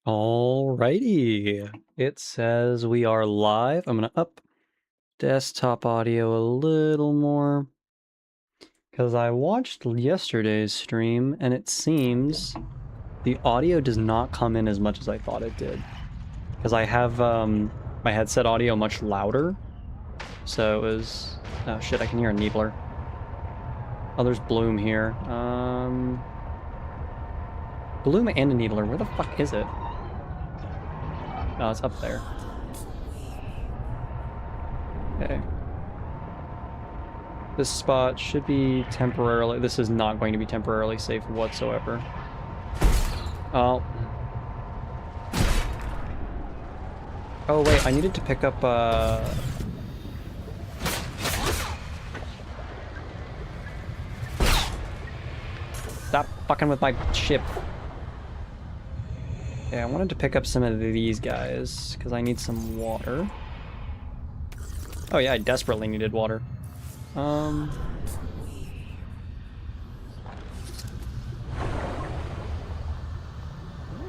Alrighty, it says we are live. I'm gonna up desktop audio a little more because I watched yesterday's stream and it seems the audio does not come in as much as I thought it did. Because I have my headset audio much louder, so it was... Oh shit, I can hear a Neebler. Oh, there's Bloom here. Bloom and a Neebler, where the fuck is it? Oh, it's up there. Okay. This spot should be temporarily... This is not going to be temporarily safe whatsoever. Oh. Oh, wait, I needed to pick up, Stop fucking with my ship. Yeah, I wanted to pick up some of these guys, because I need some water. Oh yeah, I desperately needed water. Where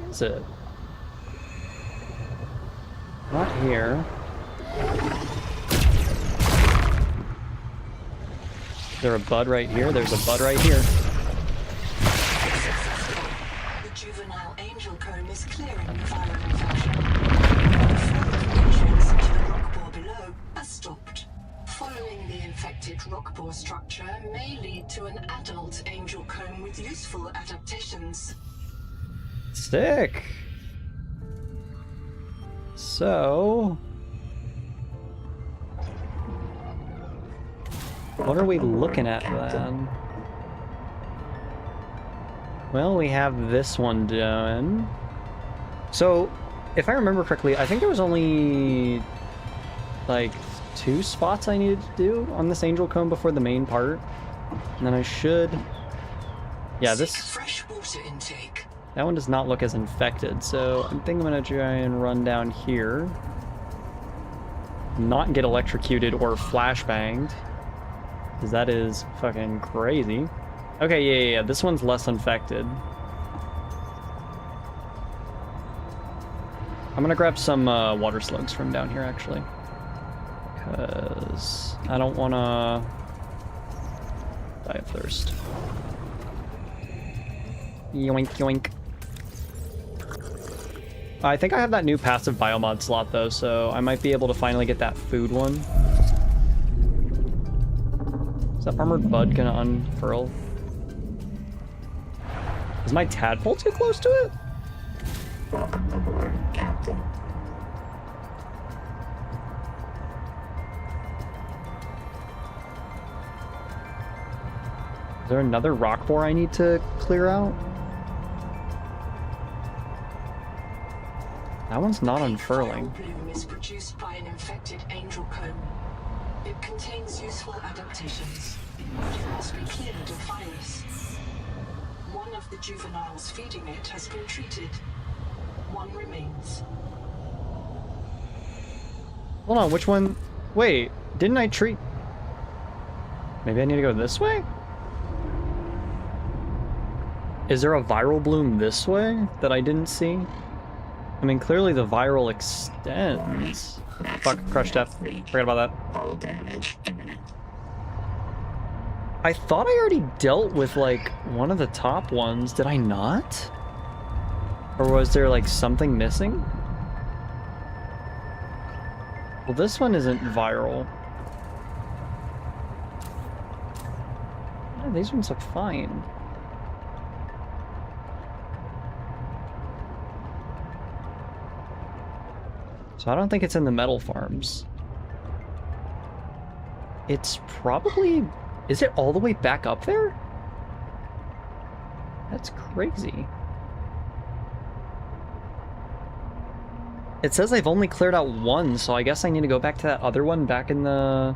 is it? Not here. Is there a bud right here? There's a bud right here. The juvenile angel comb is clearing the viral infection. The flow of nutrients into the rock bore below has stopped. Following the infected rock bore structure may lead to an adult angel comb with useful adaptations. Sick! So... what are we looking at then? Well, we have this one done. So, if I remember correctly, I think there was only like 2 spots I needed to do on this angel comb before the main part. And then I should... Yeah, this... fresh water intake. That one does not look as infected, so I think I'm gonna try and run down here. Not get electrocuted or flashbanged. Because that is fucking crazy. Okay, yeah, this one's less infected. I'm gonna grab some water slugs from down here, actually. Because I don't wanna die of thirst. Yoink, yoink. I think I have that new passive biomod slot, though, so I might be able to finally get that food one. Is that armored bud gonna unfurl? Is my tadpole too close to it? Is there another rock bore I need to clear out? That one's not unfurling. Bloom is produced by an infected angel comb. It contains useful adaptations, but it must be cleared of virus. One of the juveniles feeding it has been treated. One remains. Hold on, which one? Wait, didn't I treat... Maybe I need to go this way? Is there a viral bloom this way that I didn't see? I mean, clearly the viral extends. Fuck, crushed up. Forget about that. I thought I already dealt with, like, one of the top ones. Did I not? Or was there, like, something missing? Well, this one isn't viral. Yeah, these ones look fine. So I don't think it's in the metal farms. It's probably... Is it all the way back up there? That's crazy. It says I've only cleared out one, so I guess I need to go back to that other one back in the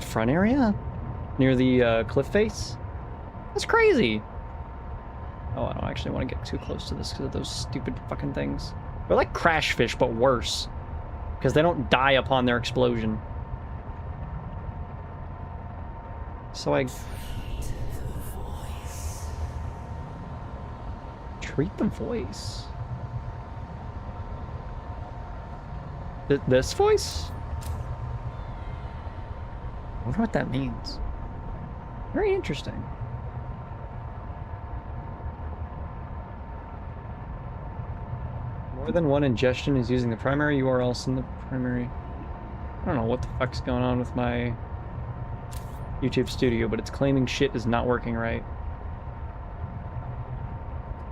front area? Near the cliff face? That's crazy! Oh, I don't actually want to get too close to this because of those stupid fucking things. They're like crash fish, but worse. Because they don't die upon their explosion. So I Treat the voice. This voice? I wonder what that means. Very interesting. More than one ingestion is using the primary URLs in the primary. I don't know what the fuck's going on with my YouTube studio, but it's claiming shit is not working right.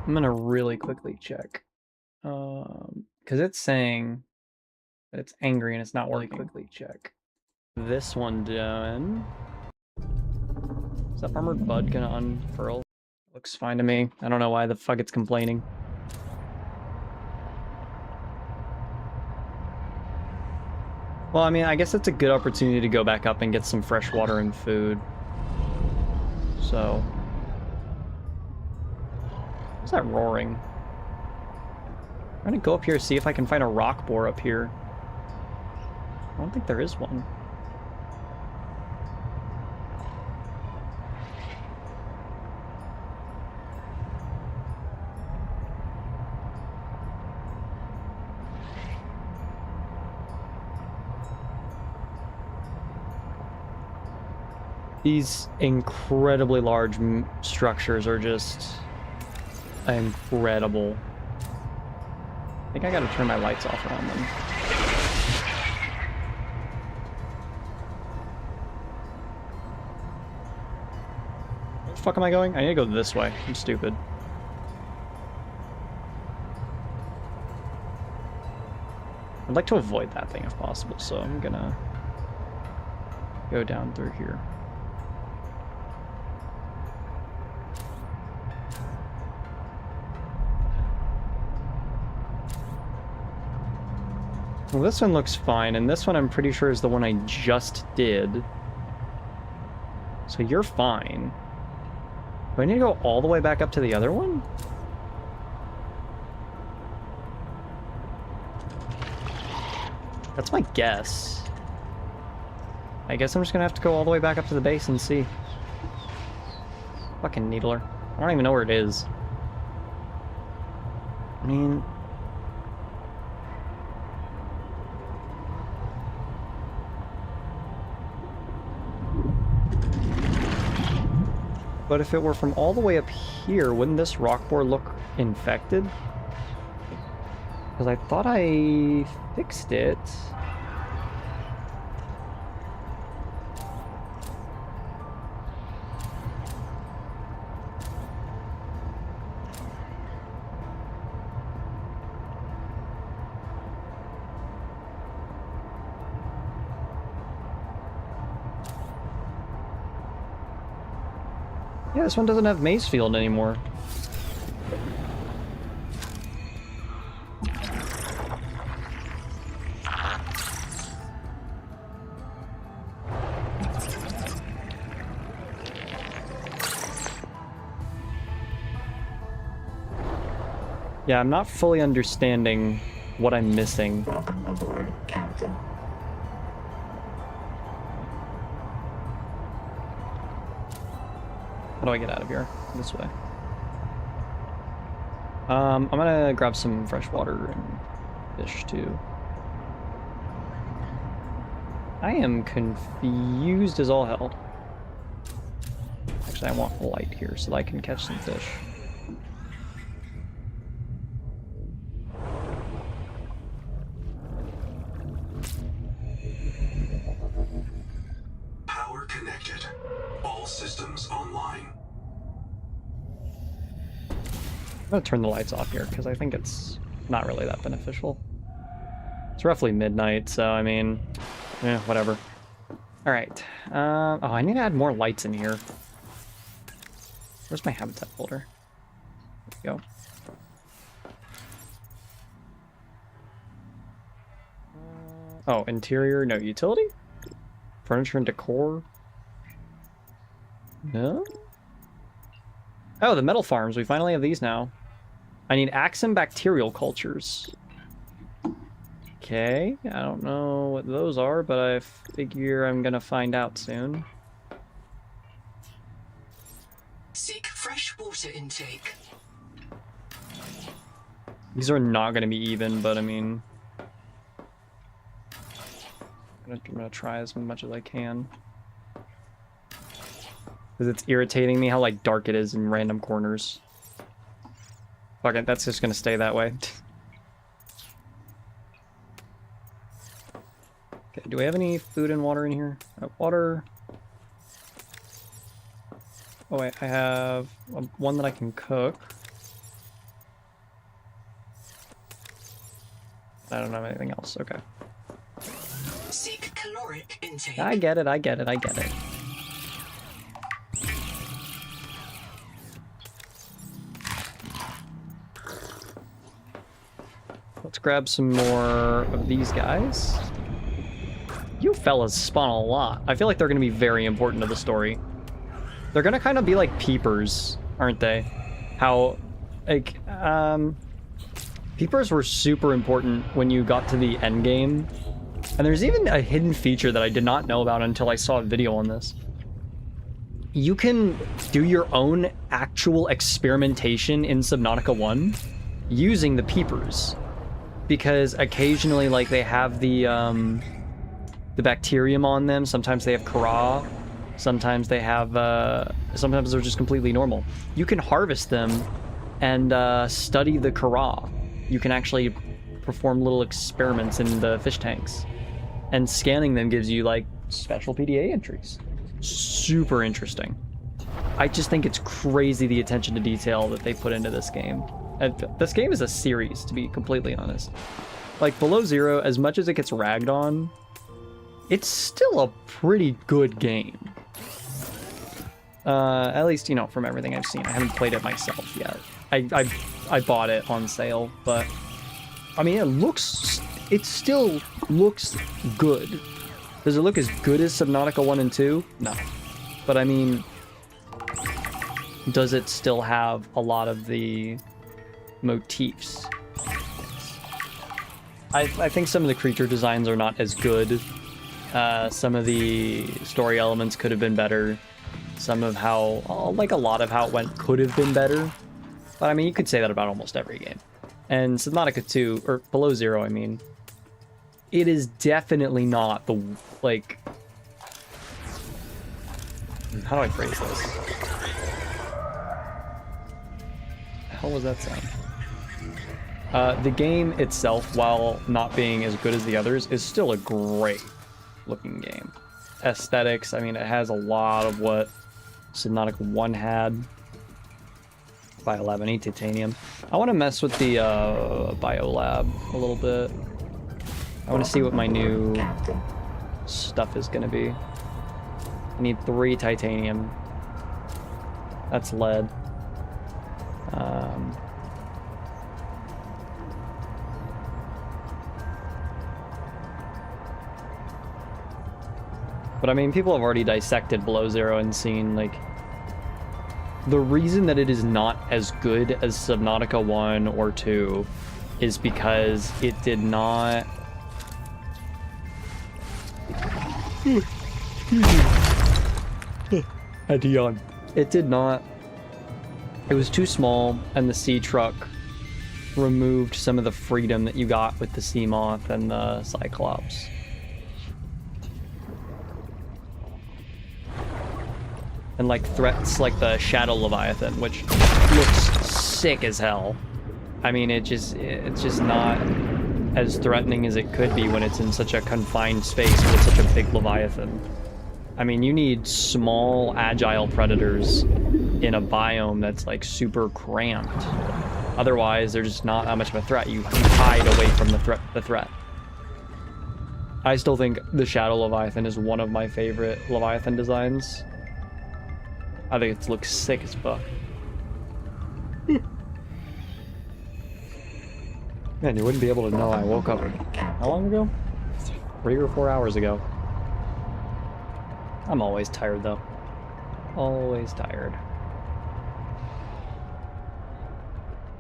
I'm gonna really quickly check. Because it's saying that it's angry and it's not working. Really quickly check. This one done. Is that armored bud gonna unfurl? Looks fine to me. I don't know why the fuck it's complaining. Well, I mean, I guess it's a good opportunity to go back up and get some fresh water and food. So... what's that roaring? I'm gonna go up here, see if I can find a rock boar up here. I don't think there is one. These incredibly large structures are just incredible. I think I gotta turn my lights off around them. Where the fuck am I going? I need to go this way. I'm stupid. I'd like to avoid that thing if possible, so I'm gonna go down through here. Well, this one looks fine, and this one I'm pretty sure is the one I just did. So you're fine. Do I need to go all the way back up to the other one? That's my guess. I guess I'm just gonna have to go all the way back up to the base and see. Fucking needler. I don't even know where it is. I mean... but if it were from all the way up here, wouldn't this rock boar look infected? Because I thought I fixed it. Yeah, this one doesn't have maze field anymore. Yeah, I'm not fully understanding what I'm missing. How do I get out of here? This way. I'm gonna grab some fresh water and fish too. I am confused as all hell. Actually, I want a light here so that I can catch some fish. Power connected. All systems online. I'm gonna turn the lights off here because I think it's not really that beneficial. It's roughly midnight, so I mean, yeah, whatever. All right. Oh, I need to add more lights in here. Where's my habitat folder? There we go. Oh, interior, no utility? Furniture and decor? No? Oh, the metal farms. We finally have these now. I need Axum bacterial cultures. Okay, I don't know what those are, but I figure I'm gonna find out soon. Seek fresh water intake. These are not going to be even, but I mean, I'm gonna try as much as I can. Because it's irritating me how like dark it is in random corners. Fuck it, that's just gonna stay that way. Okay, do we have any food and water in here? Water. Oh wait, I have one that I can cook. I don't have anything else. Okay. Seek caloric intake. I get it, I get it, I get it. Let's grab some more of these guys. You fellas spawn a lot. I feel like they're going to be very important to the story. They're going to kind of be like peepers, aren't they? How, like, peepers were super important when you got to the end game. And there's even a hidden feature that I did not know about until I saw a video on this. You can do your own actual experimentation in Subnautica 1 using the peepers. Because occasionally, like, they have the bacterium on them. Sometimes they have Kara. Sometimes they have, sometimes they're just completely normal. You can harvest them and study the Kara. You can actually perform little experiments in the fish tanks. And scanning them gives you, like, special PDA entries. Super interesting. I just think it's crazy the attention to detail that they put into this game. This game is a series, to be completely honest. Like, Below Zero, as much as it gets ragged on, it's still a pretty good game. At least, you know, from everything I've seen. I haven't played it myself yet. I bought it on sale, but I mean, it still looks good. Does it look as good as Subnautica 1 and 2? No. But I mean, does it still have a lot of the motifs? I think some of the creature designs are not as good. Some of the story elements could have been better. Some of how, like a lot of how it went could have been better. But I mean, you could say that about almost every game. And Subnautica 2, or Below Zero, I mean, it is definitely not the, like, how do I phrase this? The hell was that sound? The game itself, while not being as good as the others, is still a great looking game. Aesthetics, I mean, it has a lot of what Subnautica 1 had. Biolab, I need titanium. I want to mess with the biolab a little bit. I want to see what my new stuff is going to be. I need 3 titanium. That's lead. But I mean, people have already dissected Below Zero and seen, like, the reason that it is not as good as Subnautica 1 or 2 is because it did not... Had to yawn. It did not... It was too small, and the sea truck removed some of the freedom that you got with the sea moth and the cyclops. And like threats like the Shadow Leviathan, which looks sick as hell. I mean, it's just not as threatening as it could be when it's in such a confined space with such a big Leviathan. I mean, you need small, agile predators in a biome that's like super cramped. Otherwise, they're just not that much of a threat. You hide away from the threat. I still think the Shadow Leviathan is one of my favorite Leviathan designs. I think it looks sick as fuck. Man, you wouldn't be able to know I woke up how long ago? 3 or 4 hours ago. I'm always tired though. Always tired.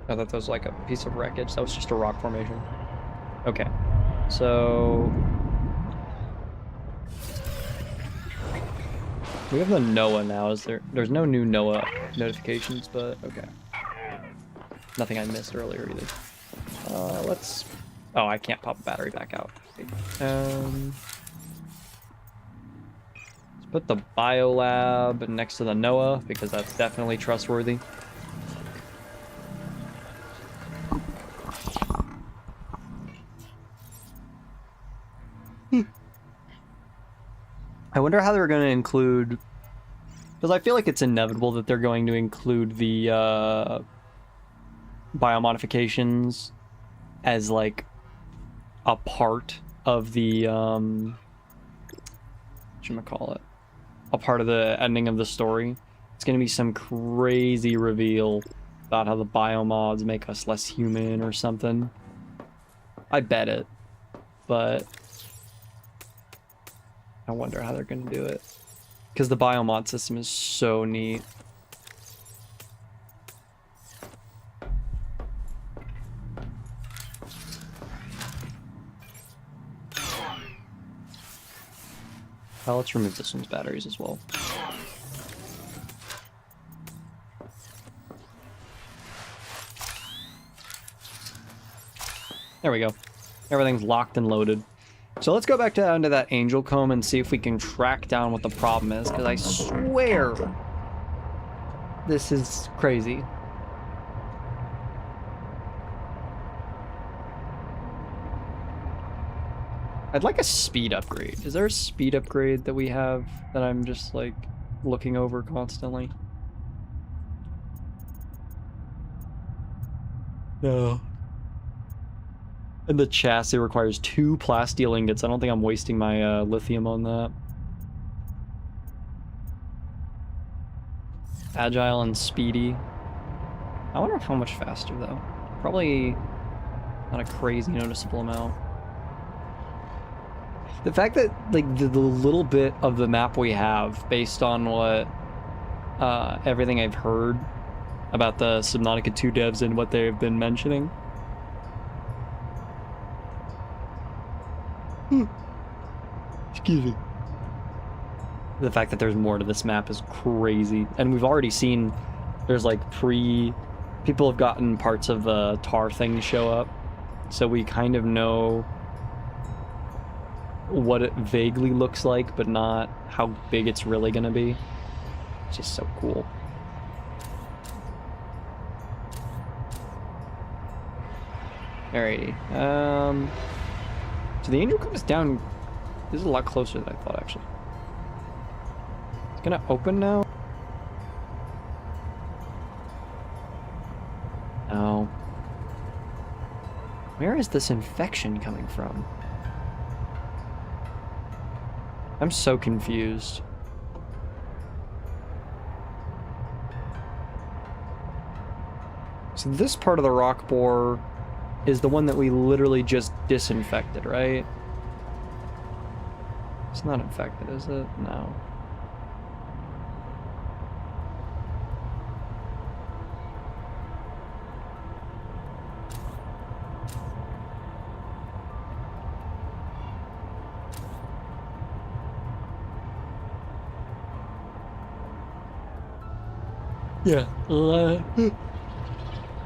I thought that was like a piece of wreckage. That was just a rock formation. Okay. So... we have the NOAA now. There's no new NOAA notifications, but okay. Nothing I missed earlier either. Let's... Oh, I can't pop a battery back out. Let's put the biolab next to the NOAA, because that's definitely trustworthy. I wonder how they're going to include... Because I feel like it's inevitable that they're going to include the biomodifications as, like, a part of the, whatchamacallit? A part of the ending of the story. It's going to be some crazy reveal about how the biomods make us less human or something. I bet it. But... I wonder how they're going to do it. Because the biomod system is so neat. Well, let's remove this one's batteries as well. There we go. Everything's locked and loaded. So let's go back down to that angel comb and see if we can track down what the problem is, because I swear this is crazy. I'd like a speed upgrade. Is there a speed upgrade that we have that I'm just like looking over constantly? No. And the chassis requires 2 plasteel ingots. I don't think I'm wasting my lithium on that. Agile and speedy. I wonder how much faster though. Probably not a crazy noticeable amount. The fact that like the little bit of the map we have, based on what everything I've heard about the Subnautica 2 devs and what they've been mentioning. Excuse me. The fact that there's more to this map is crazy. And we've already seen there's like people have gotten parts of the tar thing show up. So we kind of know what it vaguely looks like, but not how big it's really gonna be. It's just so cool. Alrighty. So the angel comes down. This is a lot closer than I thought, actually. It's gonna open now? No. Where is this infection coming from? I'm so confused. So this part of the rock bore is the one that we literally just disinfected, right? It's not infected, is it? No. Yeah.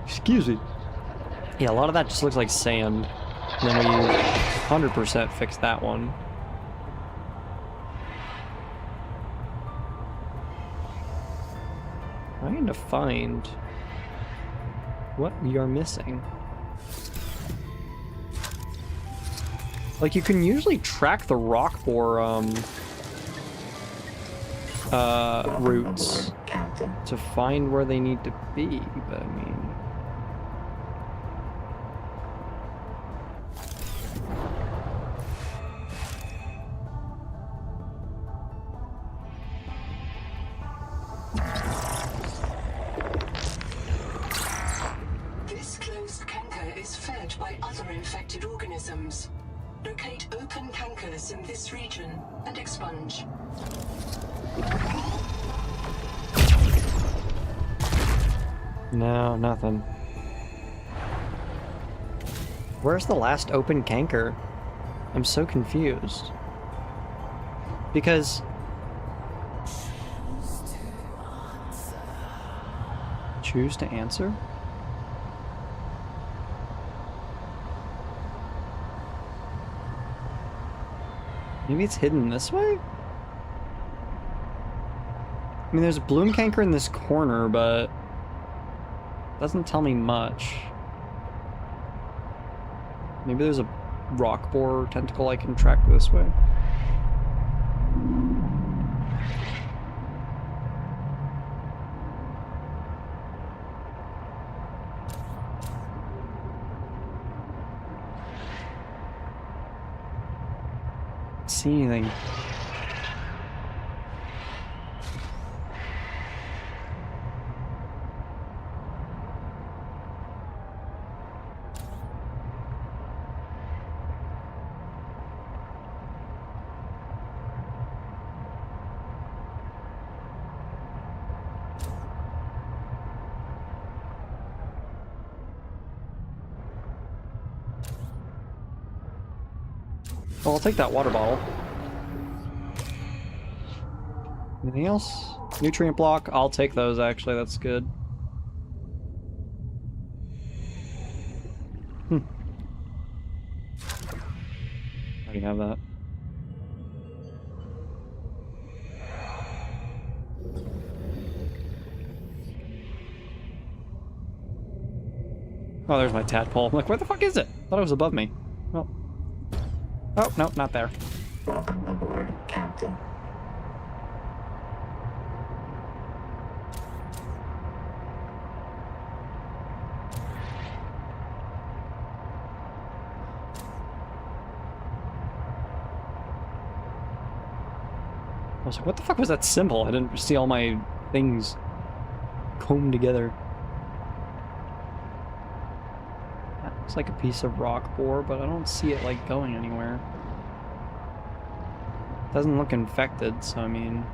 Excuse me. Yeah, a lot of that just looks like sand. And then we 100% fixed that one. Trying to find what we are missing. Like, you can usually track the rock bore routes to find where they need to be, but I mean... This closed canker is fed by other infected organisms. Locate open cankers in this region and expunge. No, nothing. Where's the last open canker? I'm so confused. Because... Choose to answer? Maybe it's hidden this way? I mean, there's a bloom canker in this corner, but it doesn't tell me much. Maybe there's a rock borer tentacle I can track this way. See anything? Well, I'll take that water bottle. Anything else? Nutrient block? I'll take those, actually. That's good. I already have that. Oh, there's my tadpole. I'm like, where the fuck is it? Thought it was above me. Well. Oh, no, not there. Welcome aboard, Captain. I was like, what the fuck was that symbol? I didn't see all my things combed together. That looks like a piece of rock borer, but I don't see it, like, going anywhere. It doesn't look infected, so I mean...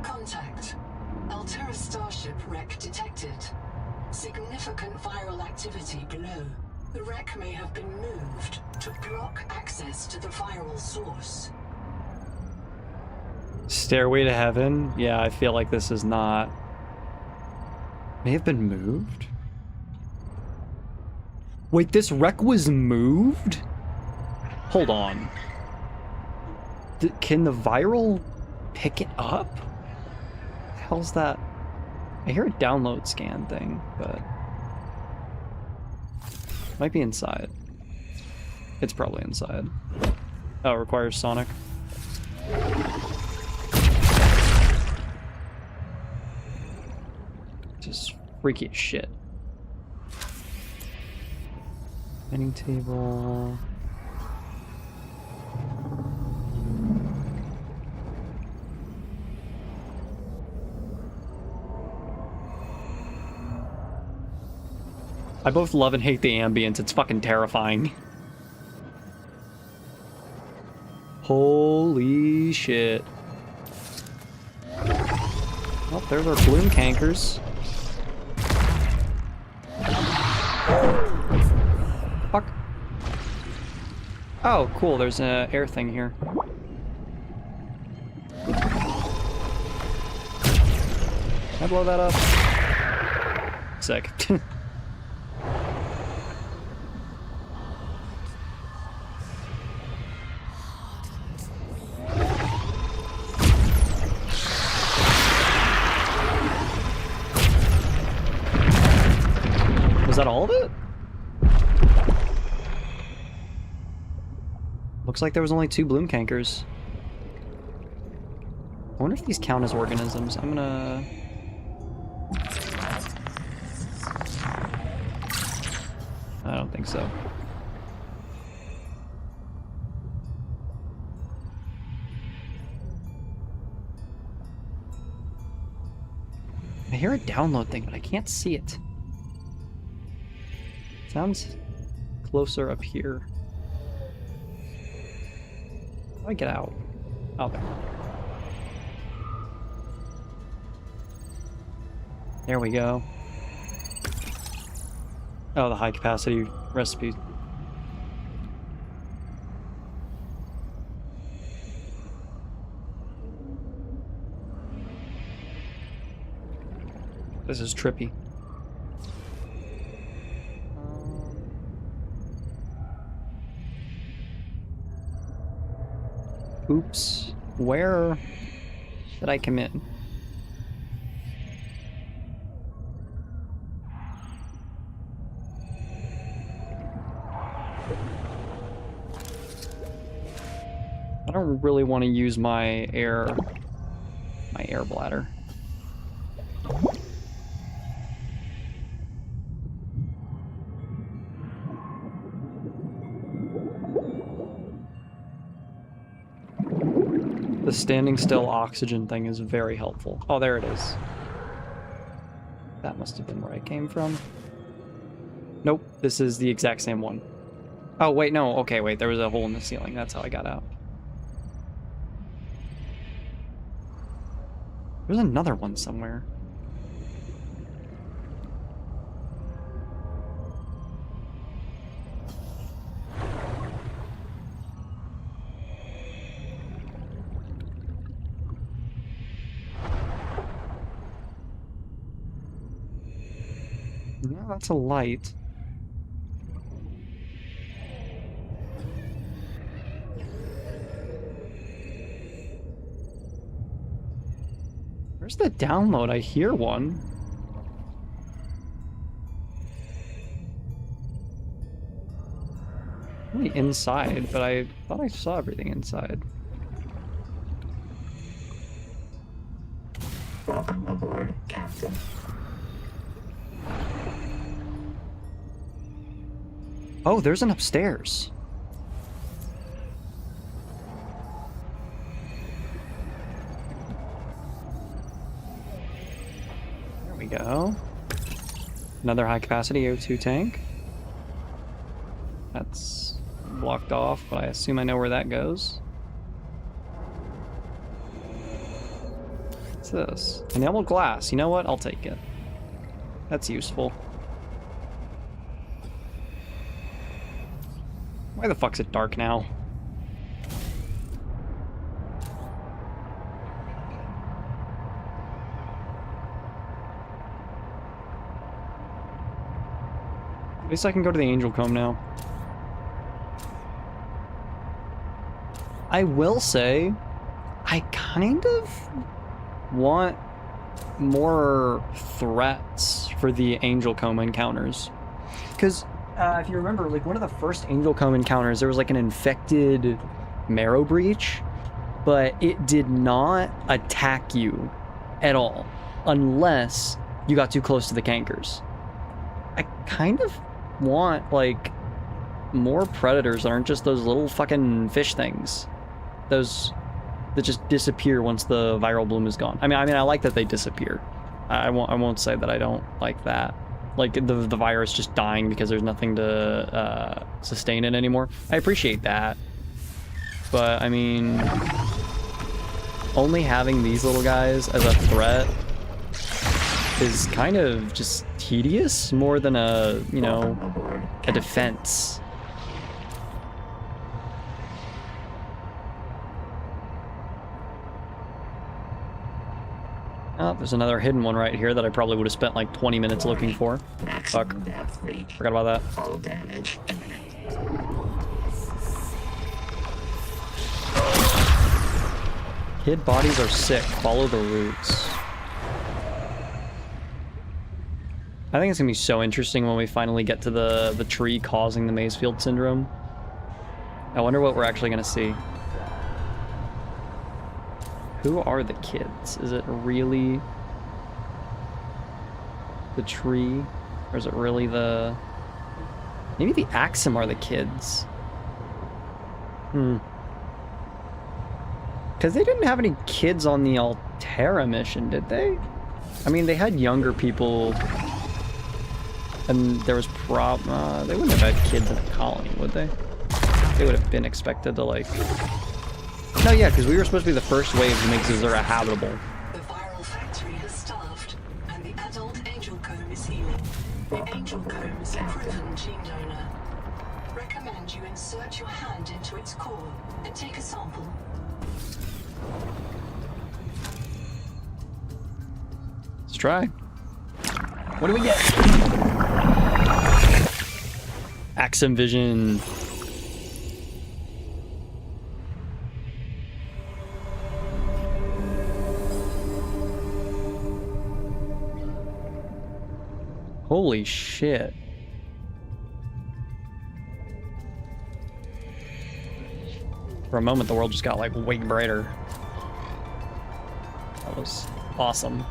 Contact. Altera starship wreck detected. Significant viral activity below. The wreck may have been moved to block access to the viral source. Stairway to Heaven? Yeah, I feel like this is not... May have been moved? Wait, this wreck was moved? Hold on. Can the viral pick it up? What the hell's that? I hear a download scan thing, but... Might be inside. It's probably inside. Oh, it requires Sonic. Just freaky as shit. Dining table. I both love and hate the ambience. It's fucking terrifying. Holy shit. Oh, there's our bloom cankers. Fuck. Oh, cool. There's an air thing here. Can I blow that up? Sick. Was that all of it? Looks like there was only 2 bloom cankers. I wonder if these count as organisms. I'm gonna... I don't think so. I hear a download thing, but I can't see it. Sounds closer up here. How do I get out? Oh, there. There we go. Oh, the high capacity recipe. This is trippy. Oops. Where did I come in? I don't really want to use my air bladder. The standing still oxygen thing is very helpful. Oh, there it is. That must have been where I came from. Nope, this is the exact same one. Oh, wait, no. Okay, wait, there was a hole in the ceiling. That's how I got out. There's another one somewhere. Yeah, that's a light. Where's the download? I hear one. Really inside, but I thought I saw everything inside. Welcome aboard, Captain. Oh, there's an upstairs. There we go. Another high-capacity O2 tank. That's blocked off, but I assume I know where that goes. What's this? Enameled glass. You know what? I'll take it. That's useful. Why the fuck's it dark now? At least I can go to the Angel Comb now. I will say, I kind of want more threats for the Angel Comb encounters. Because if you remember, like one of the first Angel Comb encounters, there was like an infected marrow breach, but it did not attack you at all unless you got too close to the cankers. I kind of want like more predators that aren't just those little fucking fish things, those that just disappear once the viral bloom is gone. I mean, I like that they disappear. I won't say that I don't like that. Like the virus just dying because there's nothing to sustain it anymore. I appreciate that, but I mean, only having these little guys as a threat is kind of just tedious more than a, you know, a defense. Oh, there's another hidden one right here that I probably would have spent like 20 minutes looking for. Fuck. Forgot about that. Full damage imminent. Kid bodies are sick. Follow the roots. I think it's gonna be so interesting when we finally get to the tree causing the Maysfield syndrome. I wonder what we're actually gonna see. Who are the kids? Is it really the tree? Or is it really the... Maybe the Axum are the kids. Because they didn't have any kids on the Altera mission, did they? I mean, they had younger people. And there was they wouldn't have had kids in the colony, would they? They would have been expected to, like... No, yeah, because we were supposed to be the first wave to make Zazura habitable. The viral factory has starved, and the adult Angel Comb is healing. The Angel Comb is a proven gene donor. Recommend you insert your hand into its core and take a sample. Let's try. What do we get? Axum Vision. Holy shit. For a moment, the world just got like way brighter. That was awesome.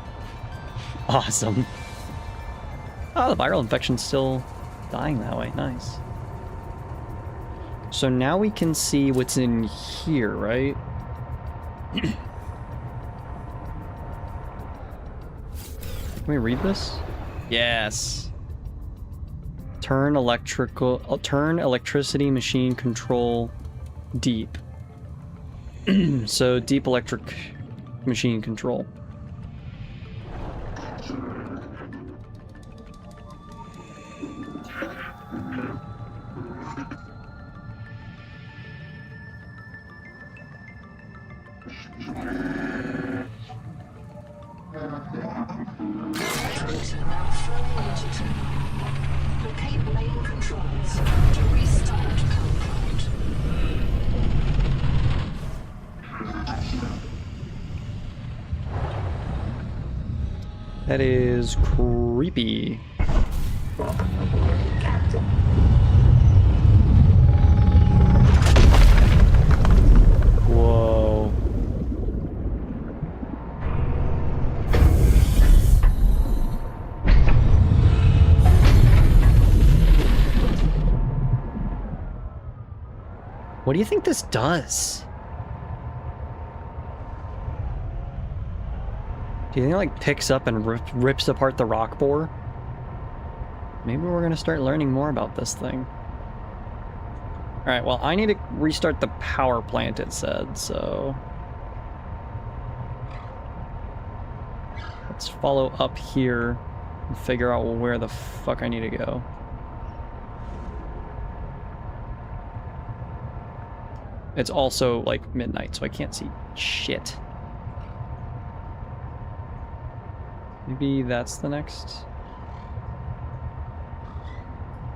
Awesome. Oh, the viral infection's still dying that way. Nice. So now we can see what's in here, right? Can we read this? Yes. Turn electricity machine control deep. So deep electric machine control. Data now flowing into locate main controls to restart compound. That is creepy. Captain. Whoa. What do you think this does? Do you think it like picks up and rips apart the rock bore? Maybe we're gonna start learning more about this thing. Alright, well, I need to restart the power plant, it said, so... Let's follow up here and figure out where the fuck I need to go. It's also, like, midnight, so I can't see shit. Maybe that's the next...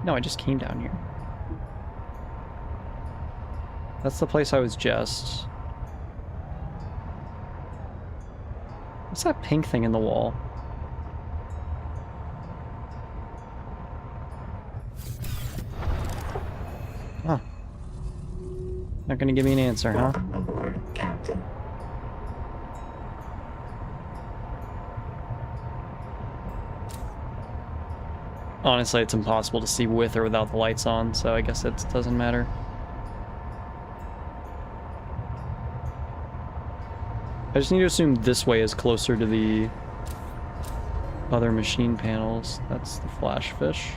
No, I just came down here. That's the place I was just. What's that pink thing in the wall? Huh. Not gonna give me an answer, huh? Aboard, Captain. Honestly, it's impossible to see with or without the lights on, so I guess it doesn't matter. I just need to assume this way is closer to the other machine panels. That's the flash fish.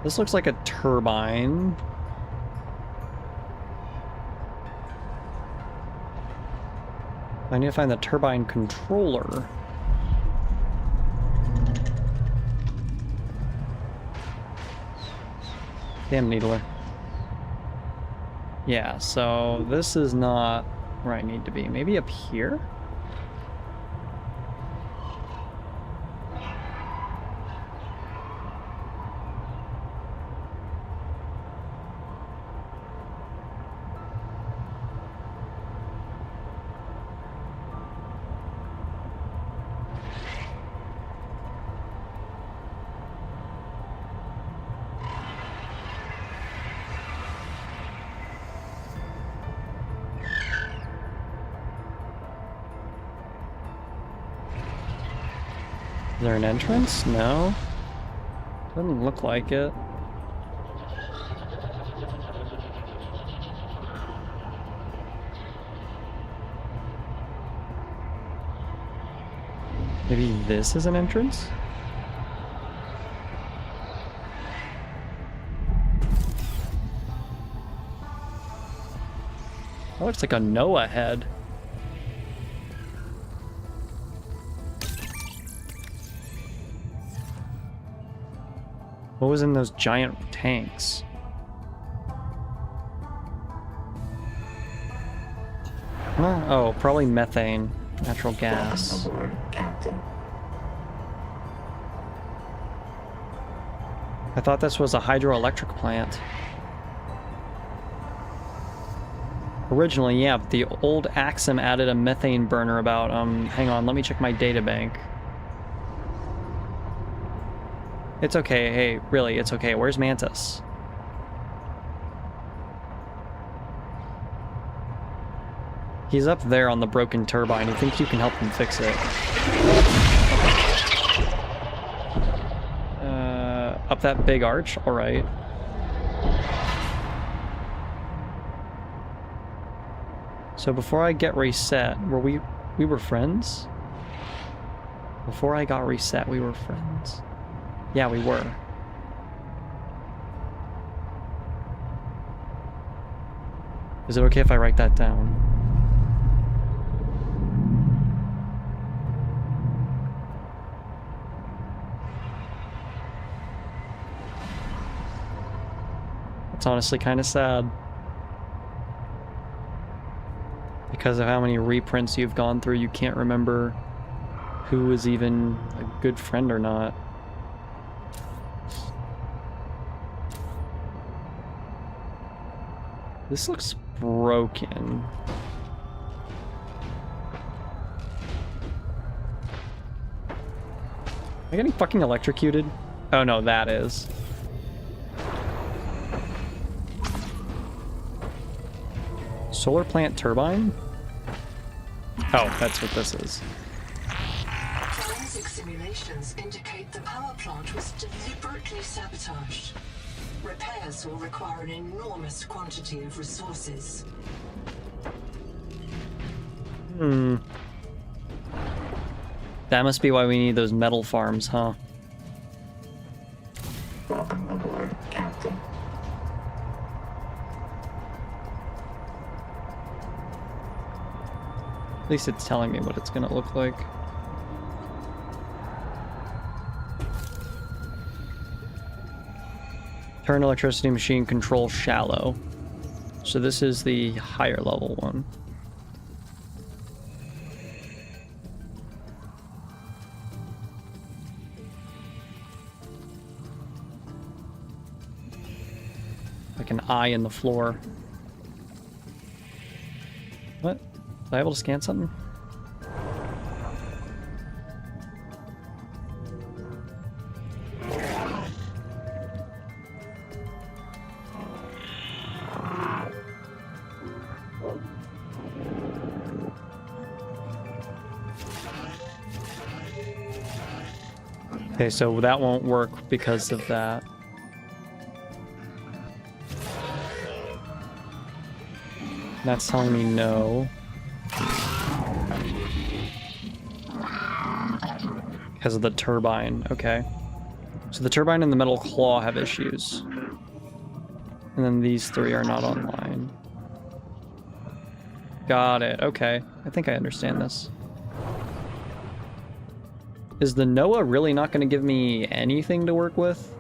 This looks like a turbine. I need to find the turbine controller. Damn needler. Yeah, so this is not where I need to be. Maybe up here? Is there an entrance? No. Doesn't look like it. Maybe this is an entrance? That looks like a Noah head. What was in those giant tanks? Huh? Oh, probably methane. Natural gas. Welcome aboard, Captain. I thought this was a hydroelectric plant. Originally, yeah, but the old Axum added a methane burner about, hang on, let me check my data bank. It's okay, hey, really, it's okay. Where's Mantis? He's up there on the broken turbine. He thinks you can help him fix it. Up that big arch? Alright. So before I get reset, we were friends? Before I got reset, we were friends. Yeah, we were. Is it okay if I write that down? It's honestly kind of sad. Because of how many reprints you've gone through, you can't remember who is even a good friend or not. This looks broken. Am I getting fucking electrocuted? Oh no, that is. Solar plant turbine? Oh, that's what this is. Forensic simulations indicate the power plant was deliberately sabotaged. Repairs will require an enormous quantity of resources. That must be why we need those metal farms, huh? Welcome aboard, Captain. At least it's telling me what it's gonna look like. Turn electricity machine control shallow. So this is the higher level one. Like an eye in the floor. What? Was I able to scan something? Okay, so that won't work because of that. That's telling me no. Because of the turbine, okay. So the turbine and the metal claw have issues. And then these three are not online. Got it, okay. I think I understand this. Is the NOAA really not going to give me anything to work with?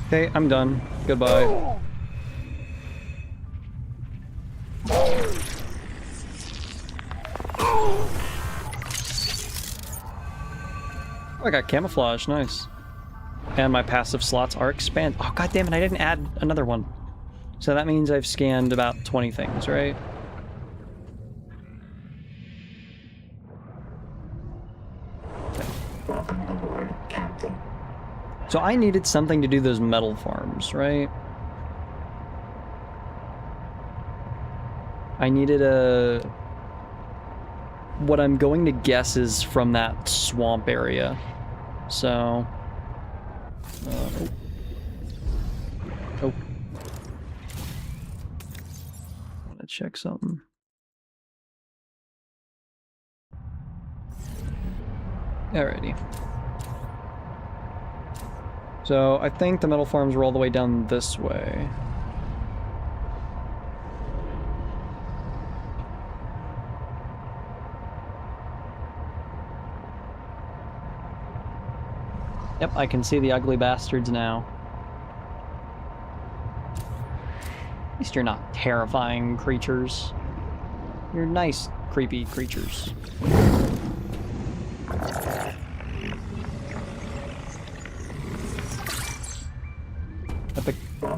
Okay, I'm done. Goodbye. Oh, I got camouflage, nice. And my passive slots are expanded. Oh, god damn it, I didn't add another one. So that means I've scanned about 20 things, right? Welcome aboard, Captain. So I needed something to do those metal farms, right? I needed a... What I'm going to guess is from that swamp area. So... Oh. Oh. I want to check something. Alrighty. So I think the metal farms were all the way down this way. Yep, I can see the ugly bastards now. At least you're not terrifying creatures. You're nice, creepy creatures.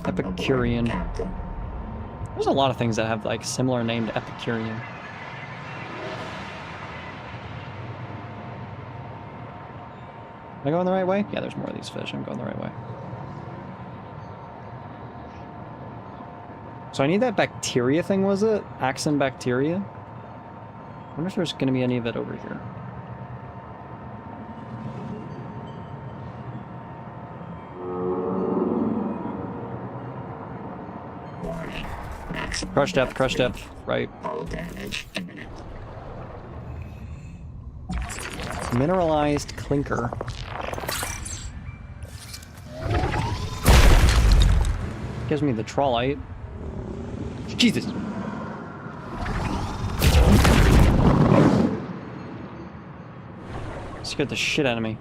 Epicurean. There's a lot of things that have like similar name to Epicurean. Am I going the right way? Yeah, there's more of these fish. I'm going the right way. So I need that bacteria thing, was it? Axon bacteria? I wonder if there's going to be any of it over here. Crush depth, right. Mineralized clinker. Gives me the trollite. Jesus! Scared the shit out of me.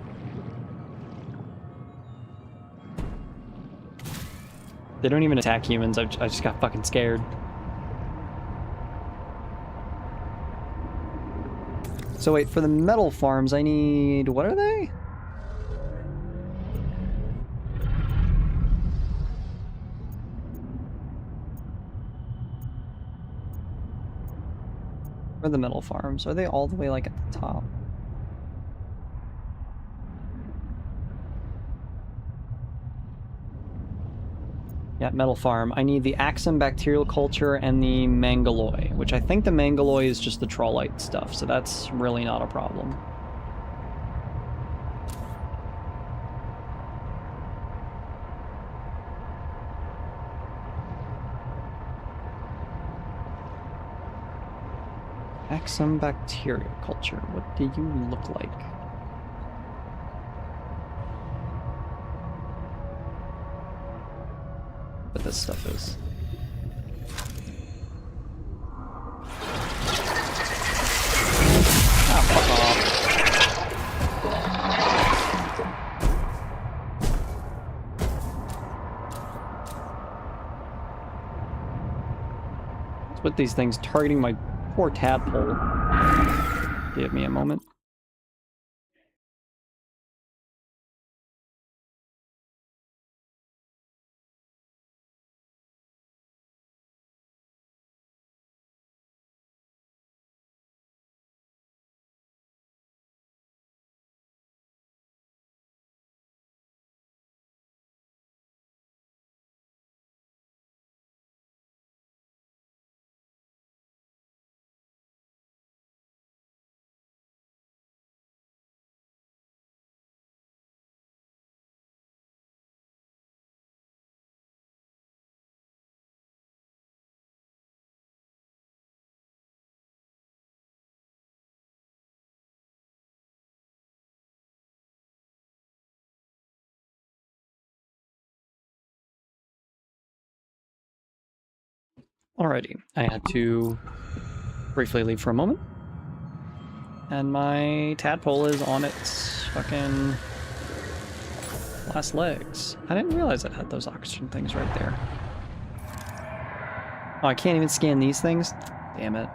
They don't even attack humans, I just got fucking scared. So wait, for the metal farms I need... what are they? Where are the metal farms? Are they all the way like at the top? Yeah, metal farm. I need the Axum bacterial culture and the Mangaloy, which I think the Mangaloy is just the trollite stuff, so that's really not a problem. Axum bacterial culture. What do you look like? What this stuff is. Ah, fuck off. What's with these things targeting my poor tadpole? Give me a moment. Alrighty, I had to briefly leave for a moment. And my tadpole is on its fucking last legs. I didn't realize it had those oxygen things right there. Oh, I can't even scan these things? Damn it.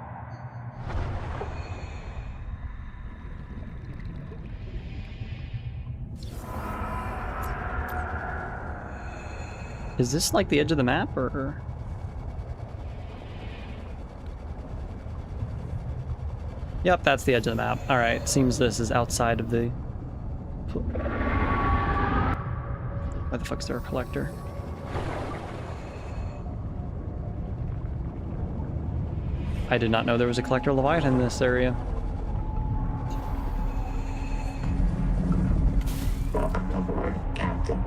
Is this like the edge of the map, or...? Yep, that's the edge of the map. Alright, seems this is outside of the... Why the fuck's there a collector? I did not know there was a collector Leviathan in this area. Welcome aboard, Captain.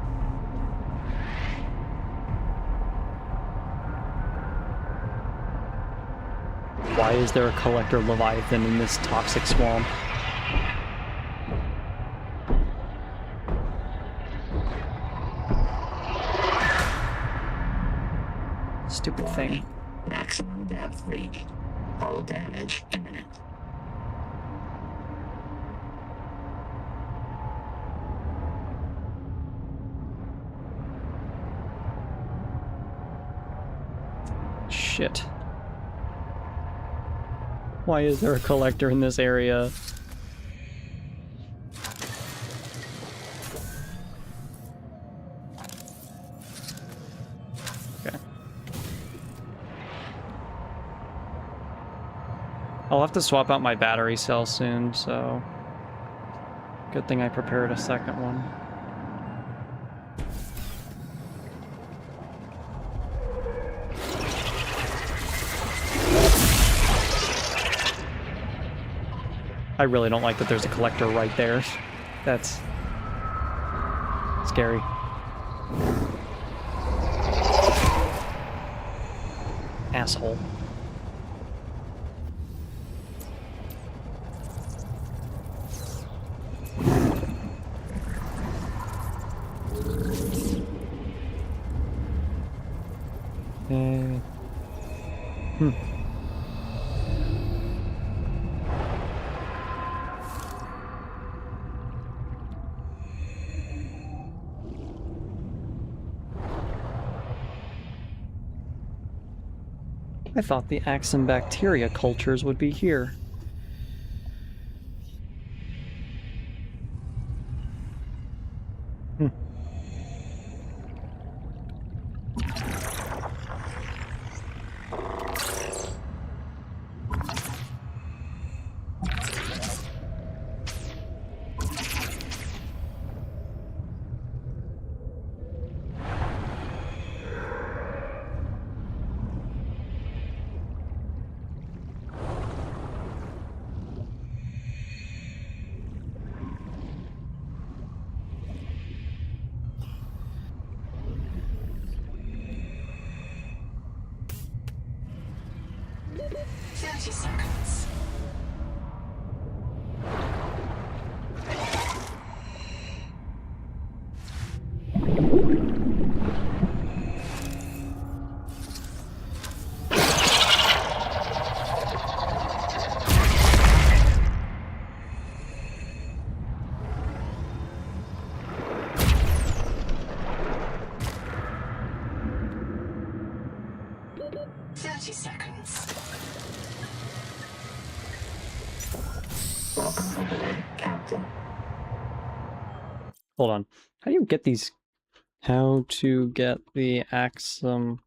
Why is there a collector leviathan in this toxic swamp? Stupid thing. Maximum depth reached. Hull damage imminent. Shit. Why is there a collector in this area? Okay. I'll have to swap out my battery cell soon, so... Good thing I prepared a second one. I really don't like that there's a collector right there. That's scary. Asshole. I thought the Axum bacteria cultures would be here. Hold on. How do you get these? How to get the Axum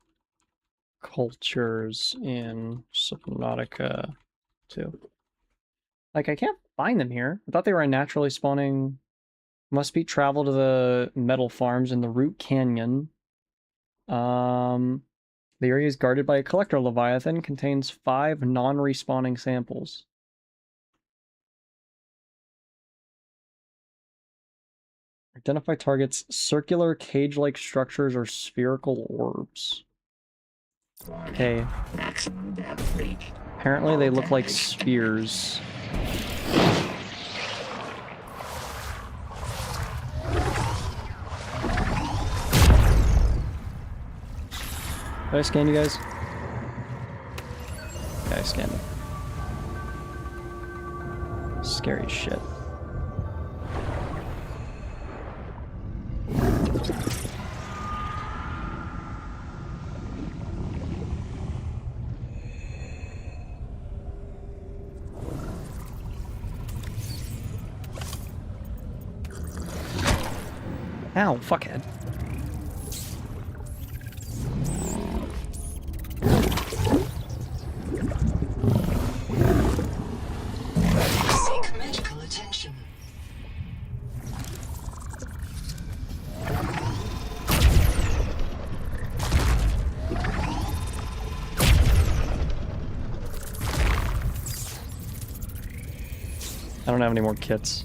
cultures in Subnautica 2? Like, I can't find them here. I thought they were a naturally spawning... Must be travel to the metal farms in the Root Canyon. The area is guarded by a collector leviathan, contains 5 non-respawning samples. Identify targets, circular cage-like structures or spherical orbs. Okay. Apparently they look like spheres. Did I scan you guys? Yeah, I scanned them. Scary as shit. Ow, fuckhead. Seek medical attention. I don't have any more kits.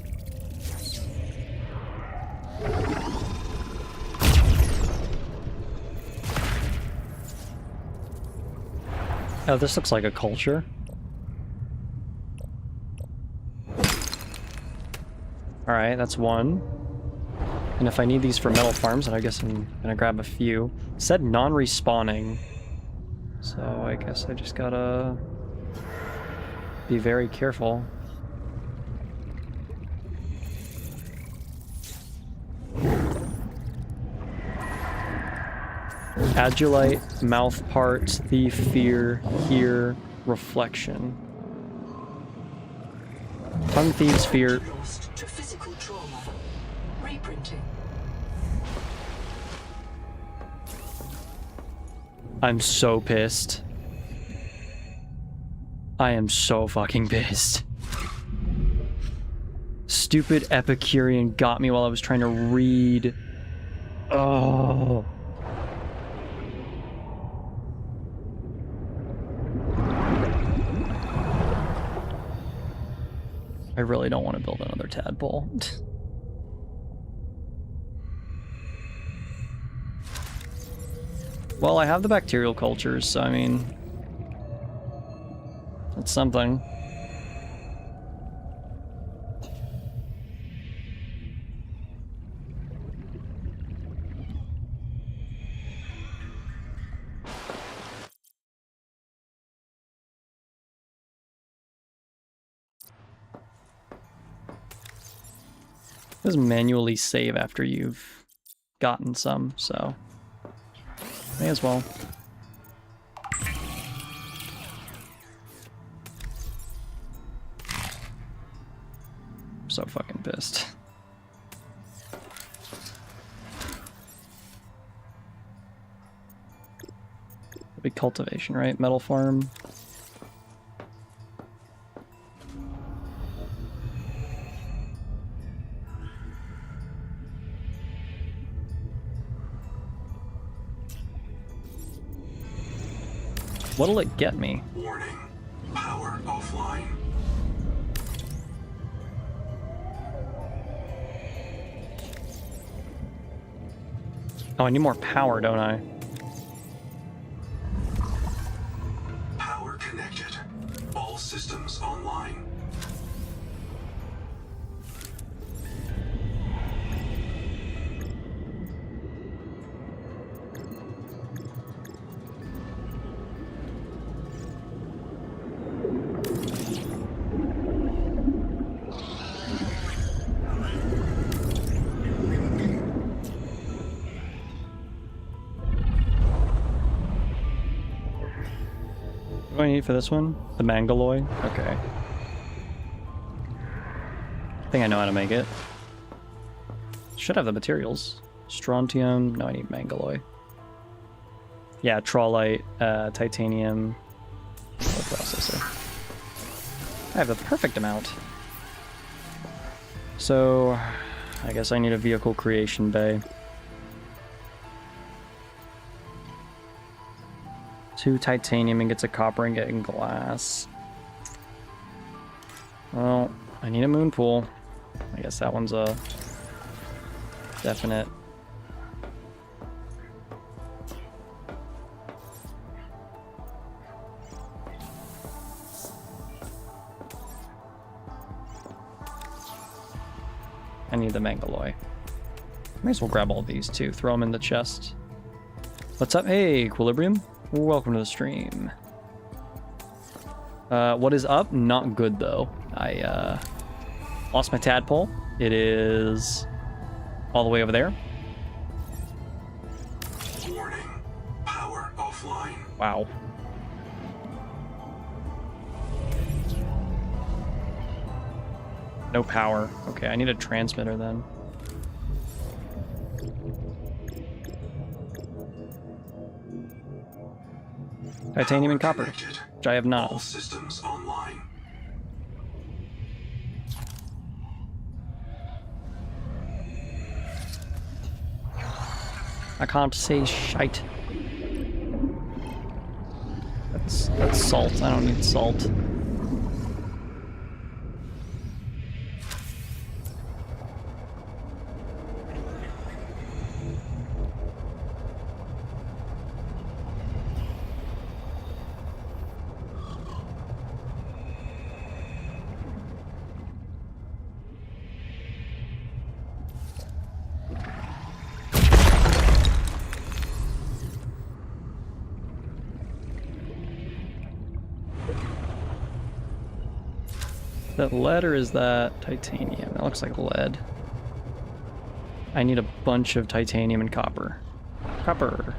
Oh, this looks like a culture. Alright, that's one. And if I need these for metal farms, then I guess I'm gonna grab a few. It said non-respawning. So I guess I just gotta be very careful. Adulite, mouth parts, thief, fear, hear, reflection. Tongue thieves, fear. Lost to physical trauma. Reprinting. I'm so pissed. I am so fucking pissed. Stupid Epicurean got me while I was trying to read. Oh. I really don't want to build another tadpole. Well, I have the bacterial cultures, so I mean, that's something. It does manually save after you've gotten some, so may as well. I'm so fucking pissed. Big cultivation, right? Metal farm. What'll it get me? Warning. Power offline. Oh, I need more power, don't I? Power connected. All systems online. What do I need for this one? The Mangaloy? Okay. I think I know how to make it. Should have the materials. Strontium. No, I need Mangaloy. Yeah, Trawlite, Titanium. What else is there? I have the perfect amount. So, I guess I need a vehicle creation bay. 2 titanium and gets a copper and getting glass. Well, I need a moon pool. I guess that one's a definite. I need the Mangaloy. Might as well grab all these too. Throw them in the chest. What's up? Hey, Equilibrium. Welcome to the stream. What is up? Not good though. I lost my tadpole. It is all the way over there. Warning. Power offline. Wow. No power. Okay, I need a transmitter then. Titanium and copper, Connected. which I have All not. systems online. I can't say shite. That's salt. I don't need salt. that lead or is that titanium? That looks like lead. I need a bunch of titanium and copper. Copper.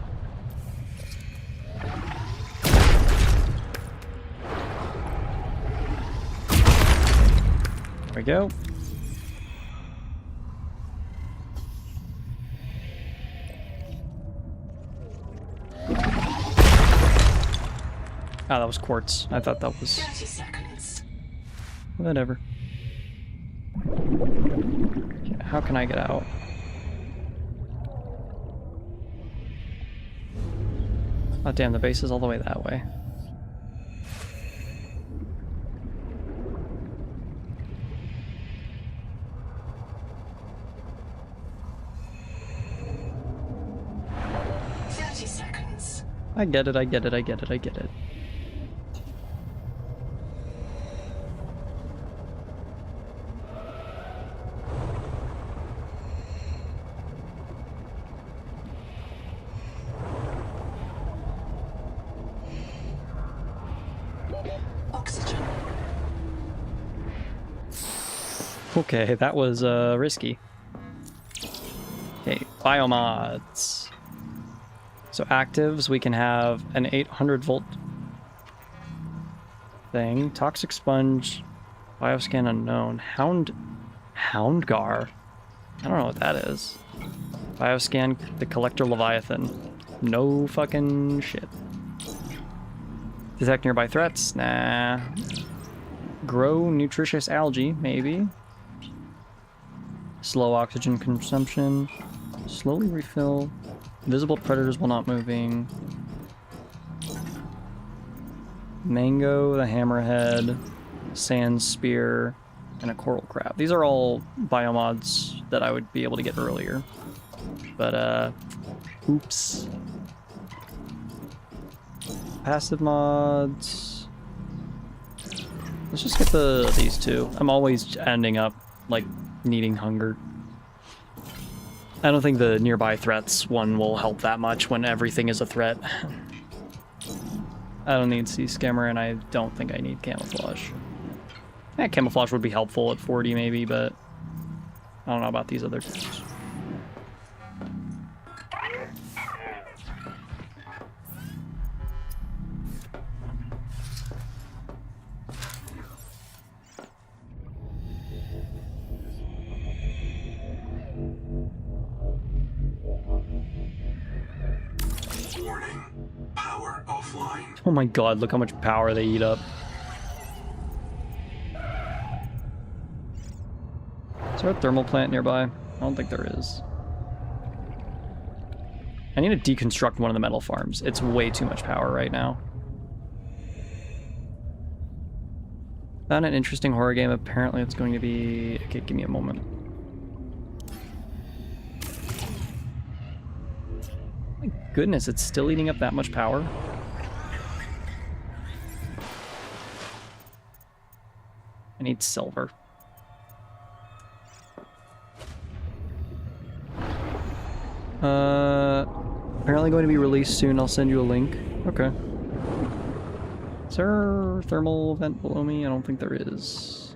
There we go. Ah, that was quartz. I thought that was... 30 seconds. Whatever. Okay, how can I get out? Oh damn, the base is all the way that way. I get it, I get it, I get it, I get it. Oxygen. Okay, that was risky. Okay, biomods. So actives, we can have an 800 volt thing. Toxic sponge, bioscan unknown. Houndgar. I don't know what that is. Bioscan the collector leviathan. No fucking shit. Detect nearby threats? Nah. Grow nutritious algae, maybe. Slow oxygen consumption. Slowly refill. Visible predators while not moving. Mango, the hammerhead, sand spear, and a coral crab. These are all biomods that I would be able to get earlier. But, oops. Passive mods. Let's just get these two. I'm always ending up, like, needing hunger. I don't think the nearby threats one will help that much when everything is a threat. I don't need sea skimmer, and I don't think I need camouflage. Camouflage would be helpful at 40 maybe, but I don't know about these other things. Warning. Power offline. Oh my god, look how much power they eat up. Is there a thermal plant nearby? I don't think there is. I need to deconstruct one of the metal farms. It's way too much power right now. Found an interesting horror game. Apparently it's going to be... Okay, give me a moment. My goodness, it's still eating up that much power? I need silver. Apparently going to be released soon. I'll send you a link. Okay. Is there a thermal vent below me? I don't think there is.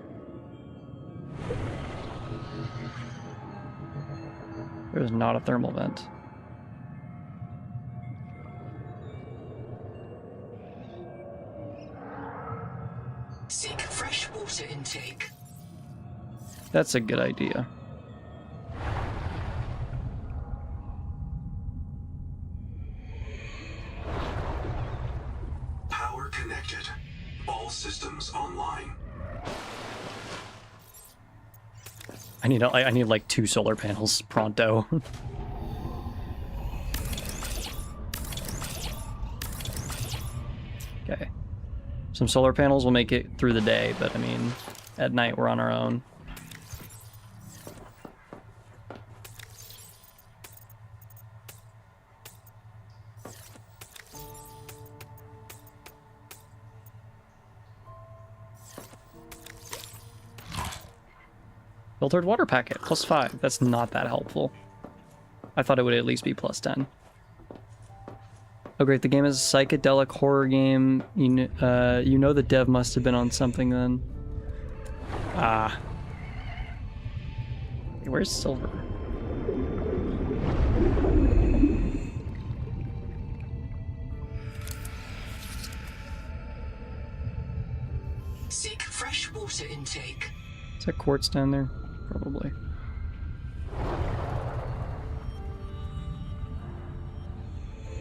There's not a thermal vent. Seek fresh water intake. That's a good idea. Power connected. All systems online. I need like 2 solar panels pronto. Okay. Some solar panels will make it through the day, but I mean, at night we're on our own. Filtered water packet, +5. That's not that helpful. I thought it would at least be +10. Oh great, the game is a psychedelic horror game. You know the dev must have been on something then. Ah. Hey, where's silver? Seek fresh water intake. Is that quartz down there? Probably.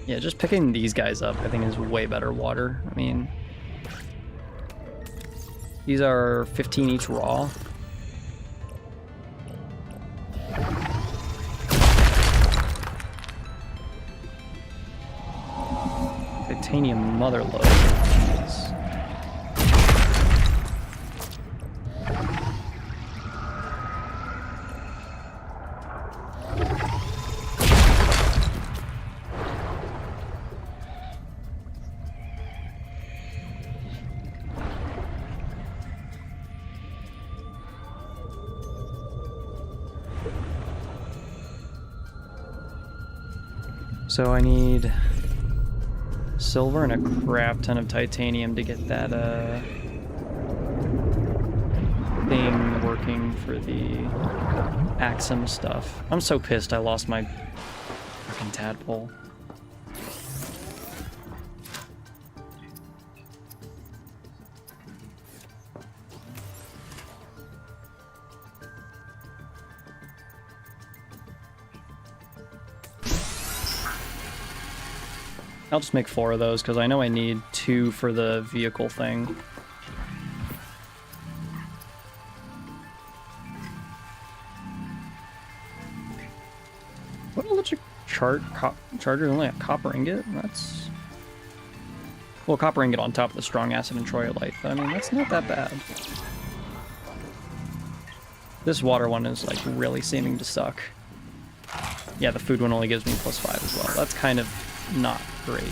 Yeah, just picking these guys up, I think, is way better water. I mean, these are 15 each raw. Titanium motherlode. Jeez. So I need silver and a crap ton of titanium to get that thing working for the Axum stuff. I'm so pissed I lost my fucking tadpole. I'll just make 4 of those, because I know I need 2 for the vehicle thing. What electric charger only a copper ingot? That's... Well, copper ingot on top of the strong acid and troilite, but I mean, that's not that bad. This water one is, like, really seeming to suck. Yeah, the food one only gives me +5 as well. That's kind of not great.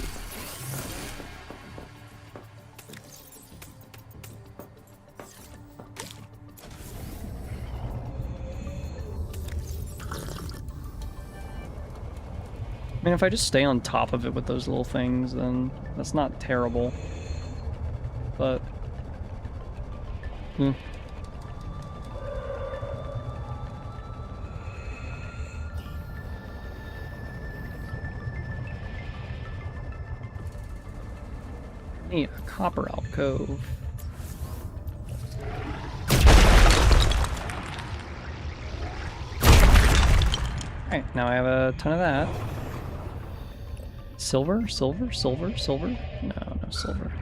I mean, if I just stay on top of it with those little things, then that's not terrible. But... Need a copper alcove. Alright, now I have a ton of that. Silver? Silver? Silver? Silver? No, no silver.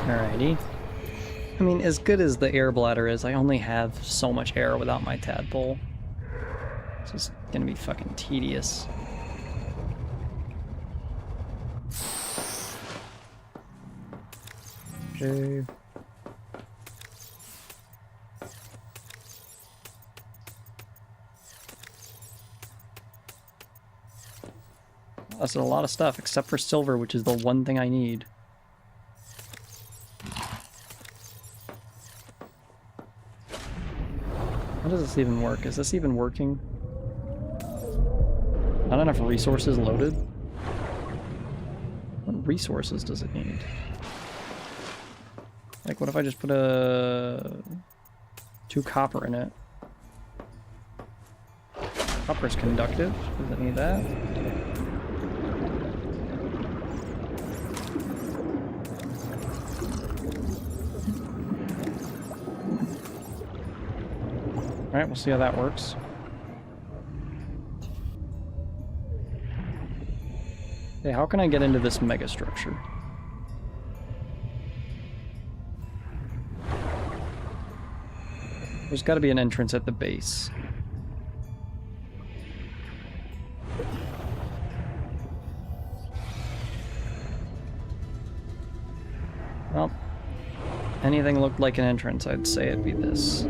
Alrighty. I mean, as good as the air bladder is, I only have so much air without my tadpole. It's just gonna be fucking tedious. Okay. That's a lot of stuff, except for silver, which is the one thing I need. How does this even work? Is this even working? Not enough resources loaded? What resources does it need? Like, what if I just put 2 copper in it? Copper's conductive. Does it need that? Alright, we'll see how that works. Hey, how can I get into this mega structure? There's got to be an entrance at the base. Well, anything looked like an entrance, I'd say it'd be this.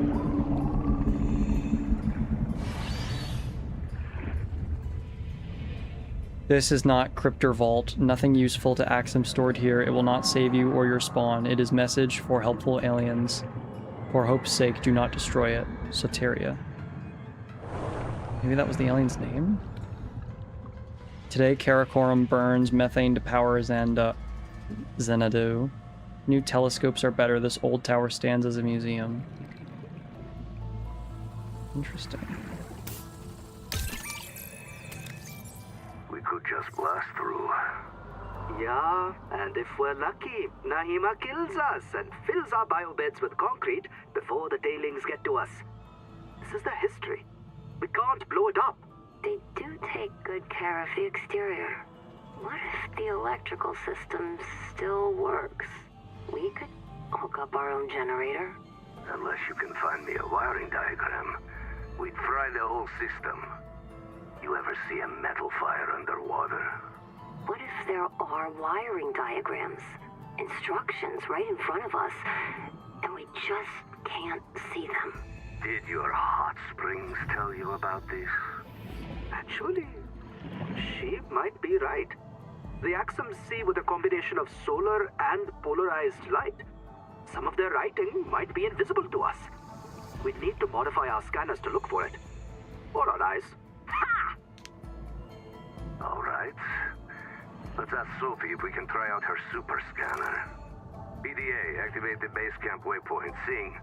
This is not Cryptor Vault. Nothing useful to Axum stored here. It will not save you or your spawn. It is message for helpful aliens. For hope's sake, do not destroy it. Soteria. Maybe that was the alien's name? Today, Karakorum burns methane to power Xanadu. New telescopes are better. This old tower stands as a museum. Interesting. We could just blast through. Yeah, and if we're lucky, Nahima kills us and fills our biobeds with concrete before the tailings get to us. This is their history. We can't blow it up. They do take good care of the exterior. What if the electrical system still works? We could hook up our own generator. Unless you can find me a wiring diagram, we'd fry the whole system. You ever see a metal fire underwater? What if there are wiring diagrams, instructions right in front of us, and we just can't see them? Did your hot springs tell you about this? Actually, she might be right. The Axums see with a combination of solar and polarized light. Some of their writing might be invisible to us. We'd need to modify our scanners to look for it. Or our eyes. Ha! All right. Let's ask Sophie if we can try out her super scanner. BDA, activate the base camp waypoint. Sing.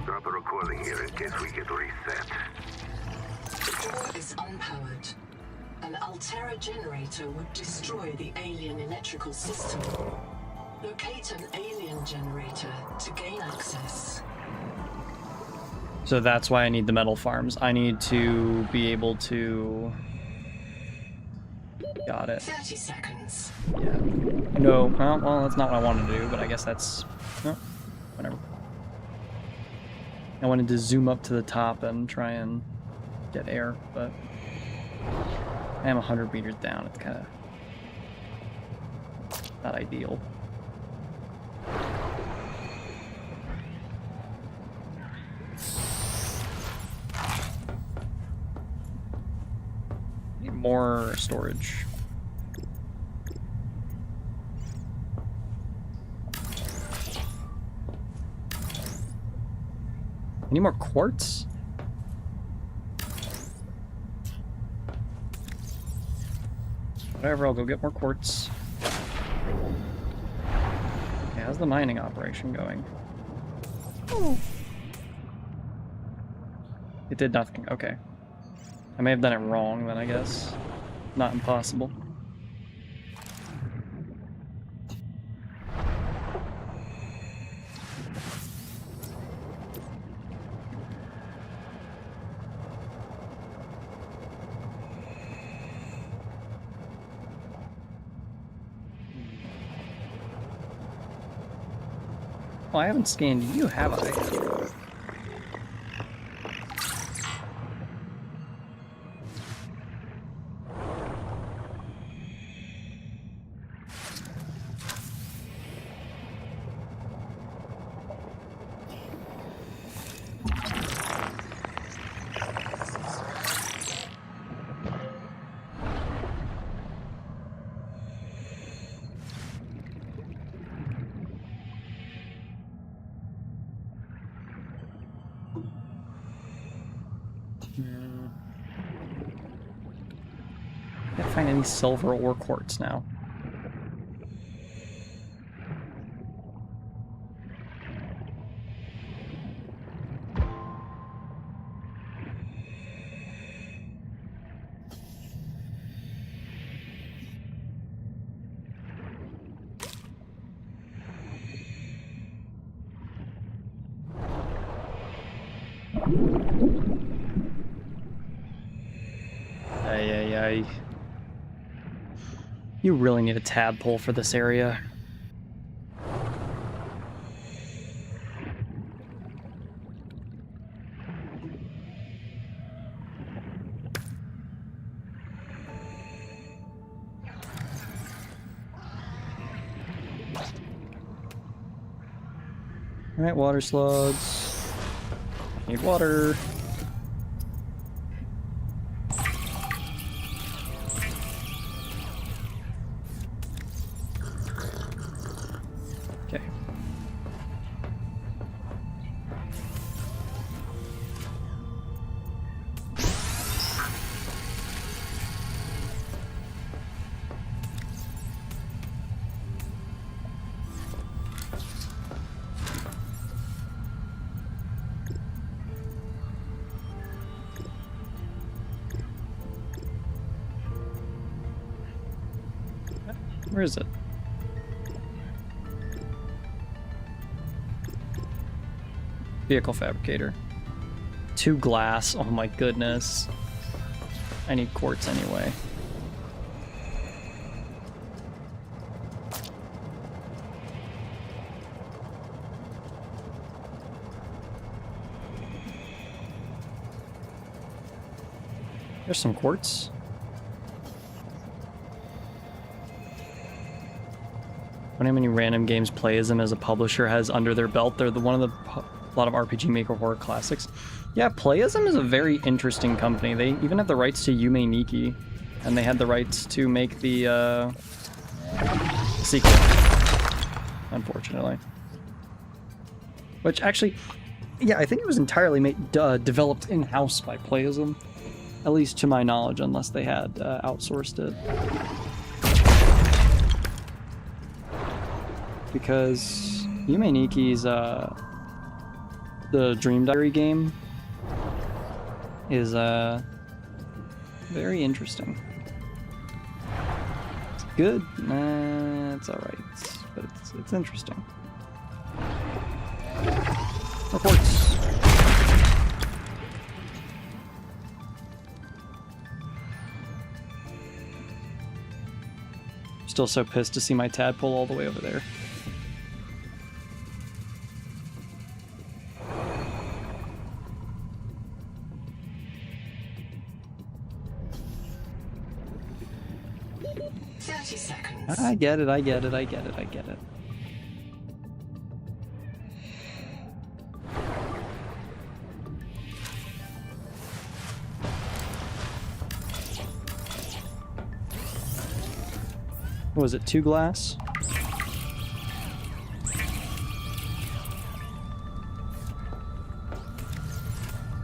Drop a recording here in case we get reset. The core is unpowered. An Altera generator would destroy the alien electrical system. Locate an alien generator to gain access. So that's why I need the metal farms. I need to be able to... Got it. 30 seconds. Yeah. No, well, that's not what I wanted to do, but I guess that's... No, whatever. I wanted to zoom up to the top and try and get air, but... I am 100 meters down. It's kind of... not ideal. Need more storage. Any more quartz? Whatever, I'll go get more quartz. Okay, how's the mining operation going? Oh. It did nothing, okay. I may have done it wrong then, I guess. Not impossible. Oh, I haven't scanned you, have I? Can't find any silver or quartz now. Ay. You really need a tadpole for this area. Alright, water slugs. Need water. Okay. Where is it? Vehicle fabricator. 2 glass. Oh my goodness. I need quartz anyway. There's some quartz. Funny how many random games Playism as a publisher has under their belt. They're one of a lot of RPG Maker Horror classics. Yeah, Playism is a very interesting company. They even have the rights to Yume Nikki, and they had the rights to make the sequel, unfortunately. Which actually, yeah, I think it was entirely developed in-house by Playism, at least to my knowledge, unless they had outsourced it. Because Yume Nikki's the Dream Diary game is very interesting. It's good. It's alright, but it's interesting. Reports. Still so pissed to see my tadpole all the way over there. I get it, I get it, I get it, I get it. What was it, 2 glass?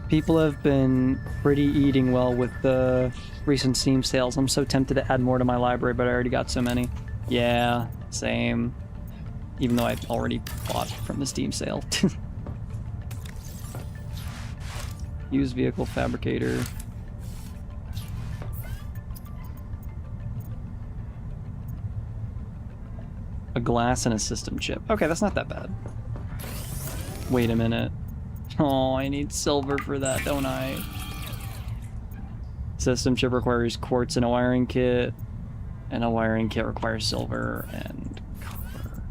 People have been pretty eating well with the recent Steam sales. I'm so tempted to add more to my library, but I already got so many. Yeah, same. Even though I already bought from the Steam sale. Used vehicle fabricator. A glass and a system chip. Okay, that's not that bad. Wait a minute. Oh, I need silver for that, don't I? System chip requires quartz and a wiring kit. And a wiring kit requires silver and copper.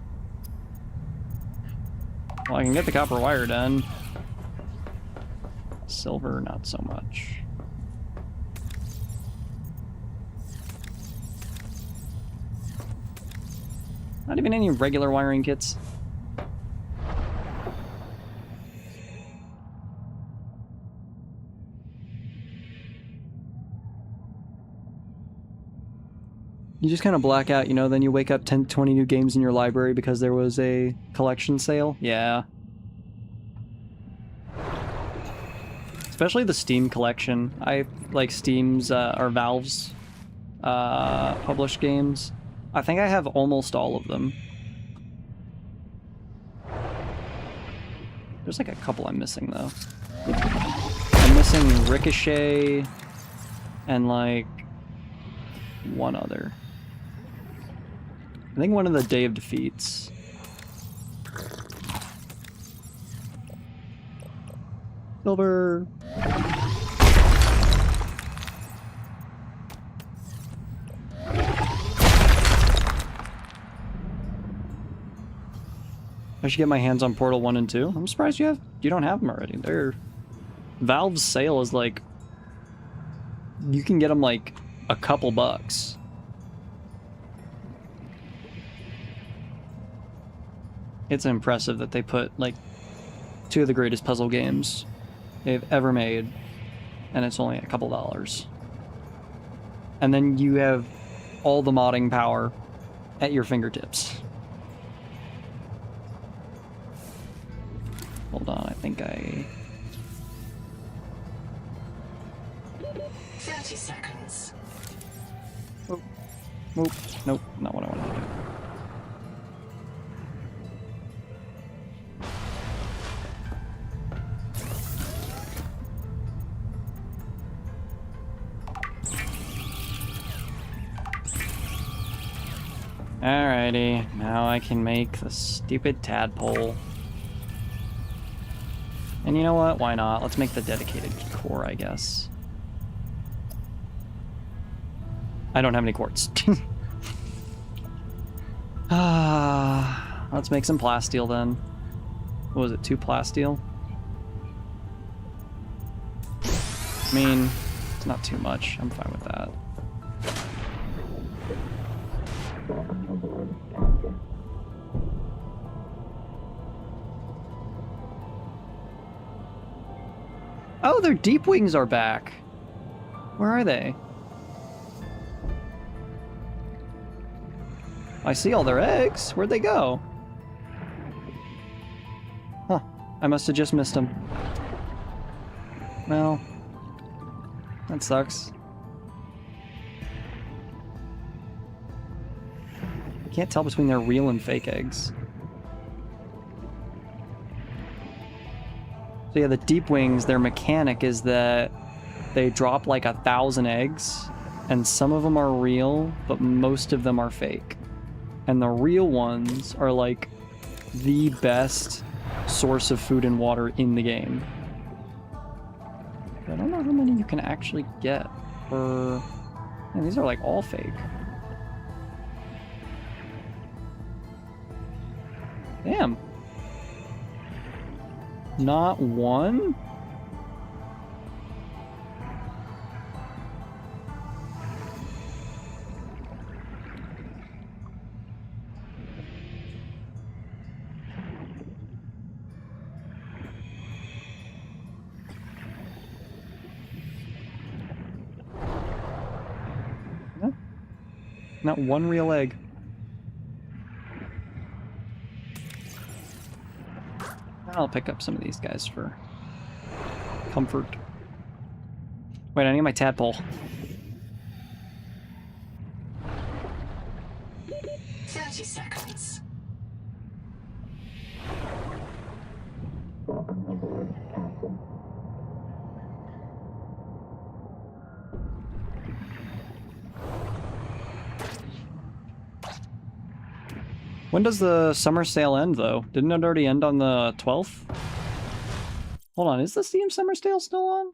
Well, I can get the copper wire done. Silver, not so much. Not even any regular wiring kits. You just kind of black out, you know, then you wake up 10 to 20 new games in your library because there was a collection sale. Yeah. Especially the Steam collection. I like Steam's, or Valve's, published games. I think I have almost all of them. There's like a couple I'm missing, though. I'm missing Ricochet and like one other. I think one of the Day of Defeats. Silver. I should get my hands on Portal 1 and 2. I'm surprised you don't have them already. Valve's sale is like, you can get them like a couple bucks. It's impressive that they put like two of the greatest puzzle games they've ever made, and it's only a couple dollars. And then you have all the modding power at your fingertips. Hold on, I think I... 30 seconds. Oh, nope, nope, not what I wanted to do. Alrighty, now I can make the stupid tadpole. And you know what? Why not? Let's make the dedicated core, I guess. I don't have any quartz. Let's make some plasteel then. What was it, 2 plasteel? I mean, it's not too much. I'm fine with that. Oh, their deep wings are back. Where are they? I see all their eggs. Where'd they go? Huh. I must have just missed them. Well, that sucks. I can't tell between their real and fake eggs. So yeah, the deep wings, their mechanic is that they drop like 1,000 eggs, and some of them are real, but most of them are fake. And the real ones are like the best source of food and water in the game. I don't know how many you can actually get for... Man, these are like all fake. Damn. Not one? No. Not one real egg. I'll pick up some of these guys for comfort. Wait, I need my tadpole. 30 seconds. When does the summer sale end, though? Didn't it already end on the 12th? Hold on, is the Steam summer sale still on?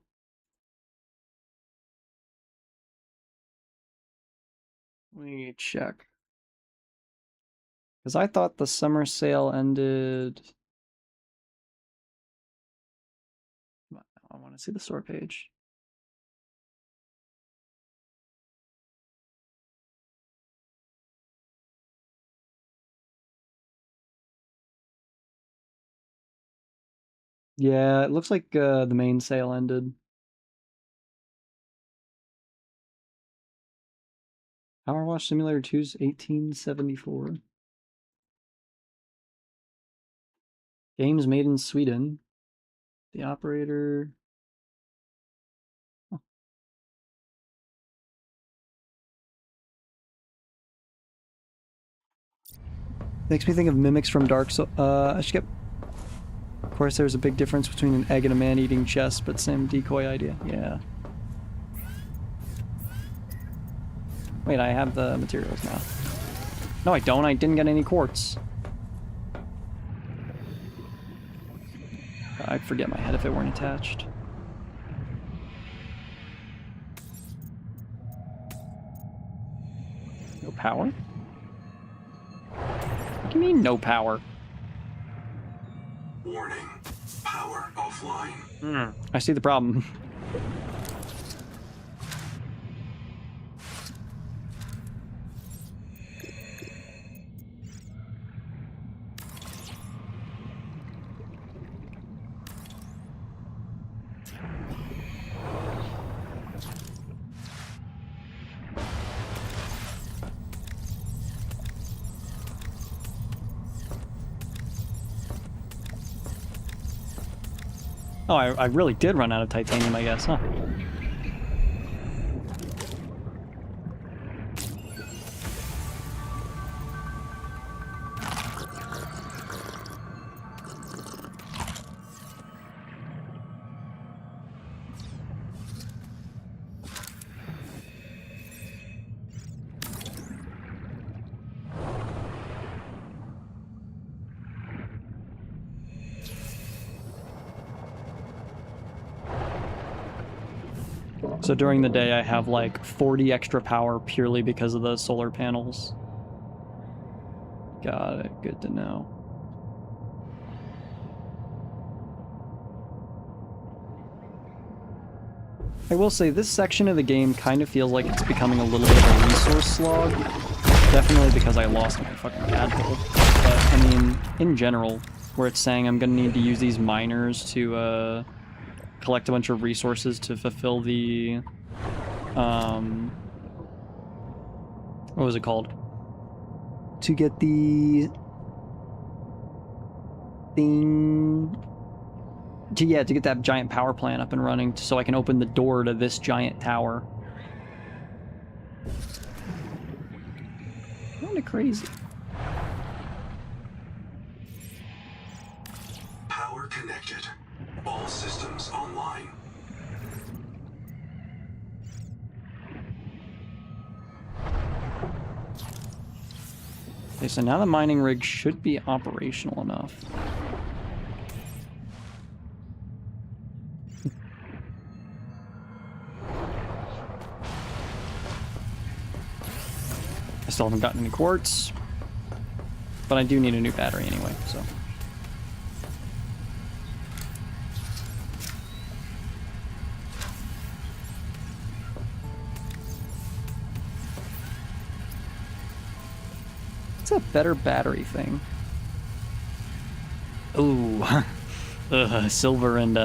Let me check. Because I thought the summer sale ended... I want to see the store page. Yeah, it looks like the main sale ended. Power Wash Simulator 2's 1874. Games made in Sweden. The operator... Huh. Makes me think of mimics from Dark Souls. Skip. Of course, there's a big difference between an egg and a man-eating chest, but same decoy idea. Yeah. Wait, I have the materials now. No, I don't. I didn't get any quartz. I'd forget my head if it weren't attached. No power? What do you mean, no power? Warning. Power offline. I see the problem. Oh, I really did run out of titanium, I guess, huh? So during the day, I have like 40 extra power purely because of the solar panels. Got it. Good to know. I will say this section of the game kind of feels like it's becoming a little bit of a resource slog. Definitely because I lost my fucking tadpole. But, I mean, in general, where it's saying I'm gonna need to use these miners to, collect a bunch of resources to fulfill the, what was it called? To get the thing... to get that giant power plant up and running so I can open the door to this giant tower. Kinda crazy. Power connected. All systems online. Okay, so now the mining rig should be operational enough. I still haven't gotten any quartz, but I do need a new battery anyway, so. What's a better battery thing? Ooh, silver and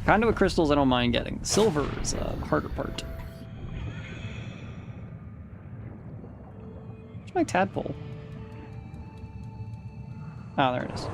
conduit crystals I don't mind getting. Silver is the harder part. Where's my tadpole? Oh, there it is.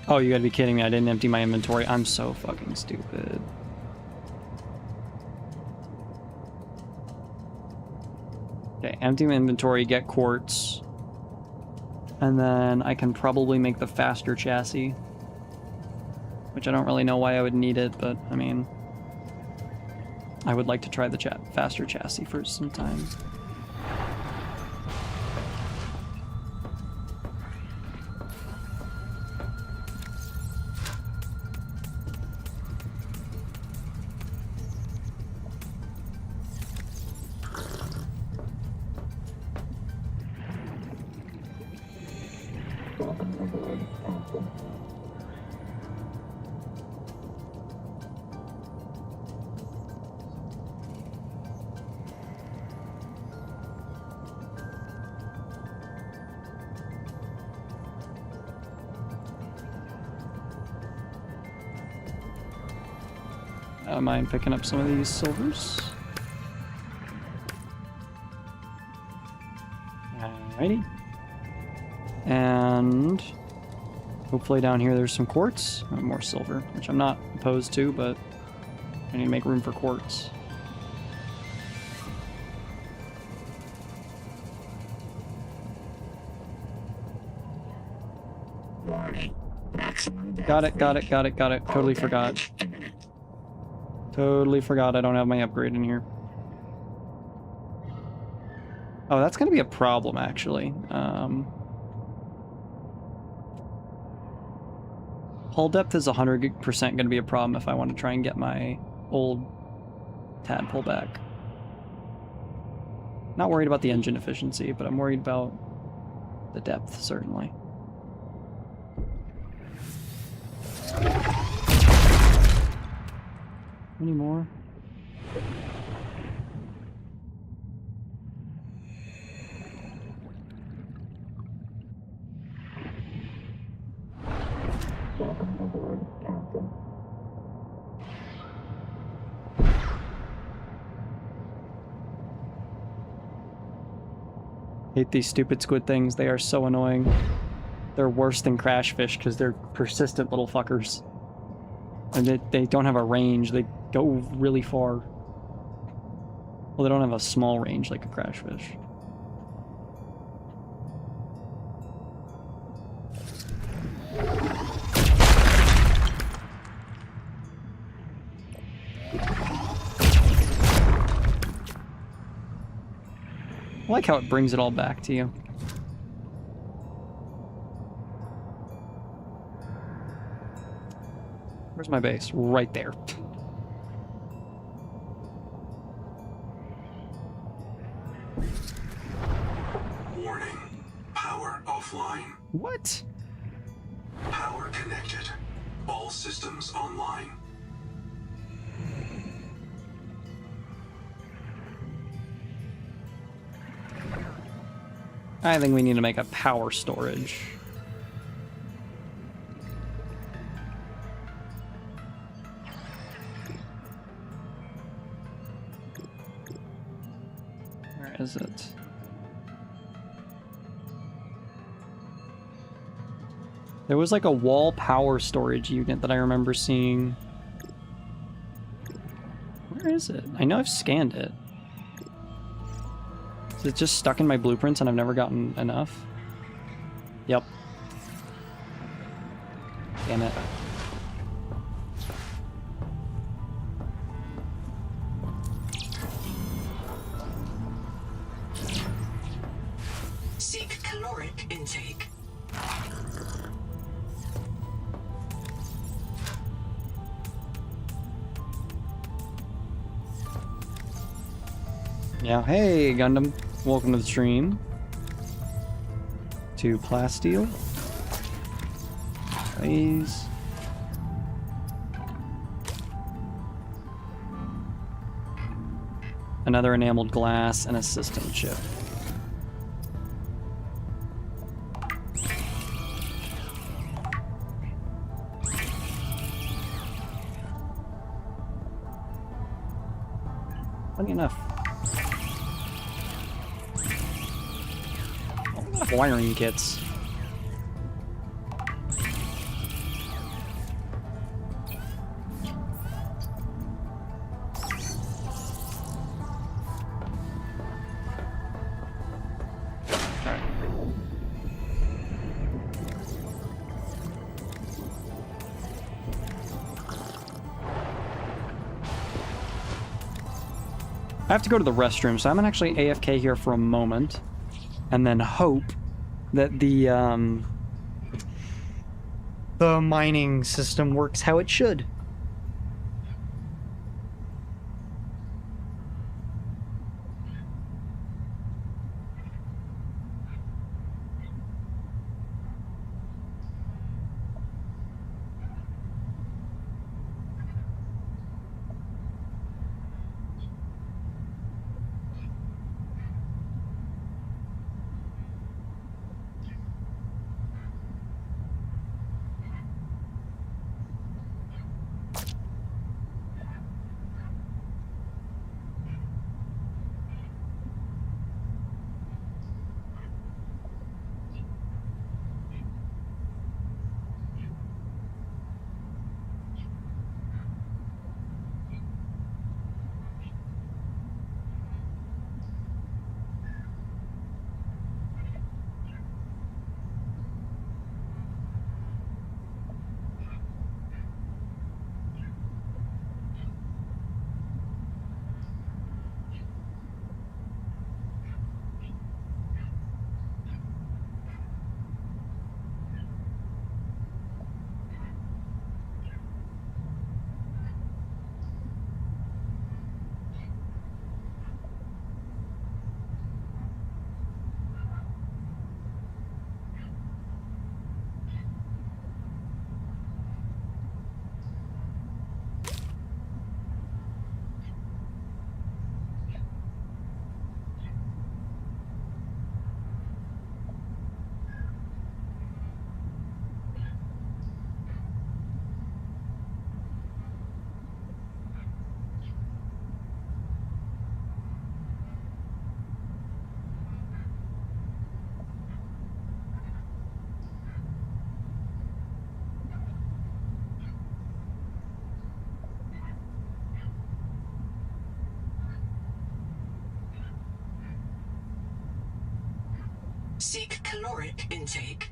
Oh, you gotta be kidding me. I didn't empty my inventory. I'm so fucking stupid. Okay, empty my inventory, get quartz. And then I can probably make the faster chassis. Which I don't really know why I would need it, but I mean... I would like to try the faster chassis for some time. I don't mind picking up some of these silvers. Alrighty. And hopefully down here there's some quartz. More silver, which I'm not opposed to, but I need to make room for quartz. Got it. Totally forgot. Totally forgot I don't have my upgrade in here. Oh, that's gonna be a problem, actually. Hull depth is 100% gonna be a problem if I want to try and get my old tadpole back. Not worried about the engine efficiency, but I'm worried about the depth, certainly. Any more? Hate these stupid squid things. They are so annoying. They're worse than crash fish because they're persistent little fuckers. And they don't have a range. They go really far. Well, they don't have a small range like a crash fish. I like how it brings it all back to you. Where's my base? Right there. Warning. Power offline. What? Power connected. All systems online. I think we need to make a power storage. Where is it? There was like a wall power storage unit that I remember seeing. Where is it? I know I've scanned it. Is it just stuck in my blueprints and I've never gotten enough? Yep. Damn it. Seek caloric intake. Yeah, hey Gundam. Welcome to the stream. To Plasteel. Please. Another enameled glass and a system chip. Plenty enough. Wiring kits. I have to go to the restroom, so I'm gonna actually AFK here for a moment, and then hope that the mining system works how it should. Seek caloric intake.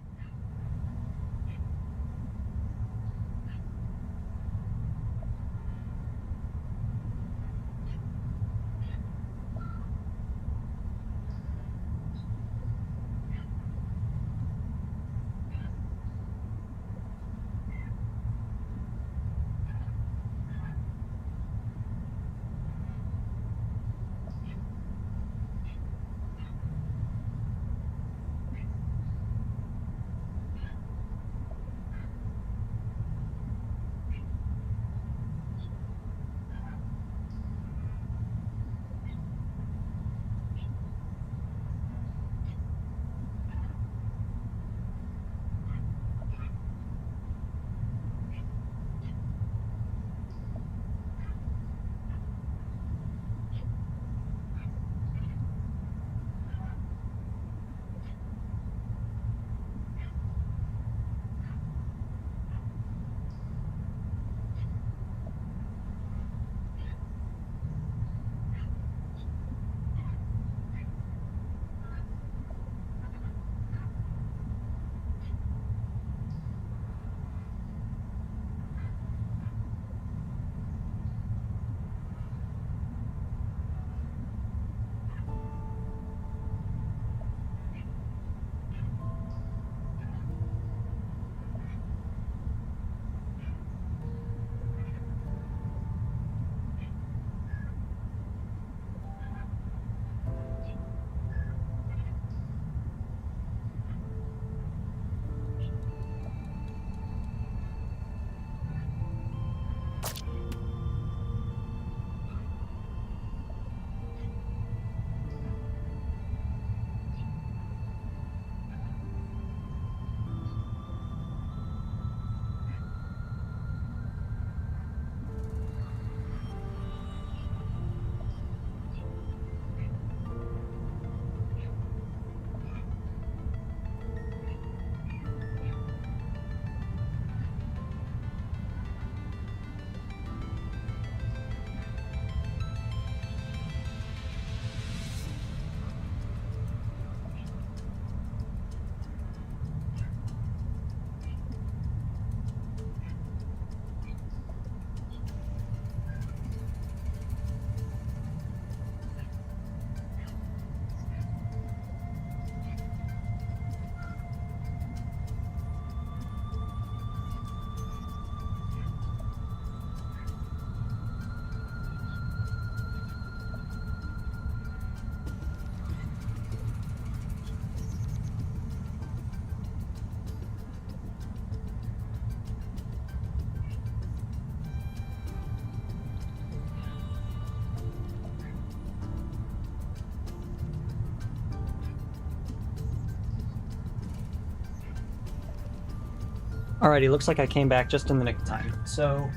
Alrighty, looks like I came back just in the nick of time. So,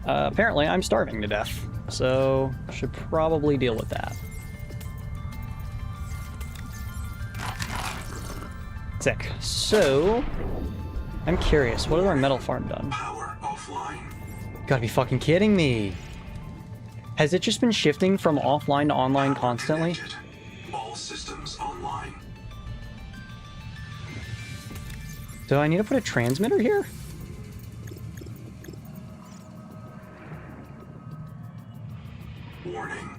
apparently I'm starving to death, so should probably deal with that. Sick. So, I'm curious, what has our metal farm done? Power offline. Gotta be fucking kidding me! Has it just been shifting from offline to online Power constantly? connected. All systems online. Do I need to put a transmitter here? Warning.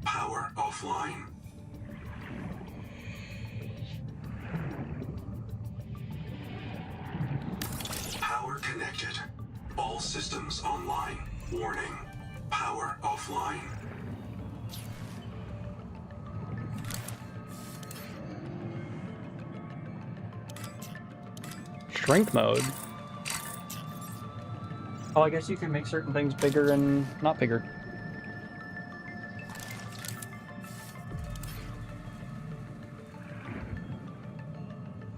Power offline. Power connected. All systems online. Warning. Power offline. Shrink mode? Oh, I guess you can make certain things bigger and not bigger.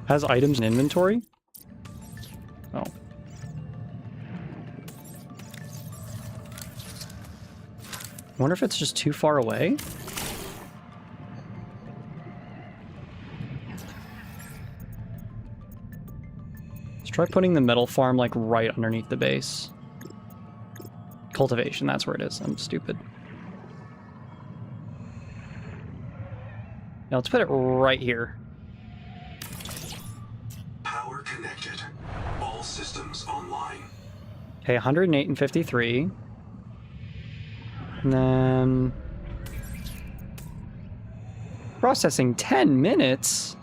Has items in inventory? Oh. Wonder if it's just too far away? Let's try putting the metal farm like right underneath the base. Cultivation, that's where it is. I'm stupid. Yeah, let's put it right here. activated. All systems online. Okay, 108 and 53. And then... processing 10 minutes?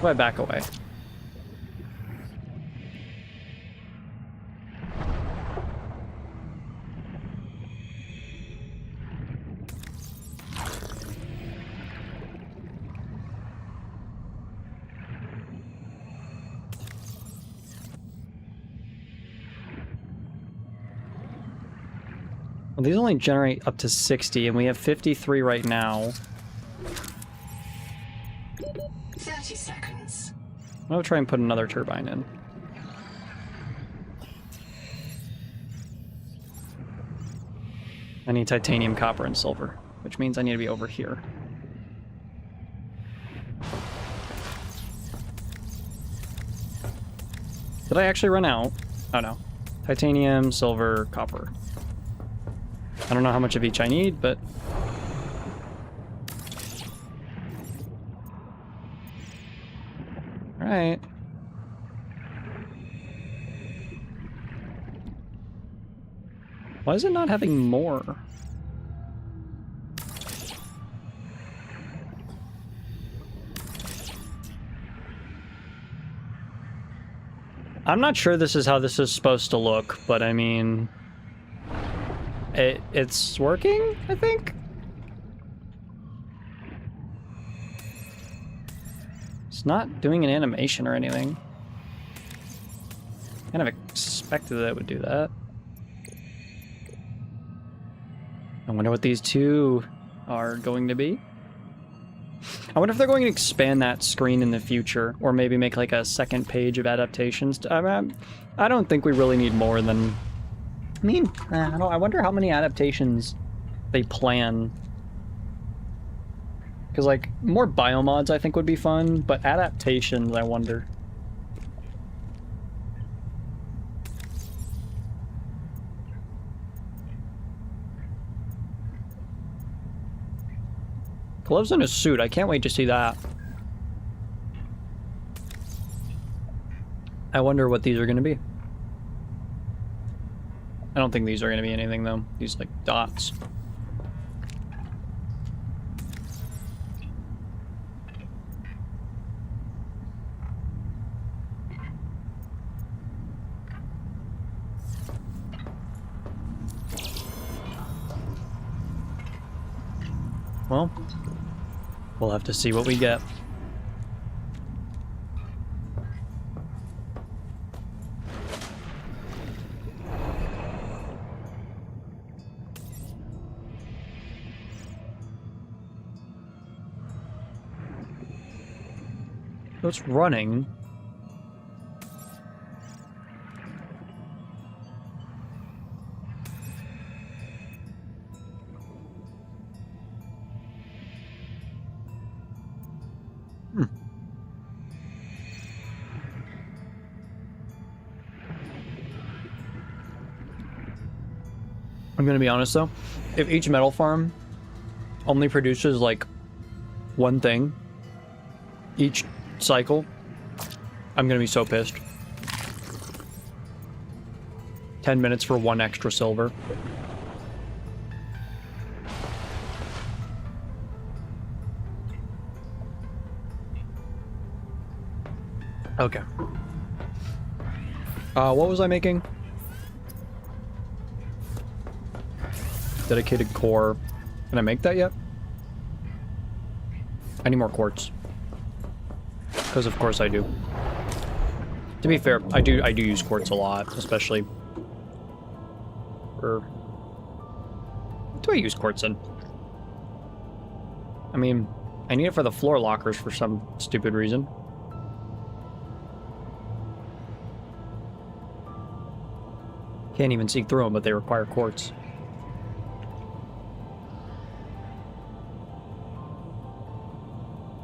Why back away? Well, these only generate up to 60, and we have 53 right now. 30 seconds. I'll try and put another turbine in. I need titanium, copper, and silver, which means I need to be over here. Did I actually run out? Oh no. Titanium, silver, copper. I don't know how much of each I need, but... Alright. Why is it not having more? I'm not sure this is how this is supposed to look, but I mean... It's working, I think? It's not doing an animation or anything. Kind of expected that it would do that. I wonder what these two are going to be. I wonder if they're going to expand that screen in the future, or maybe make like a second page of adaptations. I don't think we really need more than... I mean, I wonder how many adaptations they plan. Because, like, more biomods I think would be fun, but adaptations, I wonder. Gloves in a suit, I can't wait to see that. I wonder what these are going to be. I don't think these are going to be anything, though. These, like, dots. Well, we'll have to see what we get. So it's running. I'm gonna be honest though, if each metal farm only produces like one thing each cycle, I'm gonna be so pissed. 10 minutes for one extra silver. Okay. What was I making? Dedicated core. Can I make that yet? I need more quartz. Because of course I do. To be fair, I do use quartz a lot, especially for... What do I use quartz in? I mean, I need it for the floor lockers for some stupid reason. Can't even see through them, but they require quartz.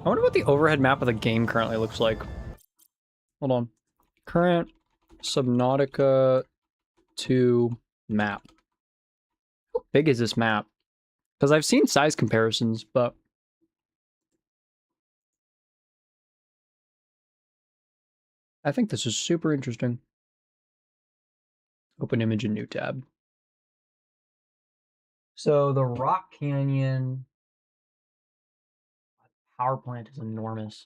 I wonder what the overhead map of the game currently looks like. Hold on. Current Subnautica 2 map. How big is this map? Because I've seen size comparisons, but I think this is super interesting. Open image in new tab. So the Rock Canyon power plant is enormous.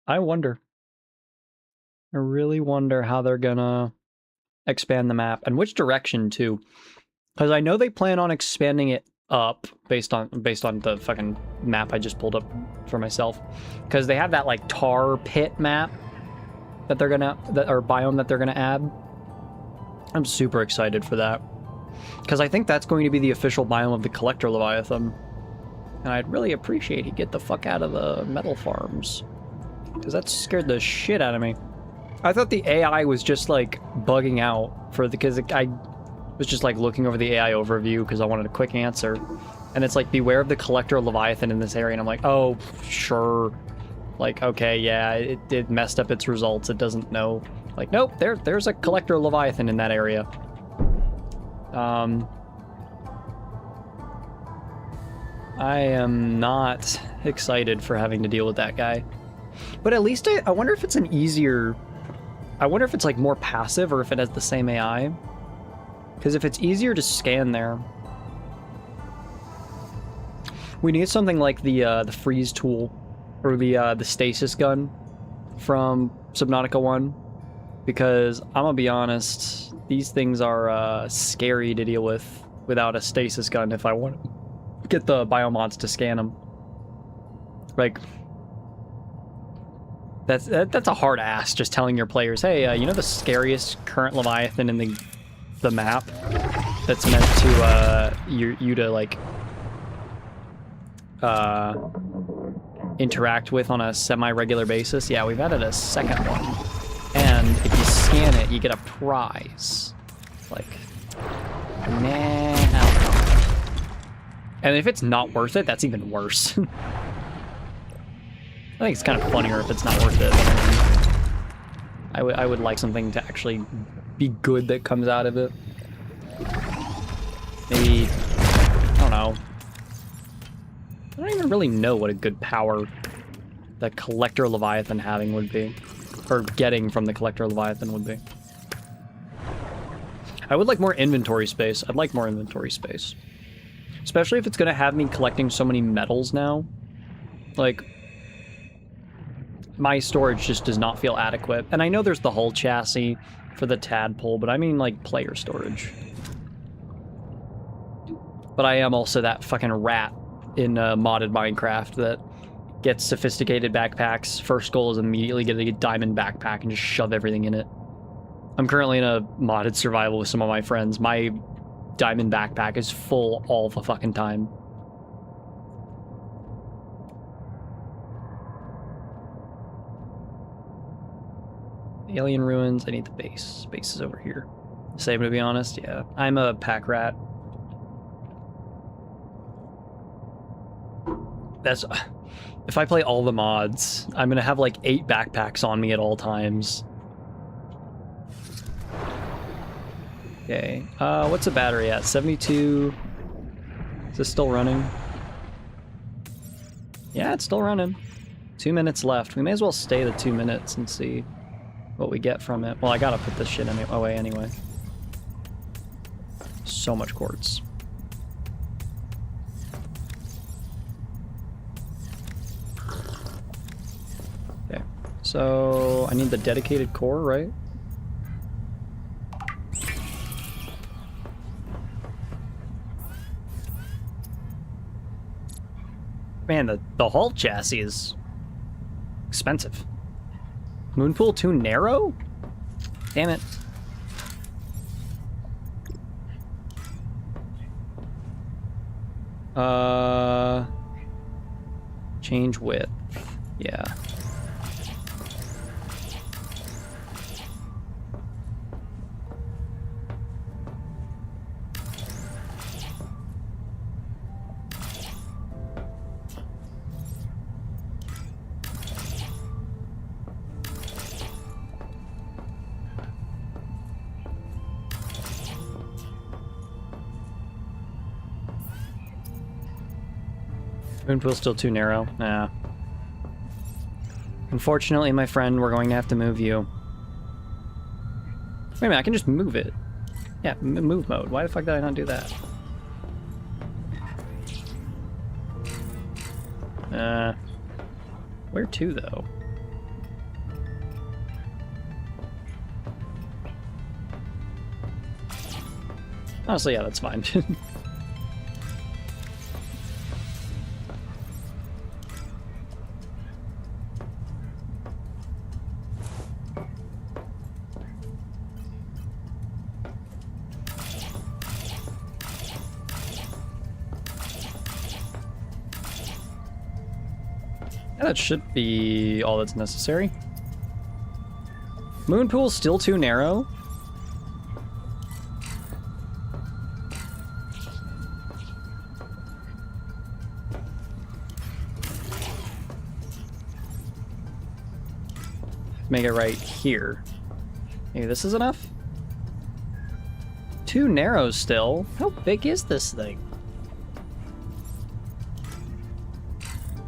I really wonder how they're gonna expand the map and which direction too. Because I know they plan on expanding it up based on the fucking map I just pulled up for myself. Because they have that like tar pit map that they're gonna or biome that they're gonna add. I'm super excited for that. Because I think that's going to be the official biome of the Collector Leviathan. And I'd really appreciate he get the fuck out of the metal farms. Because that scared the shit out of me. I thought the AI was just like bugging out for because I was just like looking over the AI overview because I wanted a quick answer. And it's like, beware of the Collector Leviathan in this area. And I'm like, oh, sure. Like, okay, yeah, it messed up its results. It doesn't know. Like, nope, there's a Collector Leviathan in that area. I am not excited for having to deal with that guy. But at least I wonder if it's an easier... I wonder if it's like more passive or if it has the same AI. Because if it's easier to scan there... We need something like the freeze tool. Or the stasis gun from Subnautica 1. Because I'm gonna be honest, these things are scary to deal with without a stasis gun if I want to get the biomods to scan them. Like... That's a hard ass, just telling your players, hey, you know the scariest current Leviathan in the map that's meant to you to like interact with on a semi-regular basis? Yeah, we've added a second one, and if you scan it, you get a prize. Like, nah. And if it's not worth it, that's even worse. I think it's kind of funnier if it's not worth it. I would like something to actually be good that comes out of it. Maybe, I don't know. I don't even really know what a good power the Collector Leviathan having would be. Or getting from the Collector Leviathan would be. I would like more inventory space. I'd like more inventory space. Especially if it's going to have me collecting so many metals now. Like... my storage just does not feel adequate. And I know there's the hull chassis for the tadpole, but I mean like player storage. But I am also that fucking rat in modded Minecraft that gets sophisticated backpacks. First goal is immediately get a diamond backpack and just shove everything in it. I'm currently in a modded survival with some of my friends. My diamond backpack is full all the fucking time. Alien ruins. I need the base. Base is over here. Same, to be honest. Yeah, I'm a pack rat. That's... if I play all the mods, I'm gonna have like 8 backpacks on me at all times. Okay. What's the battery at? 72. Is this still running? Yeah, it's still running. 2 minutes left. We may as well stay the 2 minutes and see what we get from it. Well, I gotta put this shit away anyway. So much quartz. Okay, so I need the dedicated core, right? Man, the hull chassis is expensive. Moonpool too narrow? Damn it. Change width. Yeah. Moon pool's still too narrow. Nah. Unfortunately, my friend, we're going to have to move you. Wait a minute, I can just move it. Yeah, move mode. Why the fuck did I not do that? Where to, though? Honestly, yeah, that's fine. That should be all that's necessary. Moon pool's still too narrow. Make it right here. Maybe this is enough? Too narrow still. How big is this thing?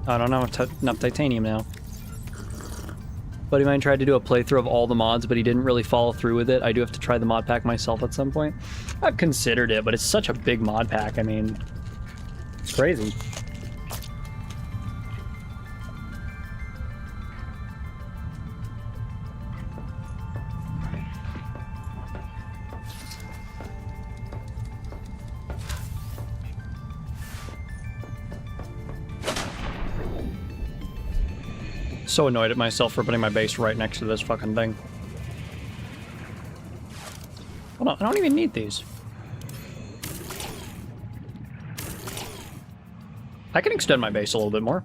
I don't know, enough titanium now. Buddy of mine tried to do a playthrough of all the mods, but he didn't really follow through with it. I do have to try the mod pack myself at some point. I've considered it, but it's such a big mod pack. I mean, it's crazy. So annoyed at myself for putting my base right next to this fucking thing. Hold on, I don't even need these. I can extend my base a little bit more.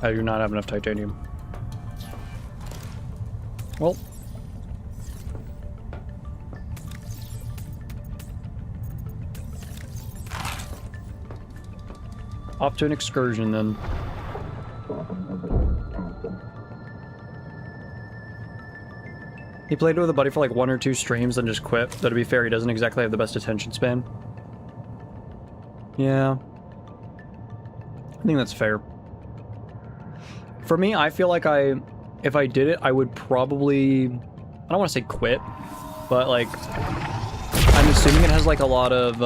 I do not have enough titanium. Well. Off to an excursion, then. He played with a buddy for like 1 or 2 streams, then just quit. Though to be fair, he doesn't exactly have the best attention span. Yeah. I think that's fair. For me, I feel like if I did it, I would probably... I don't want to say quit, but like... I'm assuming it has like a lot of,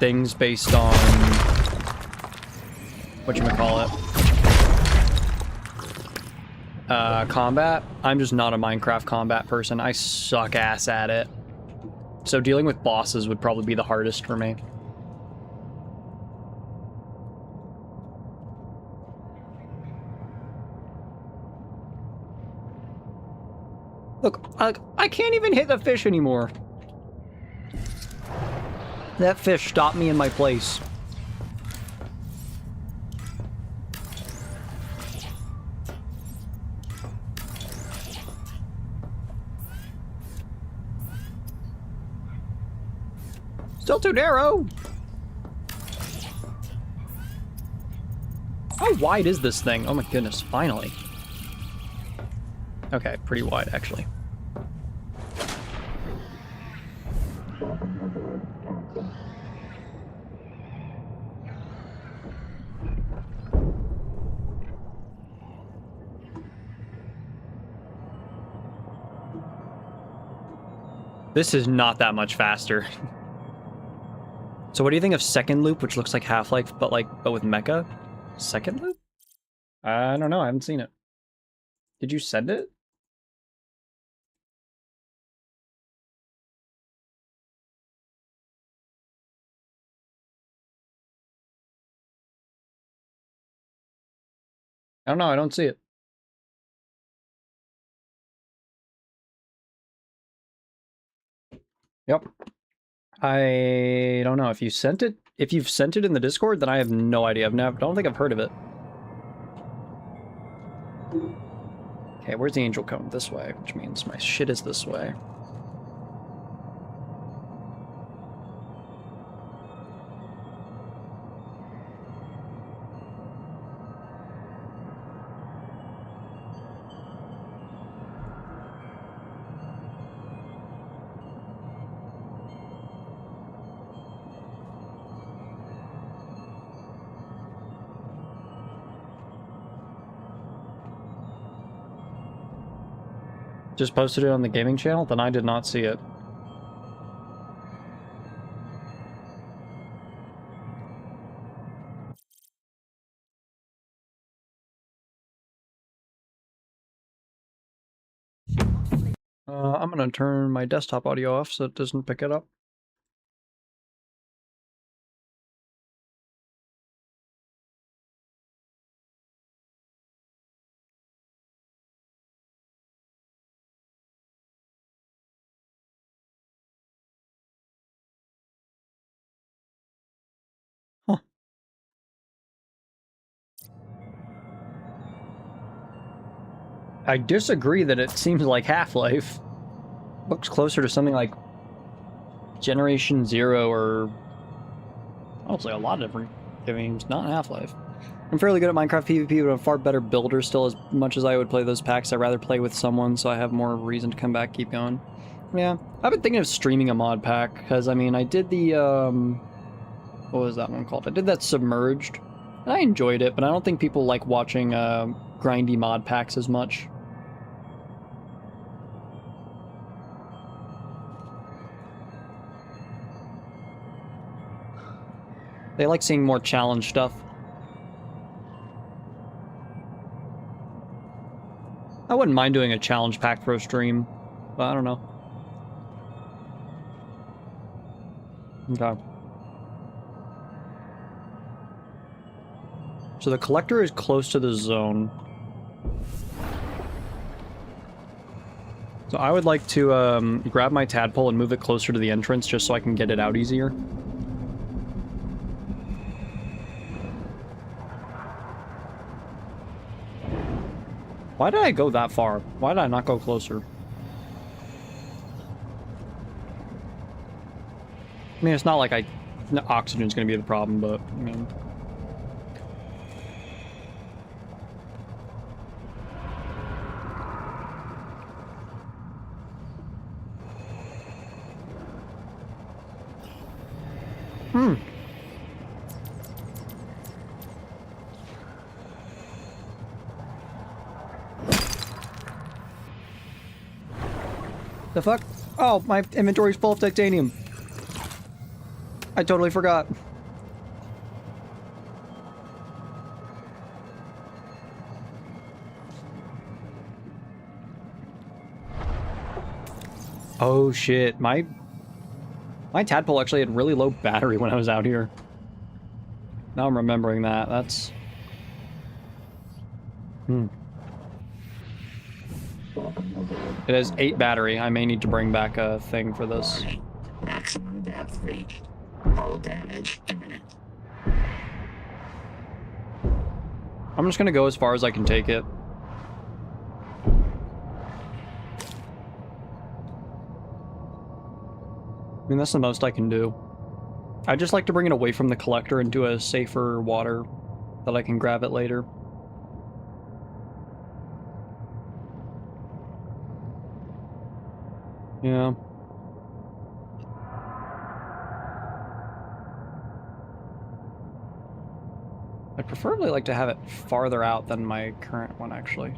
things based on whatchamacallit, combat. I'm just not a Minecraft combat person. I suck ass at it. So dealing with bosses would probably be the hardest for me. Look, I can't even hit the fish anymore. That fish stopped me in my place. Still too narrow. How wide is this thing? Oh my goodness, finally. Okay, pretty wide actually. This is not that much faster. So what do you think of Second Loop, which looks like Half-Life, but with mecha? Second Loop? I don't know, I haven't seen it. Did you send it? I don't know, I don't see it. Yep. I don't know if you sent it. If you've sent it in the Discord, then I have no idea. I don't think I've heard of it. Okay, where's the angel cone? This way, which means my shit is this way. Just posted it on the gaming channel? Then I did not see it. I'm gonna turn my desktop audio off so it doesn't pick it up. Huh. I disagree that it seems like Half-Life. Looks closer to something like Generation Zero or honestly a lot of different games, not Half-Life. I'm fairly good at Minecraft PvP, but I'm a far better builder still. As much as I would play those packs, I'd rather play with someone so I have more reason to come back, keep going. Yeah, I've been thinking of streaming a mod pack, because, I mean, I did the, what was that one called? I did that Submerged, and I enjoyed it, but I don't think people like watching, grindy mod packs as much. They like seeing more challenge stuff. I wouldn't mind doing a challenge pack for a stream, but I don't know. Okay. So the collector is close to the zone. So I would like to grab my tadpole and move it closer to the entrance just so I can get it out easier. Why did I go that far? Why did I not go closer? I mean, it's not like oxygen's gonna be the problem, but, I mean... The fuck? Oh, my inventory's full of titanium. I totally forgot. Oh shit, my tadpole actually had really low battery when I was out here. Now I'm remembering that. That's... It has 8 battery. I may need to bring back a thing for this. Maximum depth reached. Hull damage imminent. I'm just gonna go as far as I can take it. I mean, that's the most I can do. I'd just like to bring it away from the collector into a safer water that I can grab it later. Yeah. I'd preferably like to have it farther out than my current one, actually.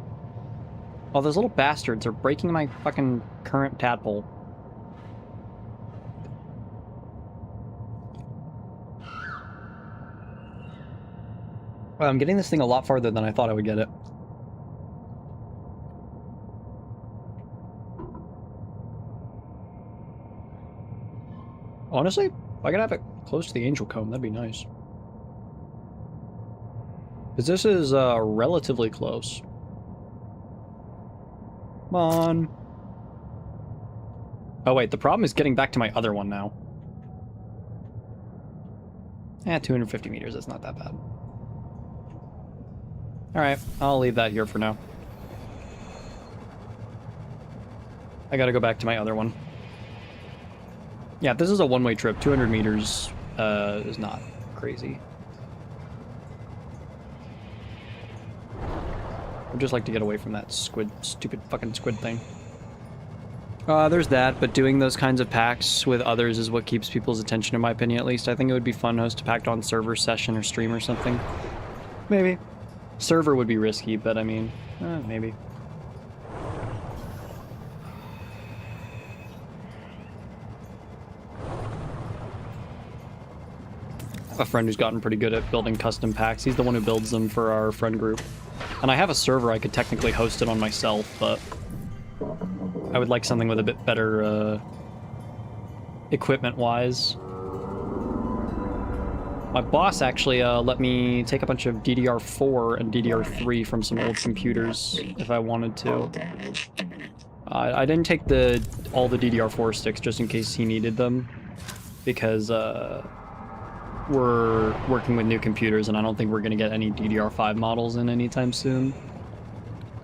Oh, those little bastards are breaking my fucking current tadpole. Well, I'm getting this thing a lot farther than I thought I would get it. Honestly, if I could have it close to the angel comb, that'd be nice. Because this is relatively close. Come on. Oh wait, the problem is getting back to my other one now. 250 meters, that's not that bad. Alright, I'll leave that here for now. I gotta go back to my other one. Yeah, this is a one-way trip. 200 meters is not crazy. I'd just like to get away from that stupid fucking squid thing. There's that, but doing those kinds of packs with others is what keeps people's attention, in my opinion, at least. I think it would be fun to host a packed on server session or stream or something. Maybe. Server would be risky, but I mean, maybe. a friend who's gotten pretty good at building custom packs. He's the one who builds them for our friend group. And I have a server I could technically host it on myself, but I would like something with a bit better equipment-wise. My boss actually let me take a bunch of DDR4 and DDR3 from some old computers if I wanted to. I didn't take all the DDR4 sticks just in case he needed them, because we're working with new computers and I don't think we're gonna get any DDR5 models in anytime soon.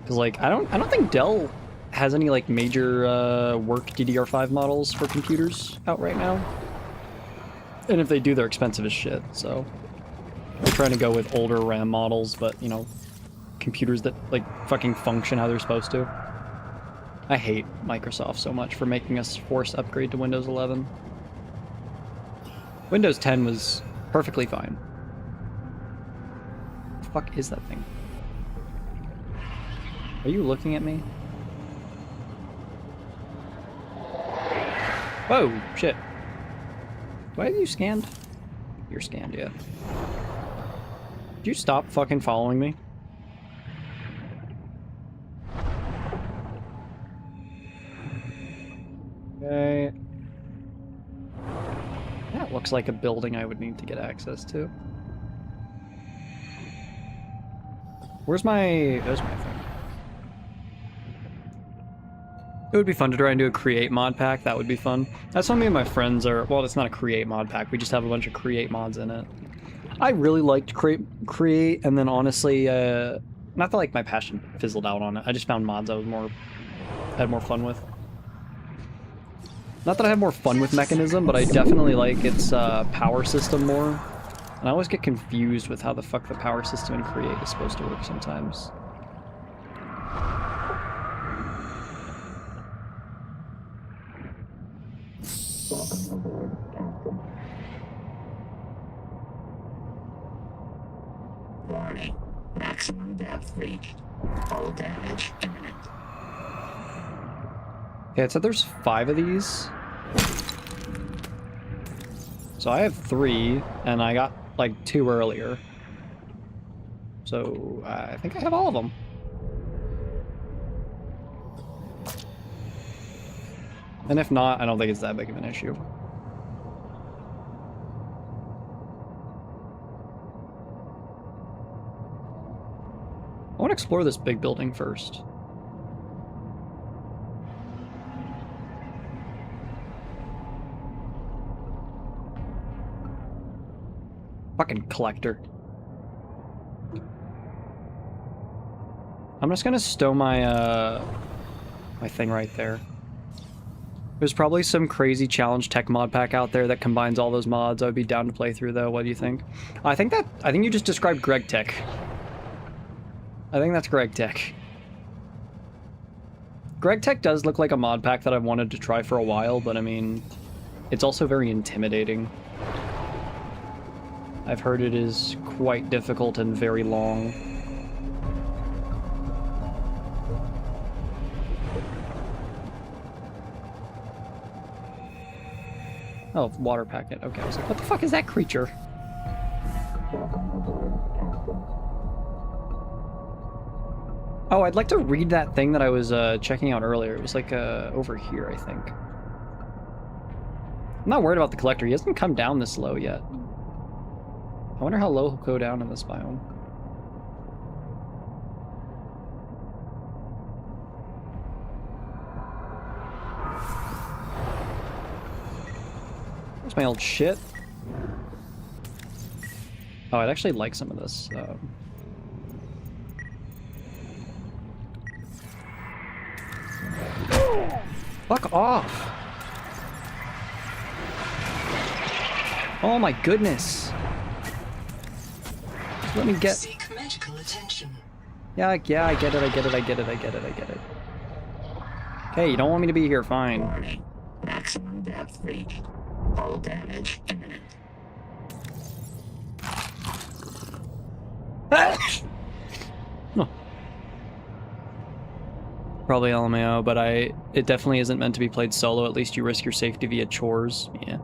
Cause like I don't think Dell has any like major work DDR5 models for computers out right now. And if they do, they're expensive as shit, so we're trying to go with older RAM models, but you know, computers that like fucking function how they're supposed to. I hate Microsoft so much for making us force upgrade to Windows 11. Windows 10 was perfectly fine. What the fuck is that thing? Are you looking at me? Whoa, shit. Do I have you scanned? You're scanned, yeah. Did you stop fucking following me? Okay. That looks like a building I would need to get access to. There's my thing. It would be fun to try and do a create mod pack. That would be fun. That's what me and my friends are. Well, it's not a create mod pack. We just have a bunch of create mods in it. I really liked create, and then honestly, not that like my passion fizzled out on it. I just found mods I was had more fun with. Not that I have more fun with Mechanism, but I definitely like its power system more. And I always get confused with how the fuck the power system in create is supposed to work sometimes. Warning. Maximum depth reached. Hull damage imminent. Yeah, it said there's 5 of these. So I have 3, and I got like 2 earlier. So I think I have all of them. And if not, I don't think it's that big of an issue. I want to explore this big building first. Fucking collector. I'm just gonna stow my my thing right there. There's probably some crazy challenge tech mod pack out there that combines all those mods. I would be down to play through though. What do you think? I think you just described Greg Tech. I think that's Greg Tech. Greg Tech does look like a mod pack that I've wanted to try for a while, but I mean, it's also very intimidating. I've heard it is quite difficult and very long. Oh, water packet. Okay, I was like, what the fuck is that creature? Oh, I'd like to read that thing that I was checking out earlier. It was like over here, I think. I'm not worried about the collector. He hasn't come down this low yet. I wonder how low he'll go down in this biome. Where's my old shit? Oh, I'd actually like some of this. Fuck off! Oh my goodness! Let me get. Seek medical attention. Yeah, I get it. Okay, you don't want me to be here, fine. Warning. Maximum depth reached. Hull damage imminent. Oh. Probably LMAO, but it definitely isn't meant to be played solo. At least you risk your safety via chores. Yeah.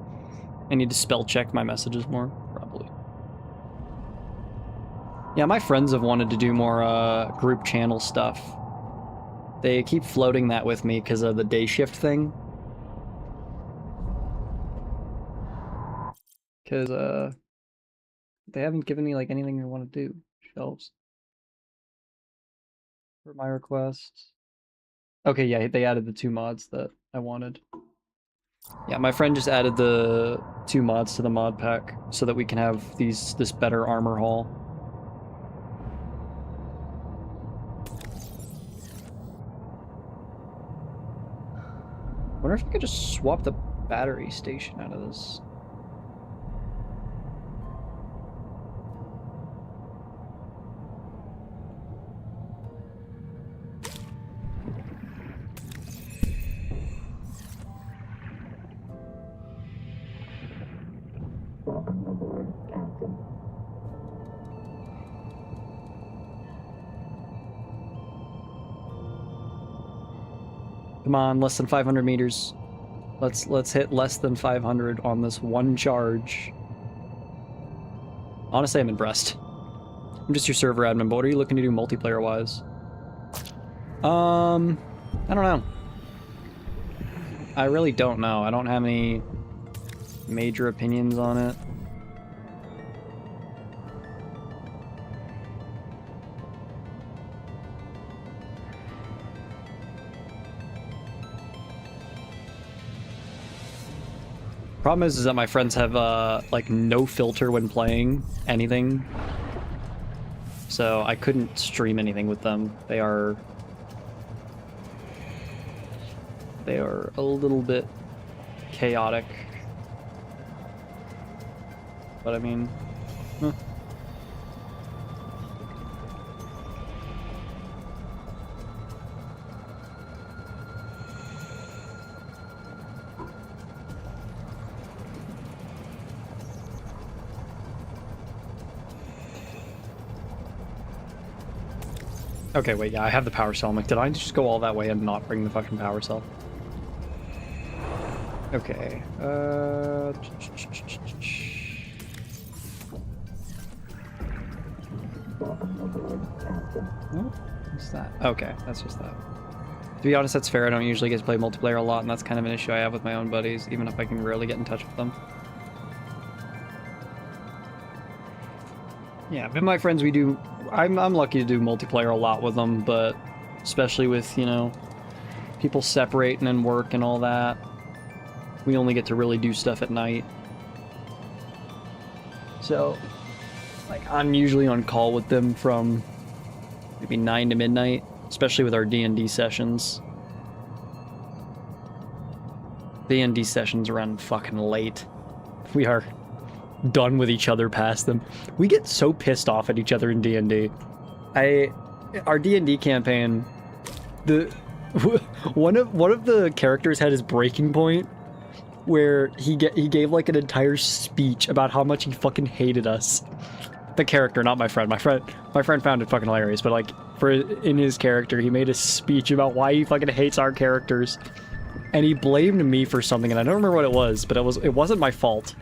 I need to spell check my messages more, probably. Yeah, my friends have wanted to do more group channel stuff. They keep floating that with me because of the day shift thing. Because they haven't given me like anything I want to do. Shelves. For my request. Okay, yeah, they added the 2 mods that I wanted. Yeah, my friend just added the 2 mods to the mod pack so that we can have this better armor haul. Wonder if I could just swap the battery station out of this. Come on, less than 500 meters. Let's hit less than 500 on this one charge. Honestly, I'm impressed. I'm just your server admin, but what are you looking to do multiplayer-wise? I don't know. I really don't know. I don't have any major opinions on it. Problem is that my friends have like no filter when playing anything, so I couldn't stream anything with them. They are a little bit chaotic, but I mean, Okay, wait, yeah, I have the power cell. I'm like, did I just go all that way and not bring the fucking power cell? Okay, what's that? Okay, that's just that. To be honest, that's fair. I don't usually get to play multiplayer a lot, and that's kind of an issue I have with my own buddies, even if I can rarely get in touch with them. Yeah, but my friends, we do... I'm lucky to do multiplayer a lot with them, but especially with, you know, people separating and work and all that, we only get to really do stuff at night. So, like, I'm usually on call with them from maybe 9 to midnight, especially with our D&D sessions. D&D sessions run fucking late. We are done with each other past them. We get so pissed off at each other in D&D. Our D&D campaign, one of the characters had his breaking point where he gave like an entire speech about how much he fucking hated us. The character, not my friend. My friend found it fucking hilarious, but like in his character, he made a speech about why he fucking hates our characters. And he blamed me for something, and I don't remember what it was, but it wasn't my fault.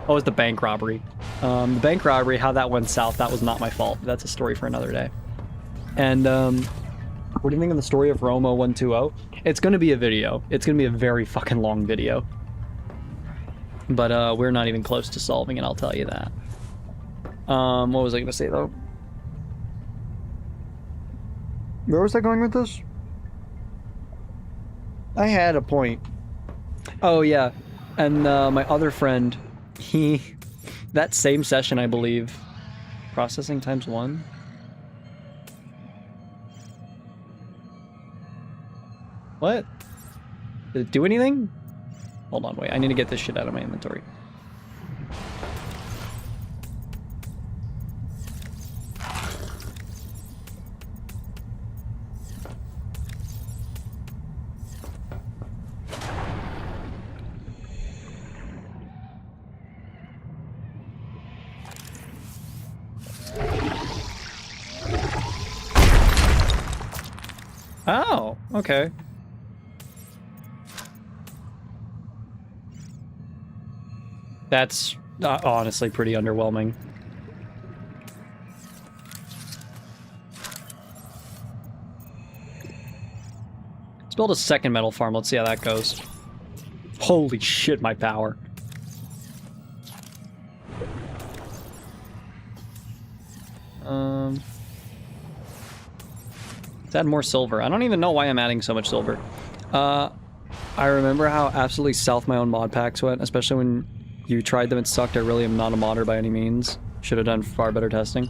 Oh, it was the bank robbery. The bank robbery, how that went south, that was not my fault. That's a story for another day. And, what do you think of the story of Roma 120? It's gonna be a video. It's gonna be a very fucking long video. But, we're not even close to solving it, I'll tell you that. What was I gonna say, though? Where was I going with this? I had a point. Oh, yeah. And, my other friend... that same session, I believe, processing ×1. What? Did it do anything? Hold on, wait, I need to get this shit out of my inventory. Oh, okay. That's honestly pretty underwhelming. build a second metal farm. Let's see how that goes. Holy shit, my power. Let's add more silver. I don't even know why I'm adding so much silver. I remember how absolutely south my own mod packs went, especially when you tried them and sucked. I really am not a modder by any means. Should have done far better testing.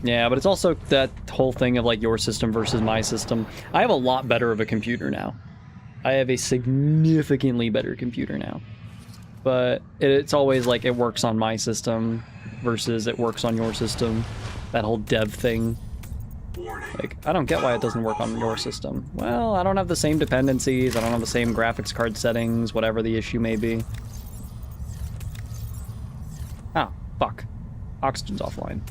Yeah, but it's also that whole thing of like your system versus my system. I have a lot better of a computer now. I have a significantly better computer now. But it's always like it works on my system versus it works on your system. That whole dev thing. Like, I don't get why it doesn't work on your system. Well, I don't have the same dependencies, I don't have the same graphics card settings, whatever the issue may be. Oh, fuck. Oxygen's offline.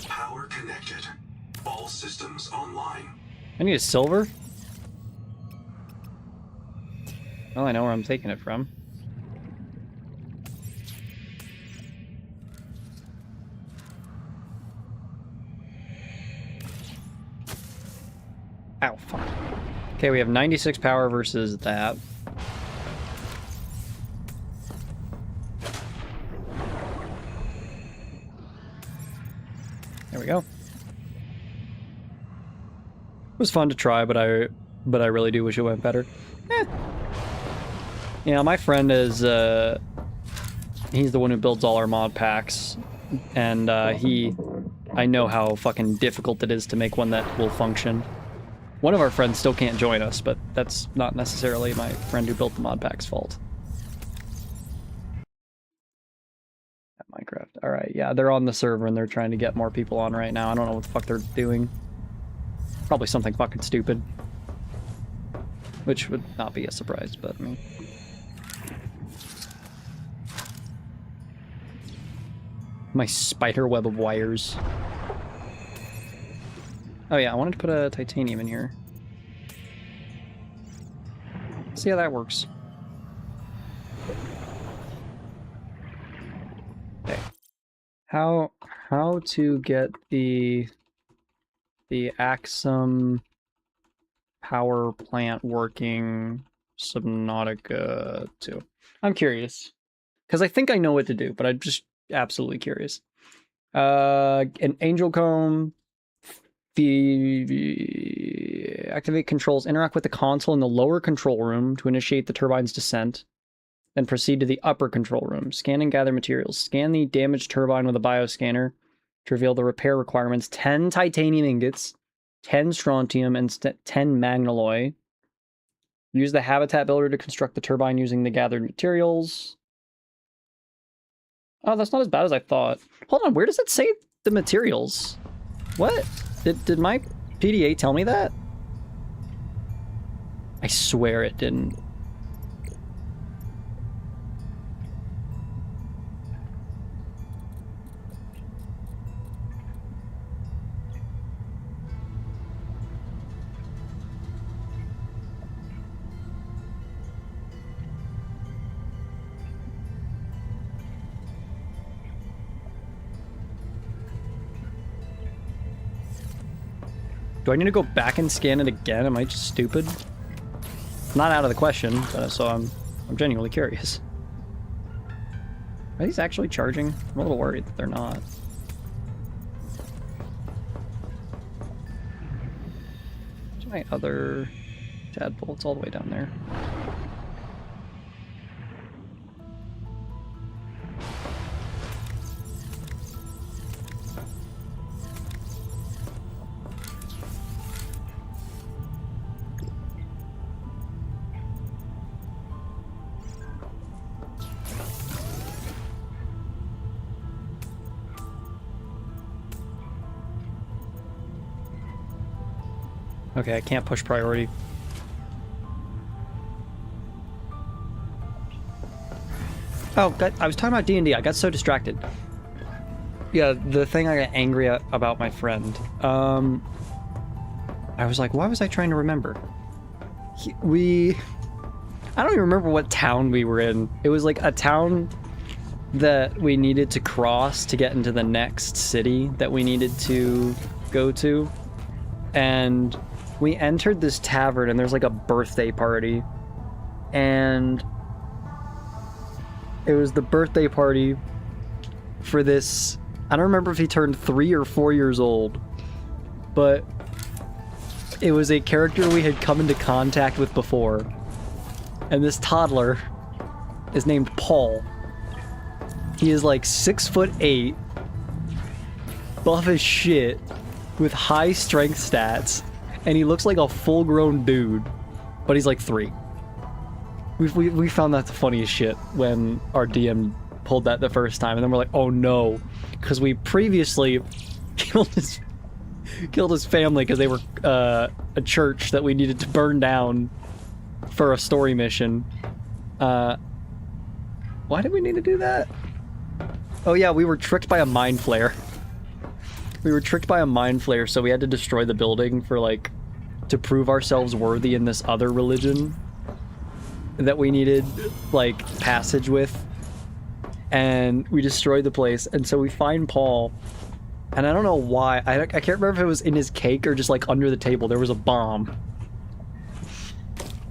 Power connected. All systems online. I need a silver? Well, I know where I'm taking it from. Ow, fuck. Okay, we have 96 power versus that. There we go. It was fun to try, but I really do wish it went better. Yeah, my friend is, he's the one who builds all our mod packs, and I know how fucking difficult it is to make one that will function. One of our friends still can't join us, but that's not necessarily my friend who built the mod pack's fault. Minecraft. Alright, yeah, they're on the server and they're trying to get more people on right now. I don't know what the fuck they're doing. Probably something fucking stupid. Which would not be a surprise, but I mean... My spider web of wires. Oh yeah, I wanted to put a titanium in here. See how that works. Okay. How to get the Axum power plant working Subnautica 2. I'm curious. Because I think I know what to do, but I'm just absolutely curious. An angel comb, activate controls, interact with the console in the lower control room to initiate the turbine's descent. Then proceed to the upper control room. Scan and gather materials. Scan the damaged turbine with a bioscanner to reveal the repair requirements. 10 titanium ingots, 10 strontium, and 10 magnalloy. Use the habitat builder to construct the turbine using the gathered materials. Oh, that's not as bad as I thought. Hold on, where does it say the materials? What? Did my PDA tell me that? I swear it didn't. Do I need to go back and scan it again? Am I just stupid? Not out of the question, but so I'm genuinely curious. Are these actually charging? I'm a little worried that they're not. Where's my other tadpole? It's all the way down there. Okay, I can't push priority. Oh, I was talking about D&D. I got so distracted. Yeah, the thing I got angry about my friend. I was like, why was I trying to remember? I don't even remember what town we were in. It was like a town that we needed to cross to get into the next city that we needed to go to. And we entered this tavern and there's like a birthday party. And it was the birthday party for this, I don't remember if he turned 3 or 4 years old, but it was a character we had come into contact with before. And this toddler is named Paul. He is like 6'8", buff as shit, with high strength stats, and he looks like a full-grown dude, but he's like 3. We found that the funniest shit when our DM pulled that the first time, and then we're like, oh no, because we previously killed his family because they were a church that we needed to burn down for a story mission. Why did we need to do that? Oh yeah, we were tricked by a mind flare. We were tricked by a mind flare, so we had to destroy the building for, like, to prove ourselves worthy in this other religion that we needed, like, passage with. And we destroyed the place, and so we find Paul, and I don't know why. I can't remember if it was in his cake or just, like, under the table. There was a bomb.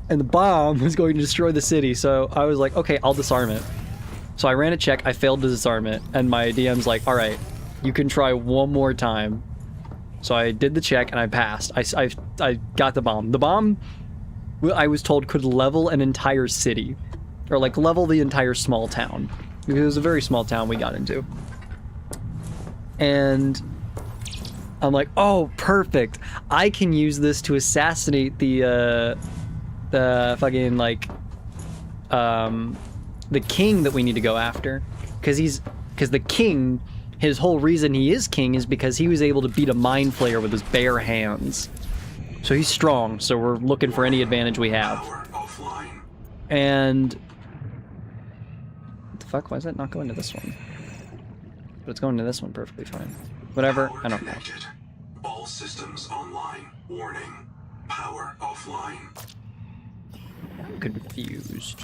And the bomb was going to destroy the city, so I was like, okay, I'll disarm it. So I ran a check, I failed to disarm it, and my DM's like, alright, you can try one more time. So I did the check and I passed. I got the bomb. The bomb, I was told, could level an entire city. Or like level the entire small town. Because it was a very small town we got into. And I'm like, oh, perfect. I can use this to assassinate the fucking, like, the king that we need to go after. Because the king, his whole reason he is king is because he was able to beat a mind flayer with his bare hands. So he's strong, so we're looking for any advantage we have. And what the fuck, why is that not going to this one? But it's going to this one perfectly fine. Whatever, I don't know. All systems online. Warning. Power offline. I'm confused.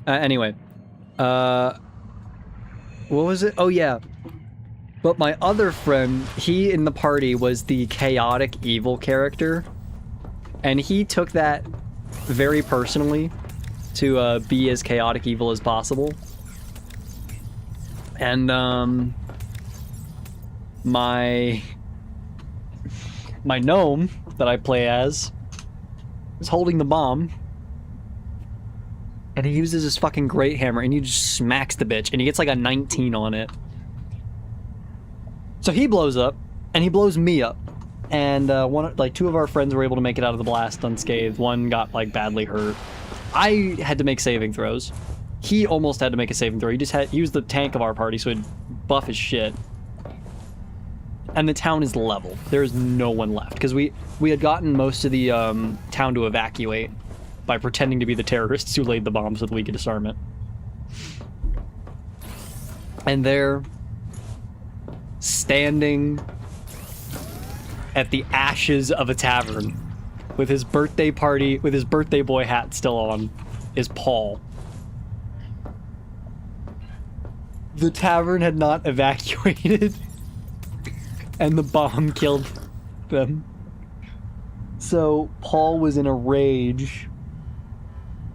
Anyway, what was it? Oh yeah, but my other friend, he in the party was the chaotic evil character, and he took that very personally to be as chaotic evil as possible. And my gnome that I play as is holding the bomb, and he uses his fucking great hammer and he just smacks the bitch and he gets like a 19 on it. So he blows up and he blows me up, and two of our friends were able to make it out of the blast unscathed. One got like badly hurt. I had to make saving throws. He almost had to make a saving throw. He was the tank of our party, so he'd buff his shit. And the town is level. There's no one left because we had gotten most of the town to evacuate by pretending to be the terrorists who laid the bomb so that we could disarm it. And they're standing at the ashes of a tavern with his birthday boy hat still on, is Paul. The tavern had not evacuated, and the bomb killed them. So Paul was in a rage,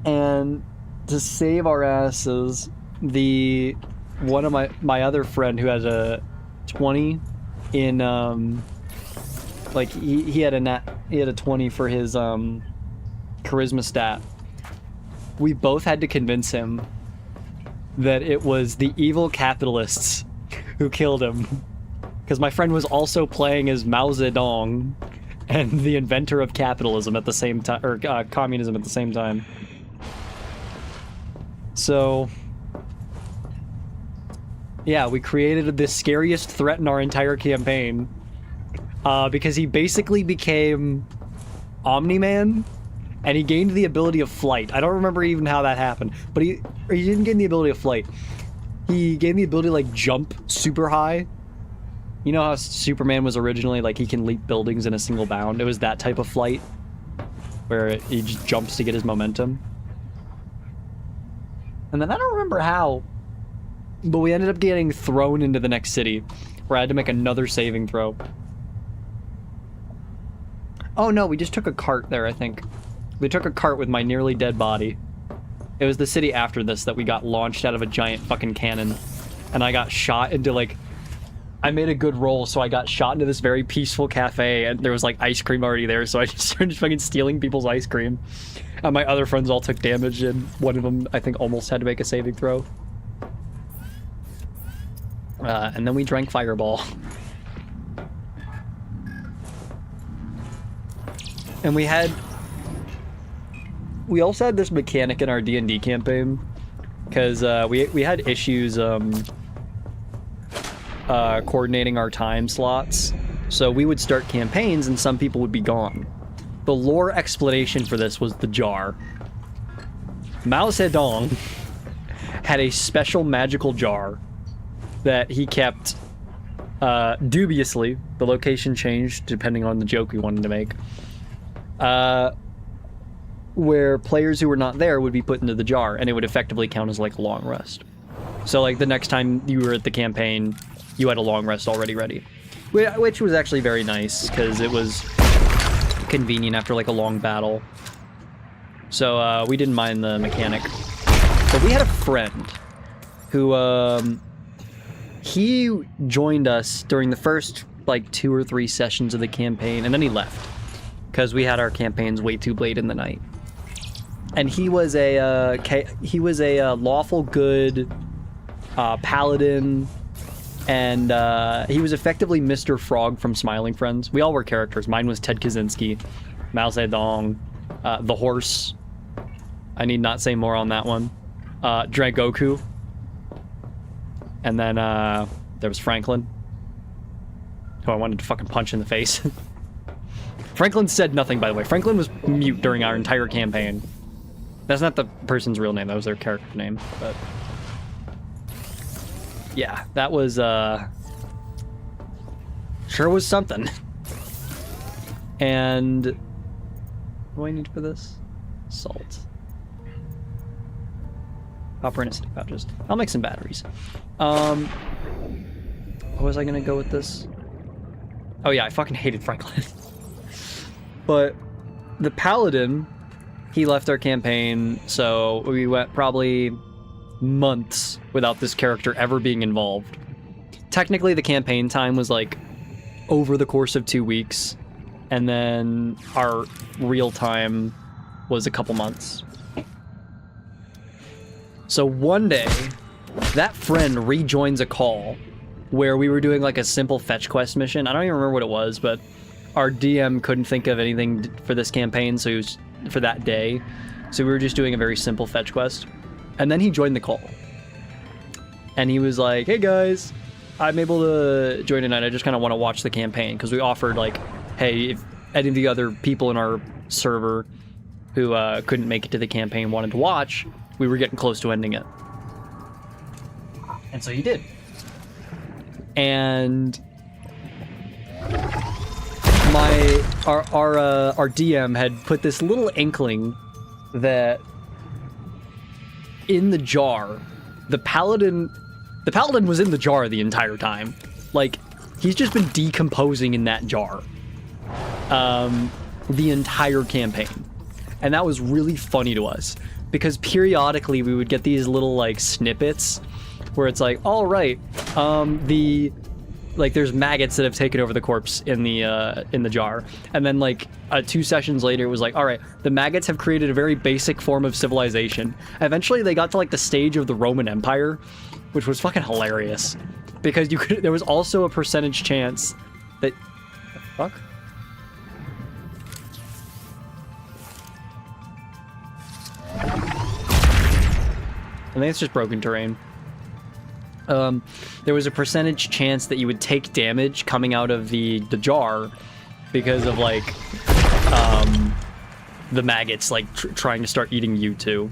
and to save our asses, one of my other friend who has a 20 in like he had a 20 for his charisma stat. We both had to convince him that it was the evil capitalists who killed him, because my friend was also playing as Mao Zedong and the inventor of capitalism at the same time, or communism at the same time. So yeah, we created the scariest threat in our entire campaign, because he basically became Omni-Man, and he gained the ability of flight. I don't remember even how that happened, but he didn't gain the ability of flight. he gave me the ability to like jump super high. You know how Superman was originally like he can leap buildings in a single bound? It was that type of flight where he just jumps to get his momentum. And then I don't remember how, but we ended up getting thrown into the next city where I had to make another saving throw. Oh no, we just took a cart there, I think. We took a cart with my nearly dead body. It was the city after this that we got launched out of a giant fucking cannon. And I got shot into like... I made a good roll, so I got shot into this very peaceful cafe, and there was like ice cream already there, so I just started fucking stealing people's ice cream. And my other friends all took damage, and one of them, I think, almost had to make a saving throw. And then we drank Fireball. And we also had this mechanic in our D&D campaign, because we had issues coordinating our time slots. So we would start campaigns and some people would be gone. The lore explanation for this was the jar. Mao Zedong had a special magical jar that he kept dubiously. The location changed depending on the joke we wanted to make. Where players who were not there would be put into the jar, and it would effectively count as like a long rest. So like the next time you were at the campaign, you had a long rest already ready. Which was actually very nice, because it was convenient after like a long battle. So we didn't mind the mechanic. But we had a friend who, he joined us during the first like 2 or 3 sessions of the campaign, and then he left. Because we had our campaigns way too late in the night. And he was a lawful good paladin, and he was effectively Mr. Frog from Smiling Friends. We all were characters. Mine was Ted Kaczynski, Mao Zedong, the horse. I need not say more on that one. Dragoku. And then there was Franklin, who I wanted to fucking punch in the face. Franklin said nothing, by the way. Franklin was mute during our entire campaign. That's not the person's real name, that was their character name, but... yeah, that was, sure was something. And... what do I need for this? Salt. Copper and acidic pouches. I'll make some batteries. What was I gonna go with this? Oh yeah, I fucking hated Franklin. But the paladin, he left our campaign, so we went probably months without this character ever being involved. Technically, the campaign time was like over the course of 2 weeks, and then our real time was a couple months. So one day, that friend rejoins a call where we were doing like a simple fetch quest mission. I don't even remember what it was, but our DM couldn't think of anything for this campaign, so it was for that day. So we were just doing a very simple fetch quest. And then he joined the call. And he was like, hey guys, I'm able to join tonight. I just kind of want to watch the campaign. Because we offered like, hey, if any of the other people in our server who couldn't make it to the campaign wanted to watch, we were getting close to ending it. And so he did. And our DM had put this little inkling that in the jar, the paladin was in the jar the entire time. Like, he's just been decomposing in that jar the entire campaign. And that was really funny to us, because periodically we would get these little like snippets where it's like, all right, there's maggots that have taken over the corpse in the jar, and then like 2 sessions later it was like, all right, the maggots have created a very basic form of civilization. Eventually they got to like the stage of the Roman Empire, which was fucking hilarious, because there was also a percentage chance that fuck. I think it's just broken terrain. There was a percentage chance that you would take damage coming out of the jar because of like the maggots like trying to start eating you too.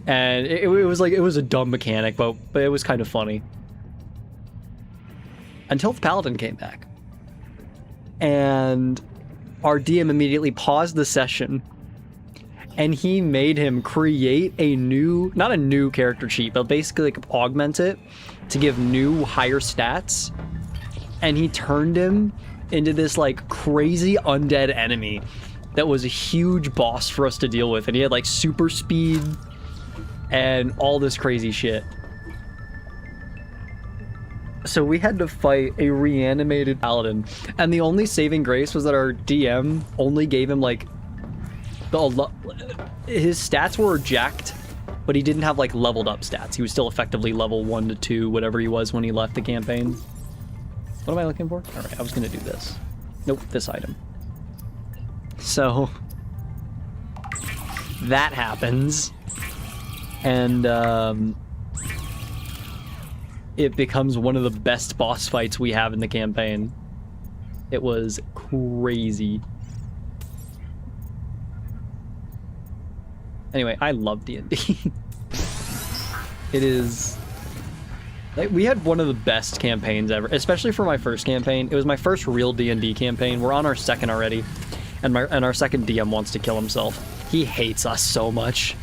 And it was like, it was a dumb mechanic, but it was kind of funny. Until the Paladin came back. And our DM immediately paused the session. And he made him create a new, not a new character sheet, but basically like augment it to give new higher stats. And he turned him into this like crazy undead enemy that was a huge boss for us to deal with. And he had like super speed and all this crazy shit. So we had to fight a reanimated paladin. And the only saving grace was that our DM only gave him like his stats were jacked, but he didn't have like leveled up stats. He was still effectively level 1 to 2, whatever he was when he left the campaign. What am I looking for? All right, I was gonna do this. Nope, this item. So that happens, and it becomes one of the best boss fights we have in the campaign. It was crazy. Anyway, I love D&D. It is... Like, we had one of the best campaigns ever, especially for my first campaign. It was my first real D&D campaign. We're on our second already, and our second DM wants to kill himself. He hates us so much.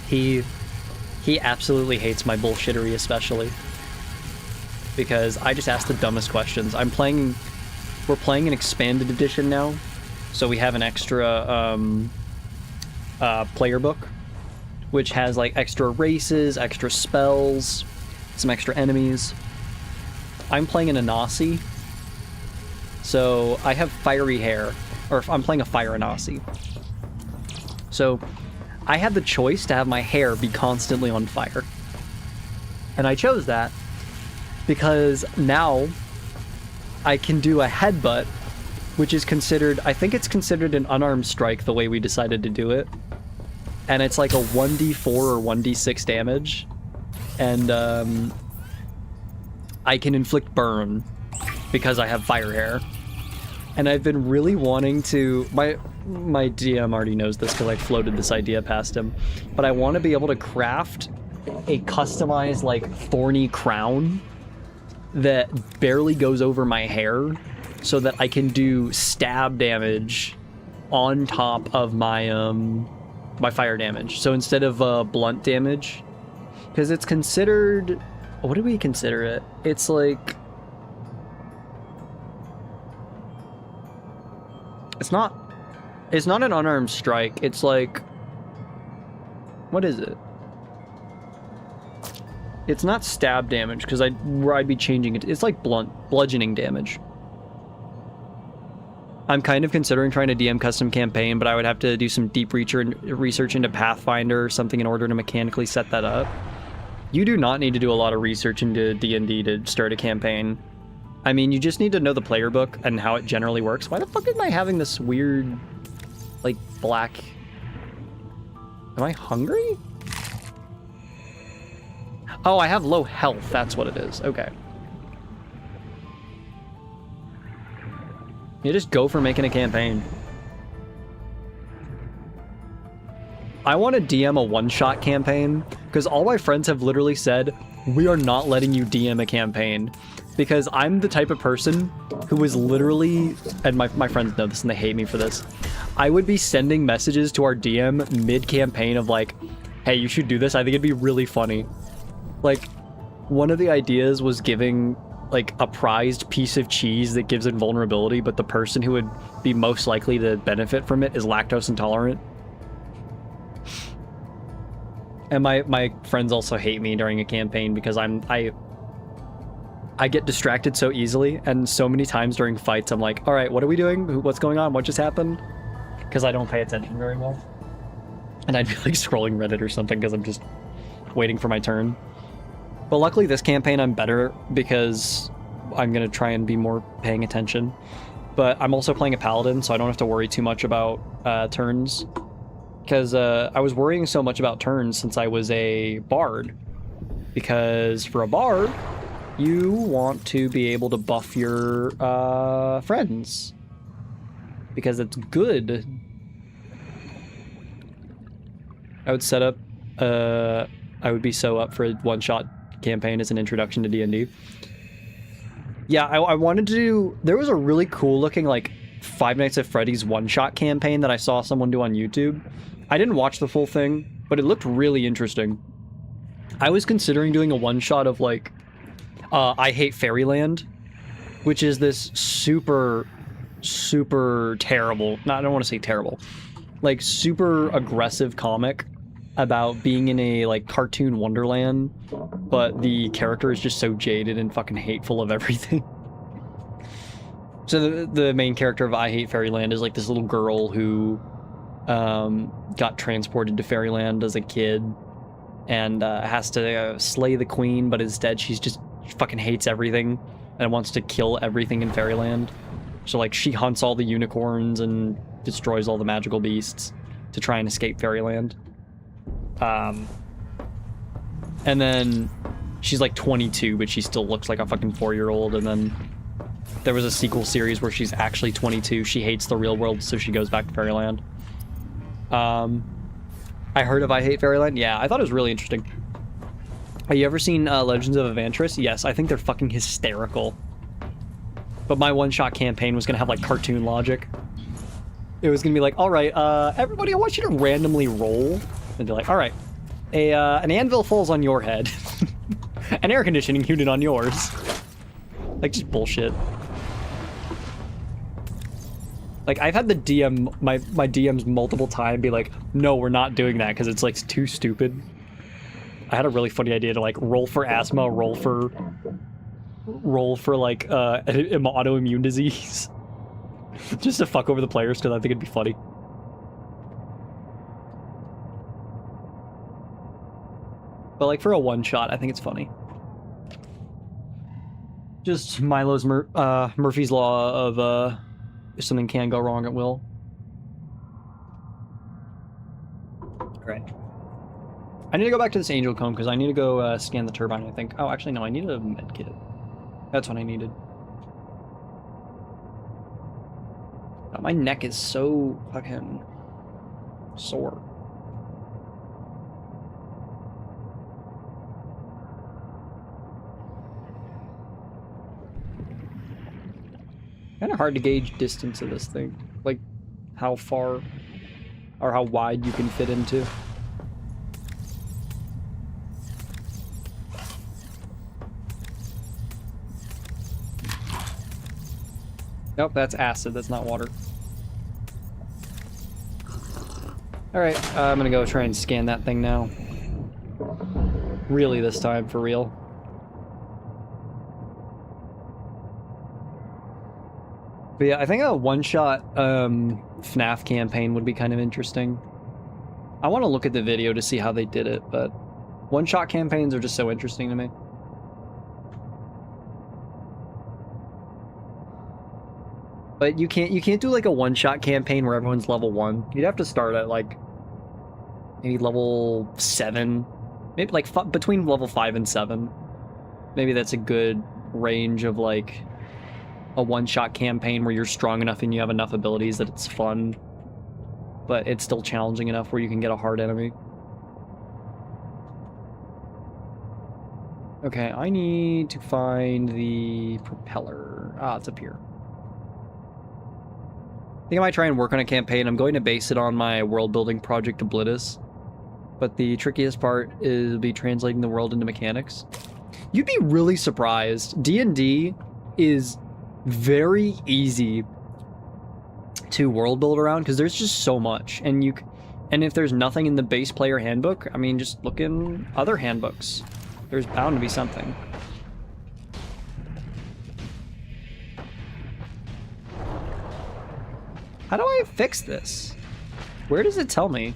He absolutely hates my bullshittery, especially because I just ask the dumbest questions. We're playing an expanded edition now, so we have an extra player book, which has like extra races, extra spells, some extra enemies. I'm playing an Anasi, so I have fiery hair, or I'm playing a fire Anasi. So I had the choice to have my hair be constantly on fire. And I chose that because now I can do a headbutt, which is considered, I think it's considered an unarmed strike the way we decided to do it. And it's like a 1d4 or 1d6 damage. And I can inflict burn because I have fire hair. And I've been really wanting to... My DM already knows this because I floated this idea past him. But I want to be able to craft a customized, like, thorny crown that barely goes over my hair so that I can do stab damage on top of my fire damage. So instead of blunt damage, because it's considered... What do we consider it? It's like... It's not an unarmed strike. It's like... What is it? It's not stab damage, because I'd be changing it. It's like bludgeoning damage. I'm kind of considering trying to DM custom campaign, but I would have to do some deep research into Pathfinder or something in order to mechanically set that up. You do not need to do a lot of research into D&D to start a campaign. I mean, you just need to know the player book and how it generally works. Why the fuck am I having this weird, like, black... Am I hungry? Oh, I have low health. That's what it is. Okay. You just go for making a campaign. I want to DM a one-shot campaign, because all my friends have literally said, we are not letting you DM a campaign. Because I'm the type of person who is literally, and my friends know this and they hate me for this, I would be sending messages to our DM mid-campaign of like, hey, you should do this. I think it'd be really funny. Like, one of the ideas was giving like a prized piece of cheese that gives invulnerability, but the person who would be most likely to benefit from it is lactose intolerant. And my friends also hate me during a campaign because I get distracted so easily, and so many times during fights I'm like, all right, what are we doing? What's going on? What just happened? Because I don't pay attention very well. And I'd be like scrolling Reddit or something because I'm just waiting for my turn. But luckily this campaign I'm better because I'm going to try and be more paying attention. But I'm also playing a paladin, so I don't have to worry too much about turns. Because I was worrying so much about turns since I was a bard. Because for a bard, you want to be able to buff your friends. Because it's good. I would set up, I would be so up for a one-shot campaign as an introduction to D&D. Yeah, I wanted to do, there was a really cool looking, like, Five Nights at Freddy's one-shot campaign that I saw someone do on YouTube. I didn't watch the full thing, but it looked really interesting. I was considering doing a one-shot of, like, I Hate Fairyland, which is this super terrible, I don't want to say terrible, like super aggressive comic about being in a like cartoon wonderland, but the character is just so jaded and fucking hateful of everything. So the main character of I Hate Fairyland is like this little girl who got transported to Fairyland as a kid and has to slay the queen, but instead she fucking hates everything and wants to kill everything in Fairyland. So like she hunts all the unicorns and destroys all the magical beasts to try and escape Fairyland. And then she's like 22, but she still looks like a fucking 4-year-old. And then there was a sequel series where she's actually 22. She hates the real world, so she goes back to Fairyland. I heard of I Hate Fairyland. Yeah, I thought it was really interesting. Have you ever seen Legends of Evantris? Yes, I think they're fucking hysterical. But my one-shot campaign was gonna have like cartoon logic. It was gonna be like, all right, everybody, I want you to randomly roll. And they're like, all right, an anvil falls on your head. An air conditioning unit on yours. Like, just bullshit. Like, I've had the DM, my DMs multiple times be like, no, we're not doing that because it's like too stupid. I had a really funny idea to like roll for asthma, roll for like an autoimmune disease. Just to fuck over the players because I think it'd be funny. But like for a one shot, I think it's funny. Just Milo's Murphy's Law of if something can go wrong, it will. Alright. I need to go back to this angel comb because I need to go scan the turbine, I think. Oh, actually, no, I need a med kit. That's what I needed. God, my neck is so fucking sore. Kind of hard to gauge distance of this thing. Like, how far or how wide you can fit into. Nope, that's acid, that's not water. Alright, I'm gonna go try and scan that thing now. Really this time, for real. But yeah, I think a one-shot FNAF campaign would be kind of interesting. I want to look at the video to see how they did it, but one-shot campaigns are just so interesting to me. But you can't do like a one-shot campaign where everyone's level 1. You'd have to start at like maybe level 7, maybe like between level 5 and 7. Maybe that's a good range of like a one-shot campaign where you're strong enough and you have enough abilities that it's fun, but it's still challenging enough where you can get a hard enemy. Okay, I need to find the propeller. Ah, it's up here. I think I might try and work on a campaign. I'm going to base it on my world-building project Oblitus, but the trickiest part is be translating the world into mechanics. You'd be really surprised. D&D is very easy to world build around because there's just so much, and if there's nothing in the base player handbook, I mean, just look in other handbooks. There's bound to be something. How do I fix this? Where does it tell me?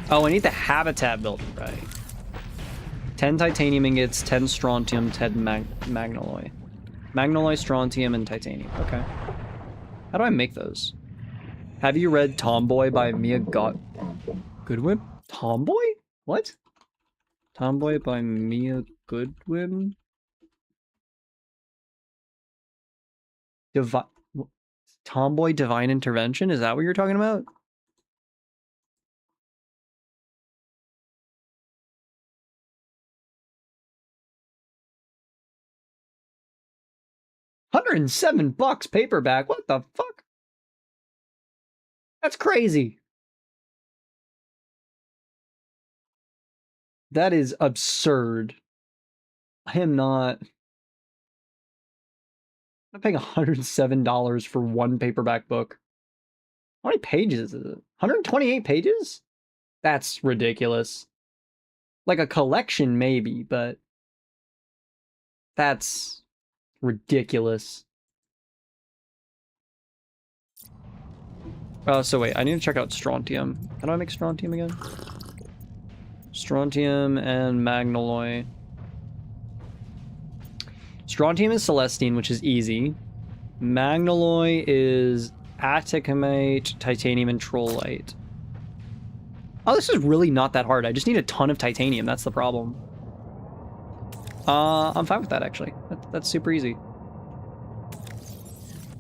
Oh, I need the habitat builder, right? 10 titanium ingots, 10 strontium, 10 magnoloy. Magnoloy, strontium, and titanium. Okay. How do I make those? Have you read Tomboy by Mia Goodwin? Tomboy? What? Tomboy by Mia Goodwin? Tomboy Divine Intervention? Is that what you're talking about? $107 paperback. What the fuck? That's crazy. That is absurd. I am not. I'm paying $107 for one paperback book. How many pages is it? 128 pages? That's ridiculous. Like a collection, maybe, but that's ridiculous. So wait, I need to check out strontium. How do I make strontium again? Strontium and magnaloy. Strontium is celestine, which is easy. Magnaloy is atacamite, titanium, and trollite. Oh, this is really not that hard. I just need a ton of titanium. That's the problem. I'm fine with that, actually. That's super easy.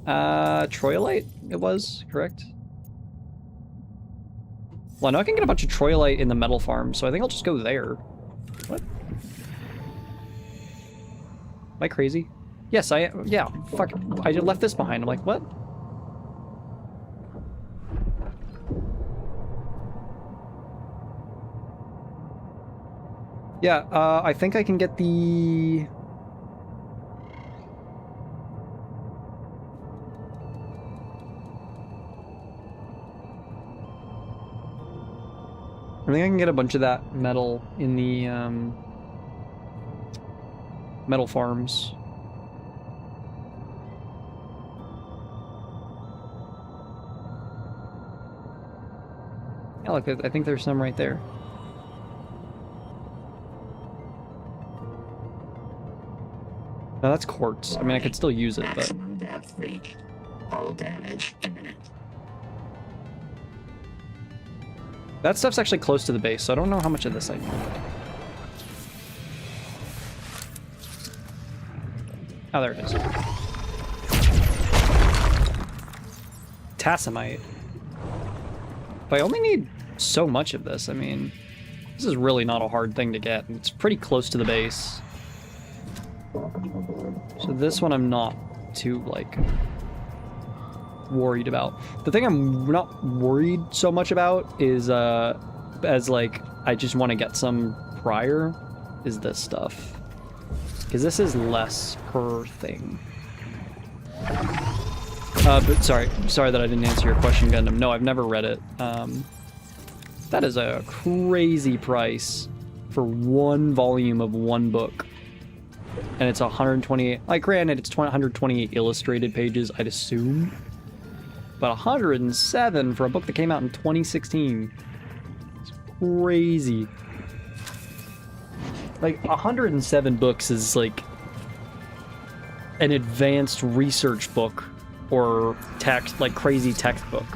Troilite, it was, correct? Well, I know I can get a bunch of troilite in the metal farm, so I think I'll just go there. What? Am I crazy? Yes, yeah, fuck. I left this behind. I'm like, what? Yeah, I think I can get the... I think I can get a bunch of that metal in the, metal farms. Yeah, look, I think there's some right there. No, that's quartz. I mean, I could still use it, but... Maximum depth reached. Hull damage imminent. That stuff's actually close to the base, so I don't know how much of this I need. Oh, there it is. Tassamite. But I only need so much of this. I mean, this is really not a hard thing to get. It's pretty close to the base. So this one I'm not too, like, worried about. The thing I'm not worried so much about is, as, like, I just want to get some prior, is this stuff. Because this is less per thing. But sorry that I didn't answer your question, Gundam. No, I've never read it. That is a crazy price for one volume of one book. And it's 128, like, granted, it's 128 illustrated pages, I'd assume. But 107 for a book that came out in 2016. It's crazy. Like, 107 books is, like, an advanced research book or text, like, crazy textbook.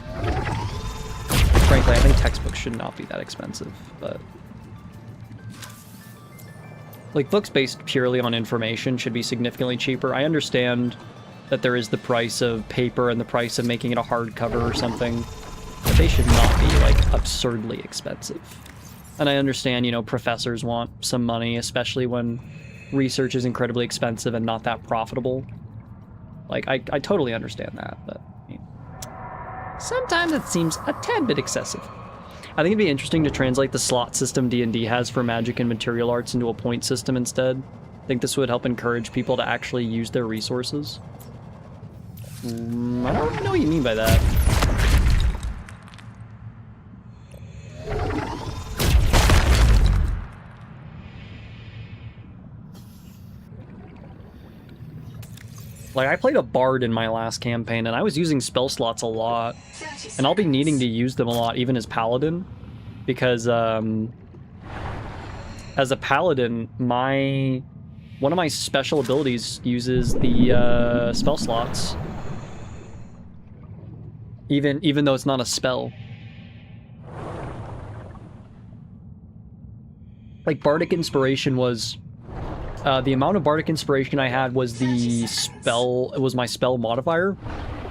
Frankly, I think textbooks should not be that expensive, but... Like, books based purely on information should be significantly cheaper. I understand that there is the price of paper and the price of making it a hardcover or something, but they should not be, like, absurdly expensive. And I understand, you know, professors want some money, especially when research is incredibly expensive and not that profitable. Like, I totally understand that, but I mean, sometimes it seems a tad bit excessive. I think it'd be interesting to translate the slot system D&D has for magic and material arts into a point system instead. I think this would help encourage people to actually use their resources. I don't know what you mean by that. Like, I played a bard in my last campaign, and I was using spell slots a lot. And I'll be needing to use them a lot, even as paladin. Because, as a paladin, one of my special abilities uses the, spell slots. Even though it's not a spell. Like, Bardic Inspiration was... the amount of Bardic Inspiration I had was my spell modifier,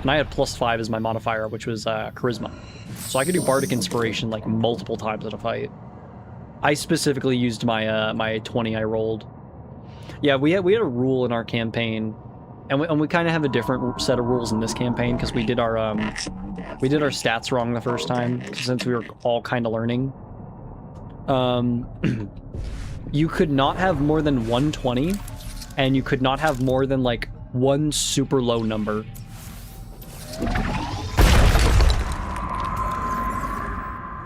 and I had +5 as my modifier, which was Charisma. So I could do Bardic Inspiration like multiple times in a fight. I specifically used my my 20 I rolled. Yeah, we had a rule in our campaign And we kind of have a different set of rules in this campaign because we did our stats wrong the first time since we were all kind of learning. You could not have more than 120, and you could not have more than like one super low number.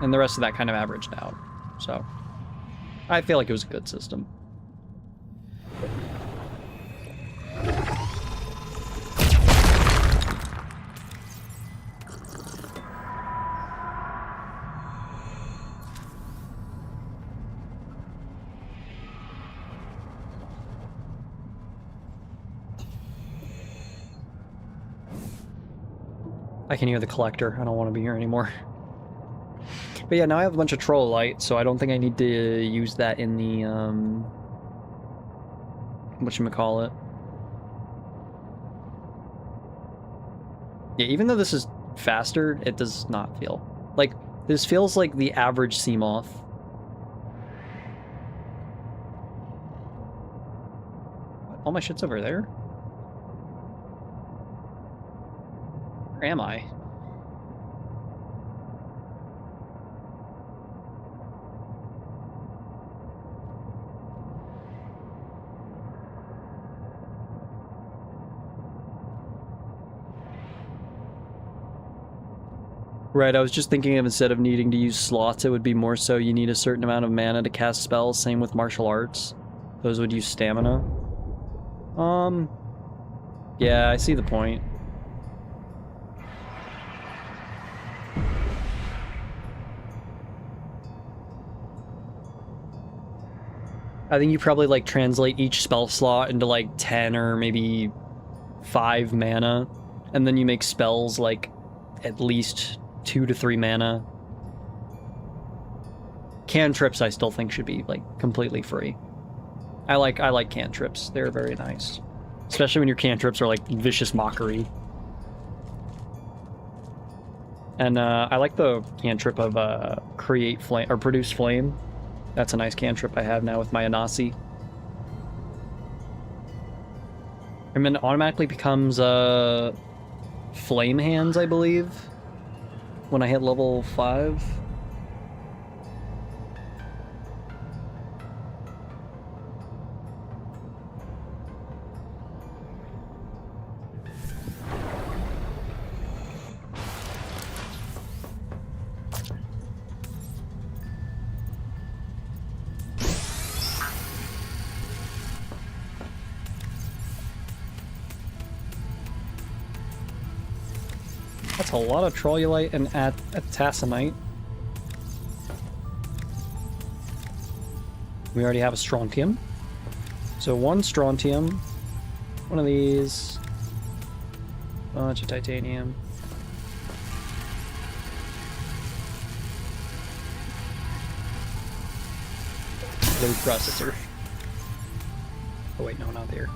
And the rest of that kind of averaged out. So I feel like it was a good system. I can hear the collector. I don't want to be here anymore. But yeah, now I have a bunch of troll light, so I don't think I need to use that in the, whatchamacallit. Yeah, even though this is faster, it does not feel. Like, this feels like the average Seamoth. All my shit's over there? Where am I? Right, I was just thinking of instead of needing to use slots, it would be more so you need a certain amount of mana to cast spells, same with martial arts. Those would use stamina. Yeah, I see the point. I think you probably like translate each spell slot into like 10 or maybe 5 mana, and then you make spells like at least 2 to 3 mana. Cantrips I still think should be like completely free. I like cantrips. They're very nice. Especially when your cantrips are like Vicious Mockery. And I like the cantrip of Create Flame or Produce Flame. That's a nice cantrip I have now with my Anasi. And then it automatically becomes Flame Hands, I believe, when I hit level 5. That's a lot of Trollulite and Tassamite. We already have a Strontium. So 1 Strontium, one of these, bunch of Titanium. Load processor. Oh wait, no, not there.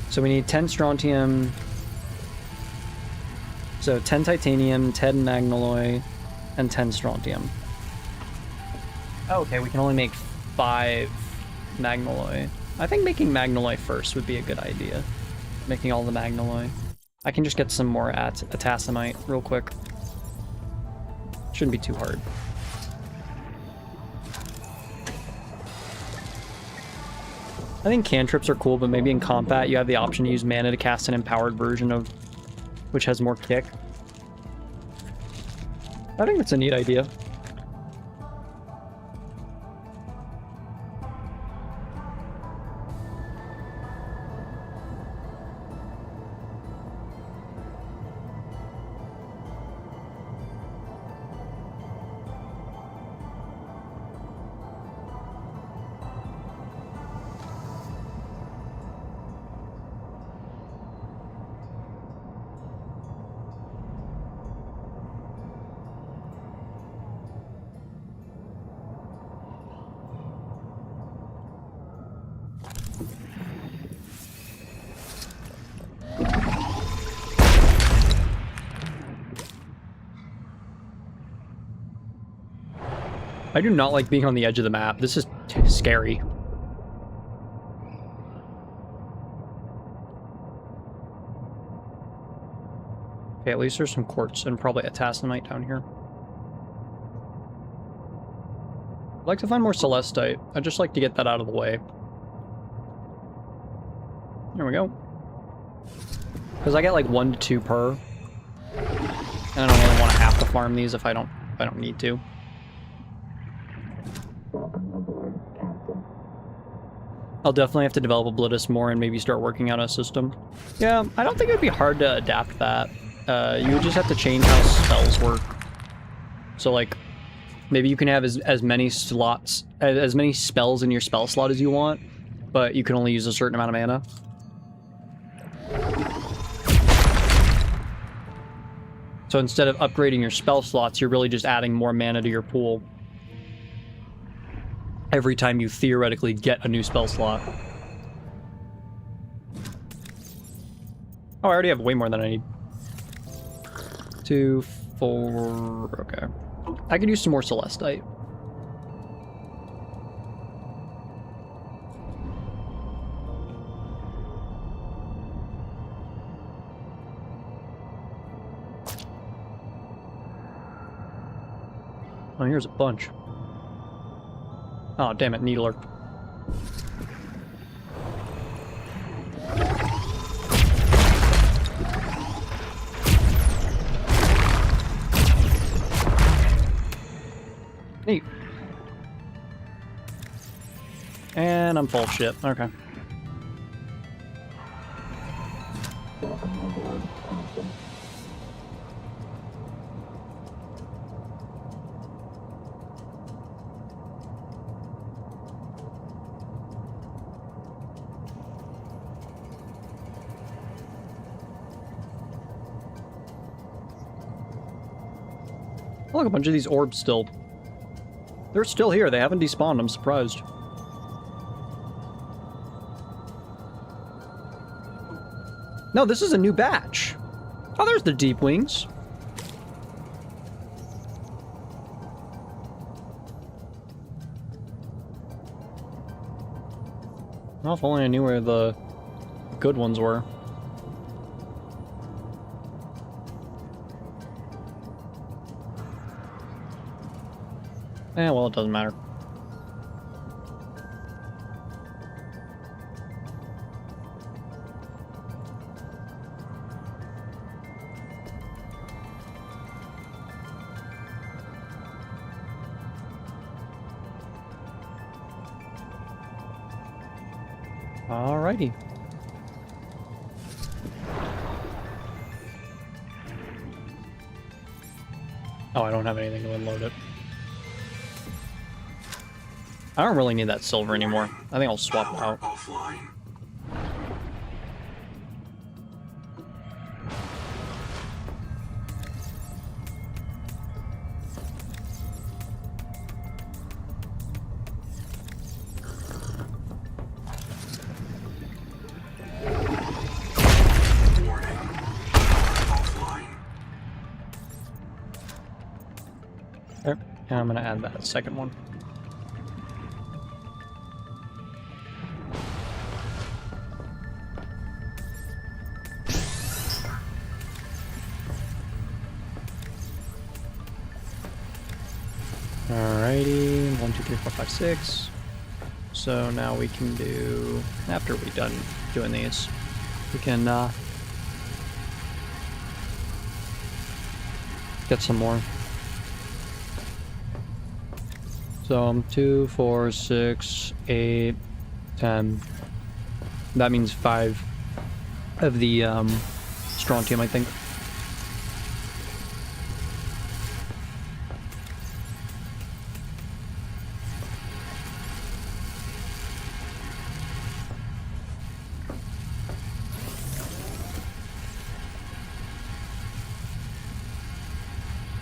So we need 10 Strontium, so 10 Titanium, 10 Magnaloy, and 10 Strontium. Oh, okay, we can only make 5 Magnaloy. I think making Magnaloy first would be a good idea. Making all the Magnaloy. I can just get some more Tassamite real quick. Shouldn't be too hard. I think cantrips are cool, but maybe in combat you have the option to use mana to cast an empowered version of which has more kick. I think that's a neat idea. I do not like being on the edge of the map. This is scary. Okay, at least there's some quartz and probably a tassamite down here. I'd like to find more celestite. I'd just like to get that out of the way. There we go. Because I get like 1 to 2 per. And I don't really want to have to farm these if I don't need to. I'll definitely have to develop Oblitus more and maybe start working out a system. Yeah, I don't think it would be hard to adapt that. You would just have to change how spells work. So like, maybe you can have as many slots, as many spells in your spell slot as you want, but you can only use a certain amount of mana. So instead of upgrading your spell slots, you're really just adding more mana to your pool every time you theoretically get a new spell slot. Oh, I already have way more than I need. 2, 4... okay. I could use some more celestite. Oh, here's a bunch. Oh, damn it, Needler. Neat. And I'm full of shit. Okay. Oh, look, a bunch of these orbs still. They're still here. They haven't despawned. I'm surprised. No, this is a new batch. Oh, there's the deep wings. Well, if only I knew where the good ones were. Eh, well, it doesn't matter. Alrighty. Oh, I don't have anything to unload it. I don't really need that silver anymore. I think I'll swap it out. Offline. Warning. Offline. There. And I'm gonna add that second one. Alrighty, 1, 2, 3, 4, 5, 6. So now we can do, after we're done doing these, we can get some more. So 2, 4, 6, 8, 10. That means 5 of the strontium, I think.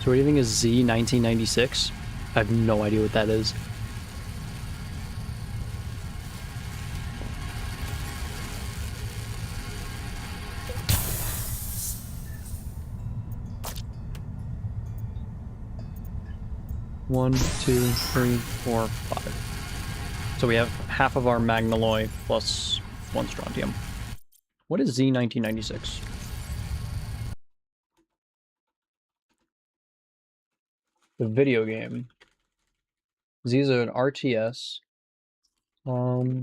So what do you think is Z1996? I have no idea what that is. One, 2, 3, 4, 5. So we have half of our magnaloy plus 1 strontium. What is Z1996? The video game. These are an RTS. Hmm.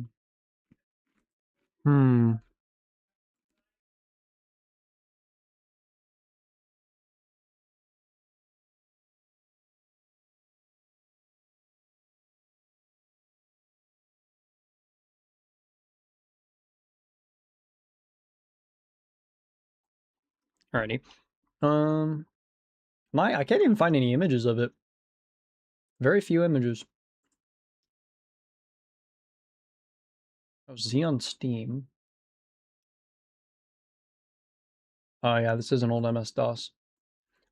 Alrighty. I can't even find any images of it. Very few images. Oh, Z on Steam. Oh yeah, this is an old MS-DOS.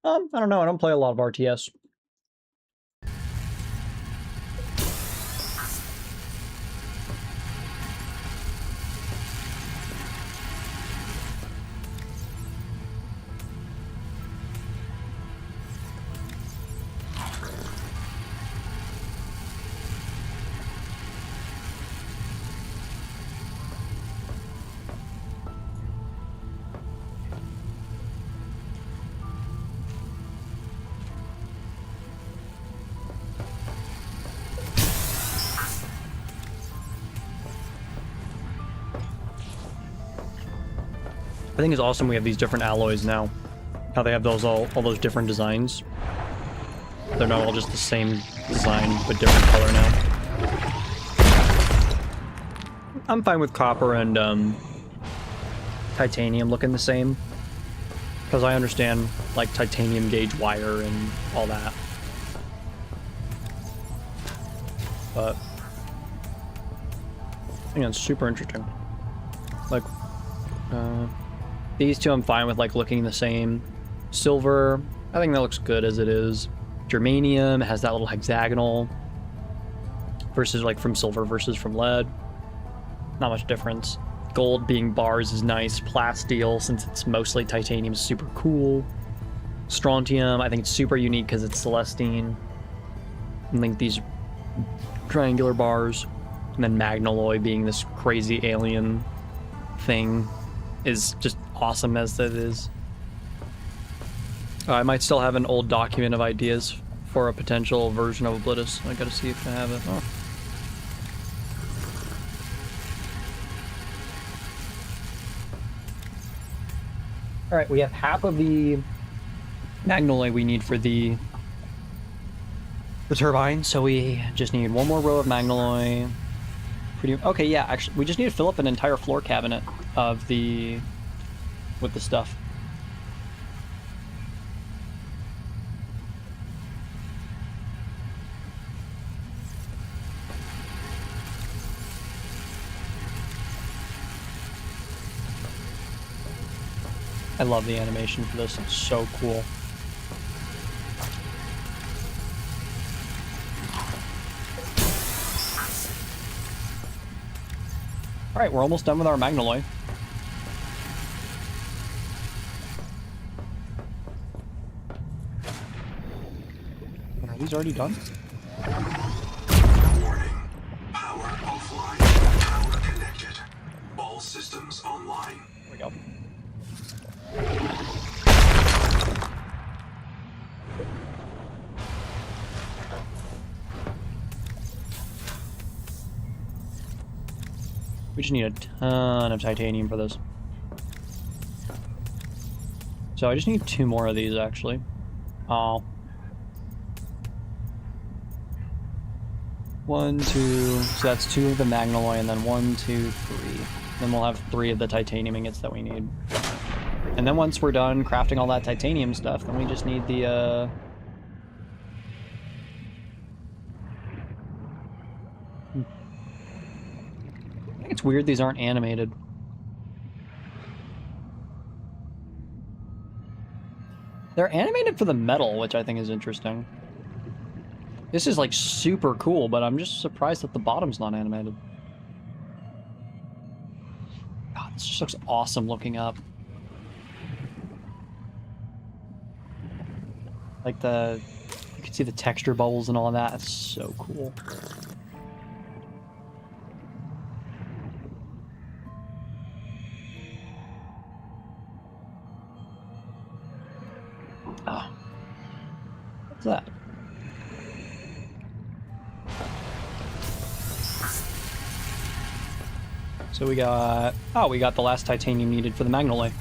I don't know. I don't play a lot of RTS. I think it's awesome we have these different alloys now. How they have those all those different designs. They're not all just the same design, but different color now. I'm fine with copper and titanium looking the same. Because I understand, like, titanium gauge wire and all that. But I think it's super interesting. Like, these two I'm fine with, like, looking the same. Silver, I think that looks good as it is. Germanium has that little hexagonal versus, like, from silver versus from lead. Not much difference. Gold being bars is nice. Plasteel, since it's mostly titanium, is super cool. Strontium, I think it's super unique because it's celestine. I think these triangular bars. And then Magnalloy being this crazy alien thing is just awesome as that is. I might still have an old document of ideas for a potential version of Oblitus. I gotta see if I have it. Oh. Alright, we have half of the Magnalloy we need for the turbine, so we just need one more row of Magnalloy. Okay, yeah, actually, we just need to fill up an entire floor cabinet of with the stuff. I love the animation for this, it's so cool. Alright, we're almost done with our Magnalloy. Are these already done? Warning. Power offline. Power connected. All systems online. There we go. We just need a ton of titanium for this. So I just need 2 more of these, actually. Oh. 1, 2... So that's 2 of the Magnalloy, and then 1, 2, 3. Then we'll have 3 of the titanium ingots that we need. And then once we're done crafting all that titanium stuff, then we just need the, I think it's weird these aren't animated. They're animated for the metal, which I think is interesting. This is, like, super cool, but I'm just surprised that the bottom's not animated. God, this just looks awesome looking up. Like you can see the texture bubbles and all of that. It's so cool. Oh. What's that? So we got... Oh, we got the last titanium needed for the Magnolite.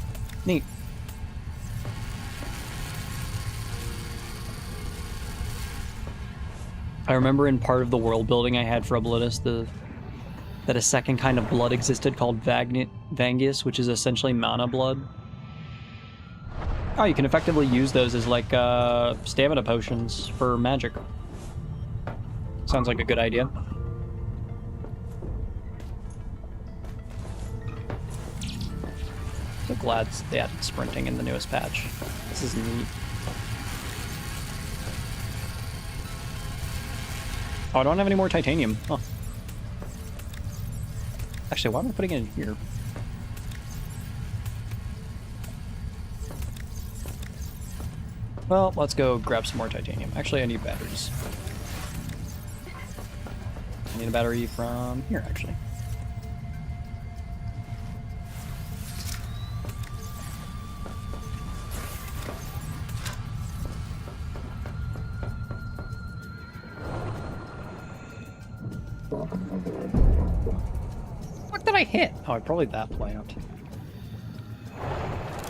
Neat. I remember in part of the world building I had for Oblitus, that a second kind of blood existed called Vangius, which is essentially mana blood. Oh, you can effectively use those as like stamina potions for magic. Sounds like a good idea. So glad they added sprinting in the newest patch. This is neat. Oh, I don't have any more titanium. Huh. Actually, why am I putting it in here? Well, let's go grab some more titanium. Actually, I need batteries. I need a battery from here, actually. What did I hit? Oh, probably that plant.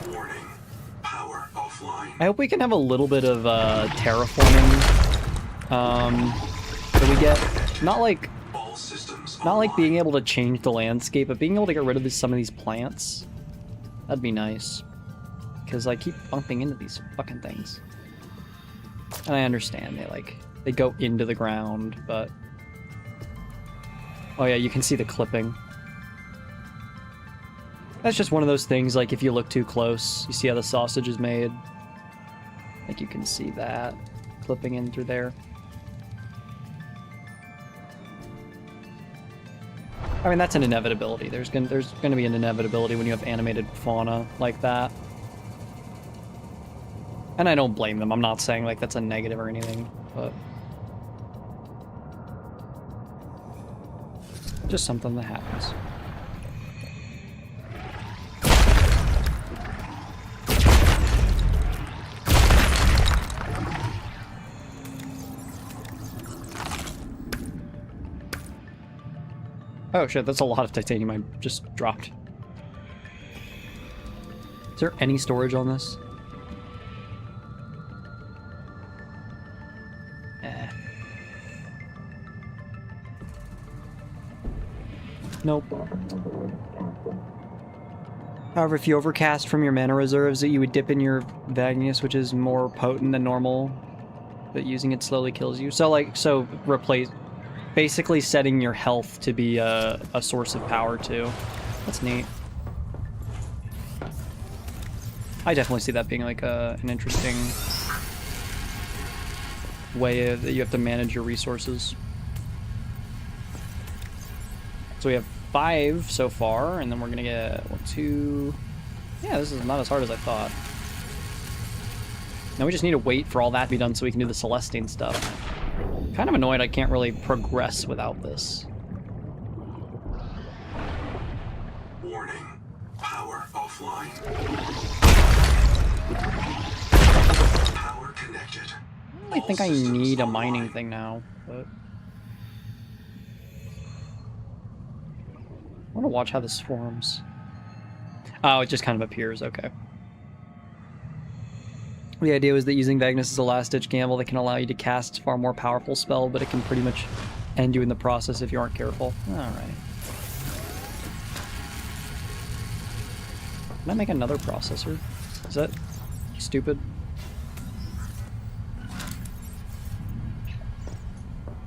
Warning. Power offline. I hope we can have a little bit of terraforming that we get. Not like All systems not like online. being able to change the landscape, but being able to get rid of some of these plants. That'd be nice. Because I keep bumping into these fucking things. And I understand they go into the ground, but oh yeah, you can see the clipping. That's just one of those things, like if you look too close, you see how the sausage is made. Like you can see that clipping in through there. I mean, that's an inevitability. There's gonna be an inevitability when you have animated fauna like that. And I don't blame them. I'm not saying like that's a negative or anything, but just something that happens. Oh shit, that's a lot of titanium I just dropped. Is there any storage on this? Nope. However, if you overcast from your mana reserves, that you would dip in your Vagnius, which is more potent than normal, but using it slowly kills you. So replace, basically setting your health to be a source of power too. That's neat. I definitely see that being like an interesting way that you have to manage your resources. So we have 5 so far, and then we're gonna get 1, 2. Yeah, this is not as hard as I thought. Now we just need to wait for all that to be done so we can do the Celestine stuff. Kind of annoyed I can't really progress without this. Warning. Power offline. Power connected. I think I need a mining thing now, but I want to watch how this forms. Oh, it just kind of appears, okay. The idea was that using Vagnus is a last-ditch gamble that can allow you to cast a far more powerful spell, but it can pretty much end you in the process if you aren't careful. Alright. Can I make another processor? Is that stupid?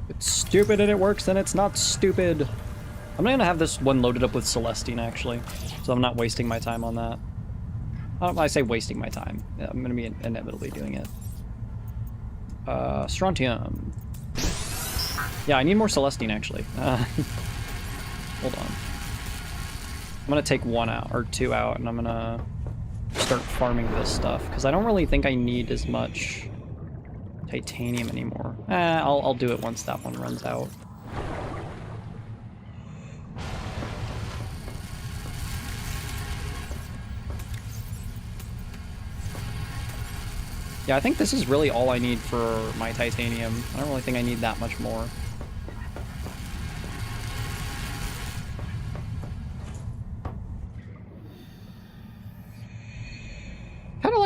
It's stupid and it works, then it's not stupid. I'm gonna have this one loaded up with Celestine, actually, so I'm not wasting my time on that. I say wasting my time. Yeah, I'm gonna be inevitably doing it. Strontium. Yeah, I need more Celestine, actually. Hold on. I'm gonna take 1 out, or 2 out, and I'm gonna start farming this stuff, because I don't really think I need as much titanium anymore. I'll do it once that one runs out. Yeah, I think this is really all I need for my titanium. I don't really think I need that much more.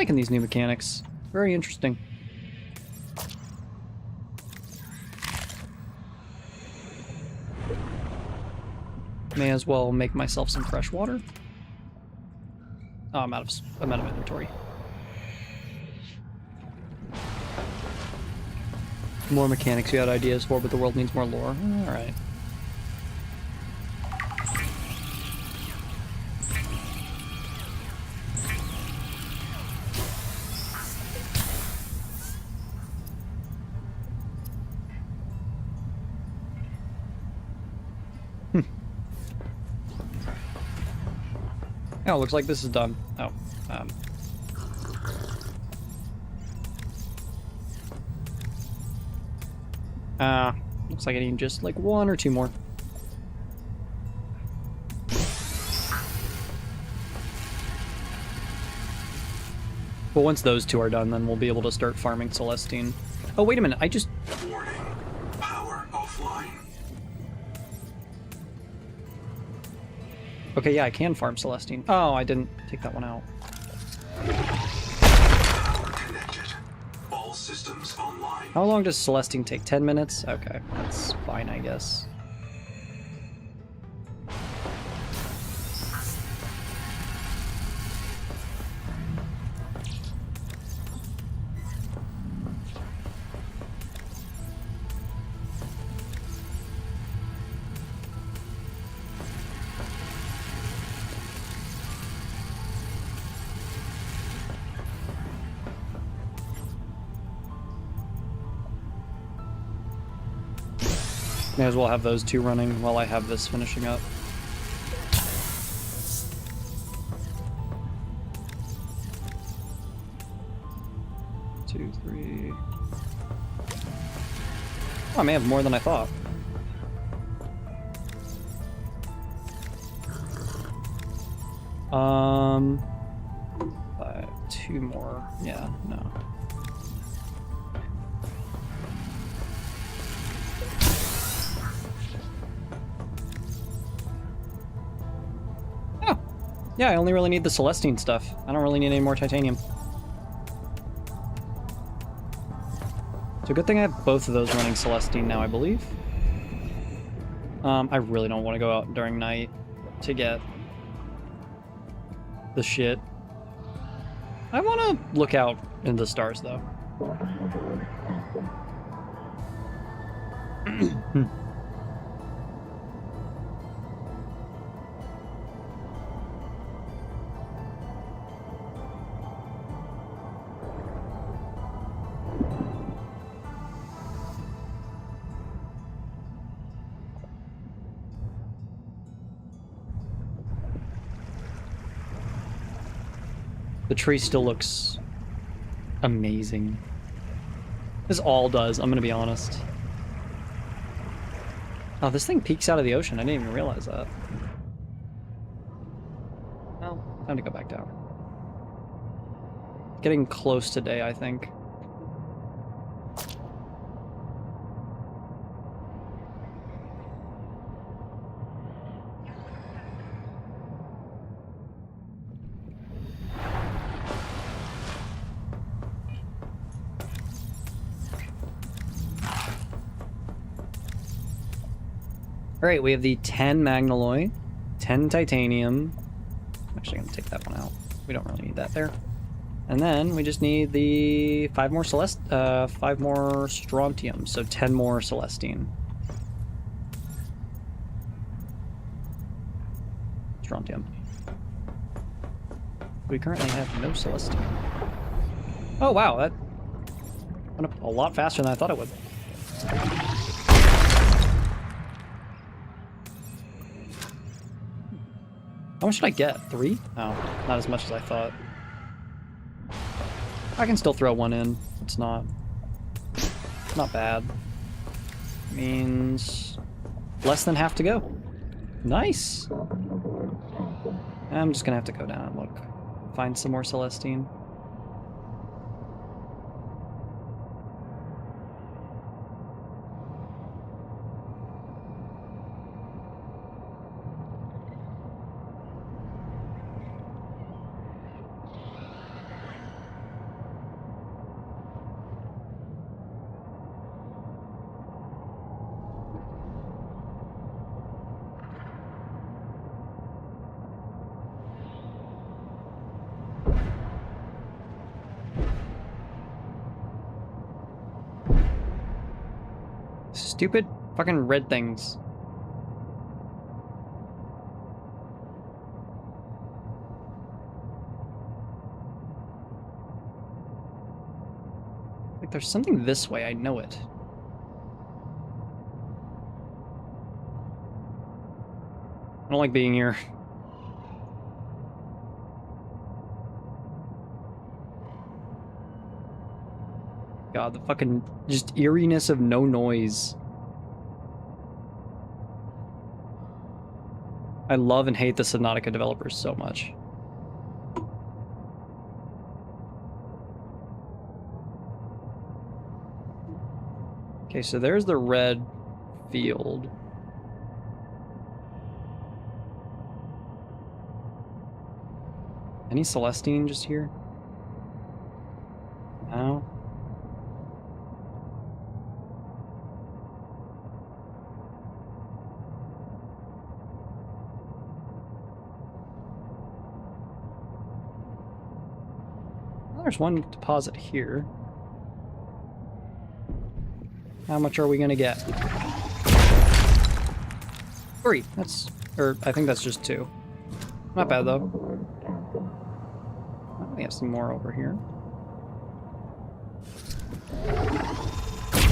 liking these new mechanics. Very interesting. May as well make myself some fresh water. Oh, I'm out of inventory. More mechanics you had ideas for, but the world needs more lore. All right. Oh, looks like this is done. Oh, looks like I need just like 1 or 2 more. But once those 2 are done, then we'll be able to start farming Celestine. Oh, wait a minute, I just... Warning. Power offline. Okay, yeah, I can farm Celestine. Oh, I didn't take that one out. Power connected. All systems online. How long does Celestine take? 10 minutes? Okay, that's fine, I guess. May as well have those 2 running while I have this finishing up. Two, 3. Oh, I may have more than I thought. Um, 2 more. Yeah, no. Oh, yeah, I only really need the Celestine stuff. I don't really need any more titanium. So good thing I have both of those running Celestine now, I believe. I really don't want to go out during night to get the shit. I want to look out in the stars, though. The tree still looks amazing. This all does, I'm gonna be honest. Oh, this thing peeks out of the ocean. I didn't even realize that. Well, time to go back down. Getting close to day, I think. Alright, we have the 10 Magnaloy, 10 Titanium. I'm actually going to take that one out. We don't really need that there. And then we just need the 5 more Strontium, so 10 more Celestine. Strontium. We currently have no Celestine. Oh wow, that went up a lot faster than I thought it would. How much did I get? 3? Oh, not as much as I thought. I can still throw 1 in. It's not bad. Means less than half to go. Nice! I'm just gonna have to go down and look. Find some more Celestine. Stupid fucking red things. Like there's something this way, I know it. I don't like being here. God, the fucking just eeriness of no noise. I love and hate the Subnautica developers so much. Okay, so there's the red field. Any Celestine just here? No? Well, there's one deposit here. How much are we gonna get? 3. That's... or I think that's just 2. Not bad, though. We have some more over here. I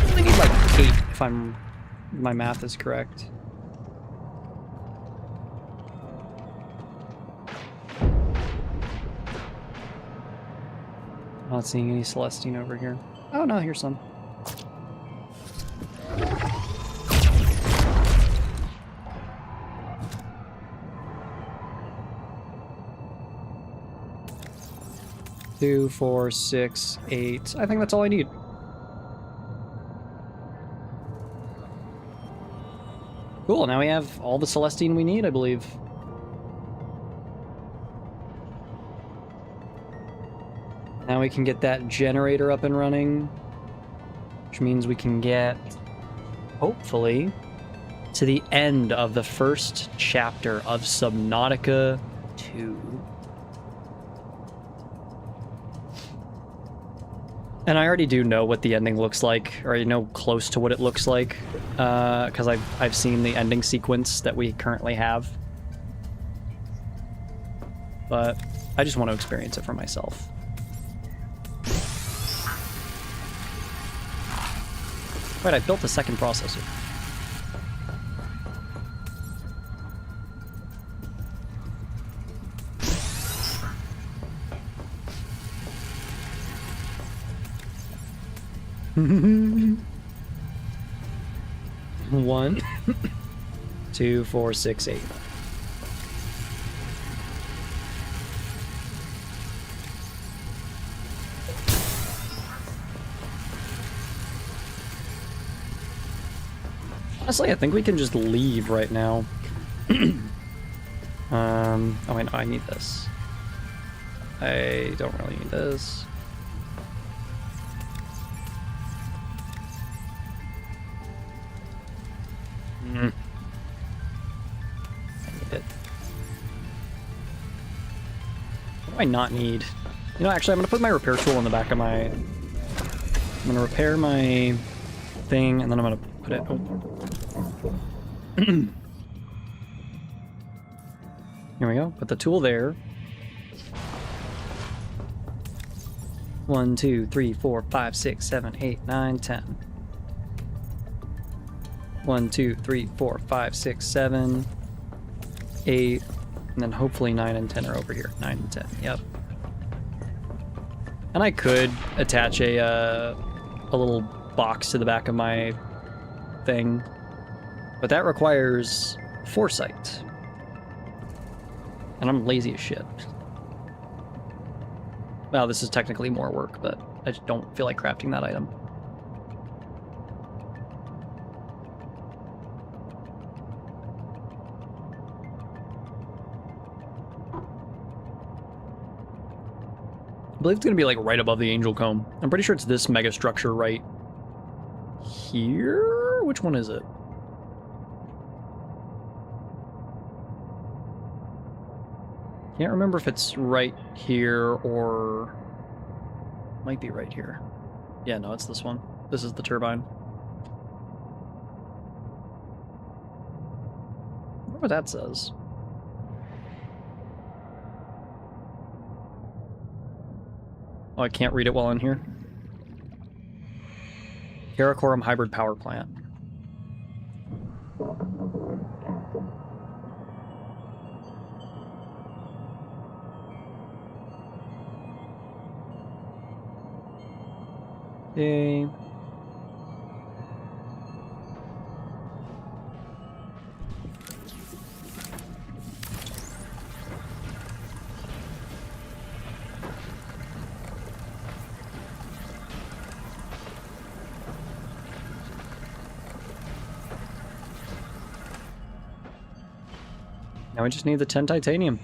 only need like 8 if my math is correct. Not seeing any Celestine over here. Oh no, here's some. Two, 4, 6, 8. I think that's all I need. Cool, now we have all the Celestine we need, I believe. Now we can get that generator up and running, which means we can get, hopefully, to the end of the first chapter of Subnautica 2. And I already do know what the ending looks like, or I know close to what it looks like, because I've seen the ending sequence that we currently have. But I just want to experience it for myself. Right, I built a second processor. One, 2, 4, 6, 8. Honestly, I think we can just leave right now. Oh wait, no, I need this. I don't really need this. I need it. What do I not need? You know, actually, I'm gonna put my repair tool in the back of my... I'm gonna repair my thing, and then I'm gonna put it... Oh. Here we go. Put the tool there. 1, 2, 3, 4, 5, 6, 7, 8, 9, 10. 1, 2, 3, 4, 5, 6, 7, 8, and then hopefully 9 and 10 are over here. 9 and 10, yep. And I could attach a little box to the back of my thing, but that requires foresight. And I'm lazy as shit. Well, this is technically more work, but I just don't feel like crafting that item. I believe it's going to be like right above the Angel Comb. I'm pretty sure it's this mega structure right here? Which one is it? Can't remember if it's right here or... Might be right here. Yeah, no, it's this one. This is the turbine. wonder what that says. Oh, I can't read it while in here. Karakoram hybrid power plant. Okay. Now we just need the 10 titanium.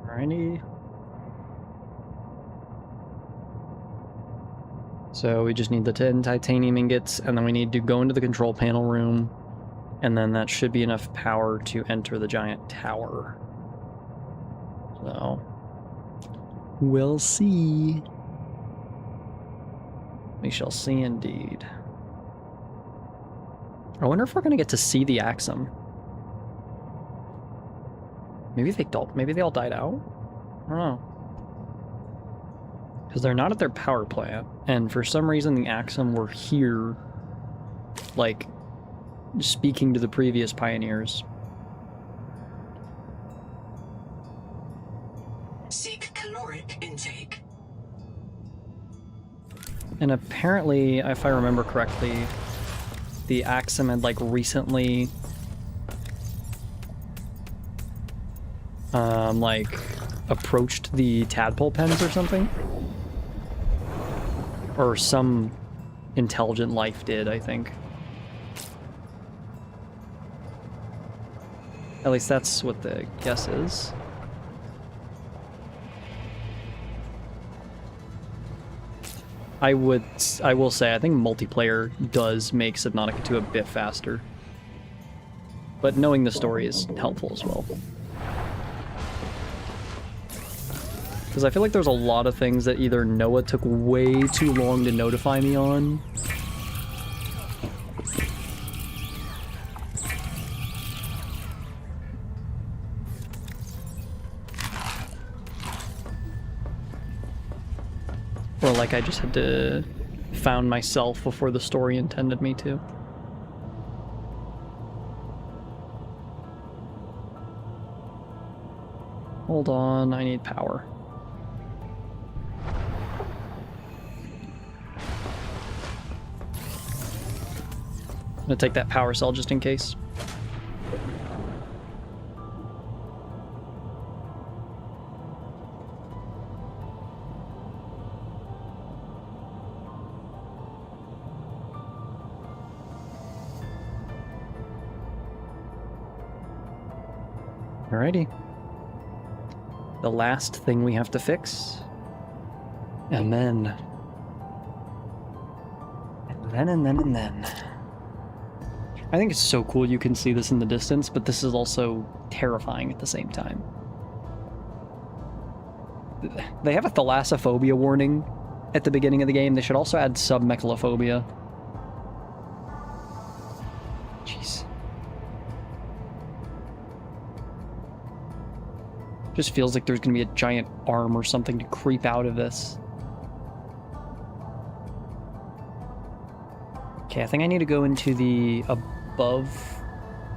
Alrighty. So we just need the 10 titanium ingots, and then we need to go into the control panel room, and then that should be enough power to enter the giant tower. So, we'll see. We shall see indeed. I wonder if we're gonna get to see the Axum. Maybe they all died out? I don't know. Because they're not at their power plant, and for some reason the Axum were here, like, speaking to the previous pioneers. Seek caloric intake. And apparently, if I remember correctly, the Axum had, like, recently like, approached the tadpole pens or something. Or some intelligent life did, I think. At least that's what the guess is. I will say, I think multiplayer does make Subnautica 2 a bit faster. But knowing the story is helpful as well. Because I feel like there's a lot of things that either Noah took way too long to notify me on, or like I just had to found myself before the story intended me to. Hold on, I need power. I'm gonna take that power cell just in case. Alrighty. The last thing we have to fix. And then. I think it's so cool you can see this in the distance, but this is also terrifying at the same time. They have a thalassophobia warning at the beginning of the game. They should also add submechalophobia. Jeez. Just feels like there's gonna be a giant arm or something to creep out of this. Okay, I think I need to go into the above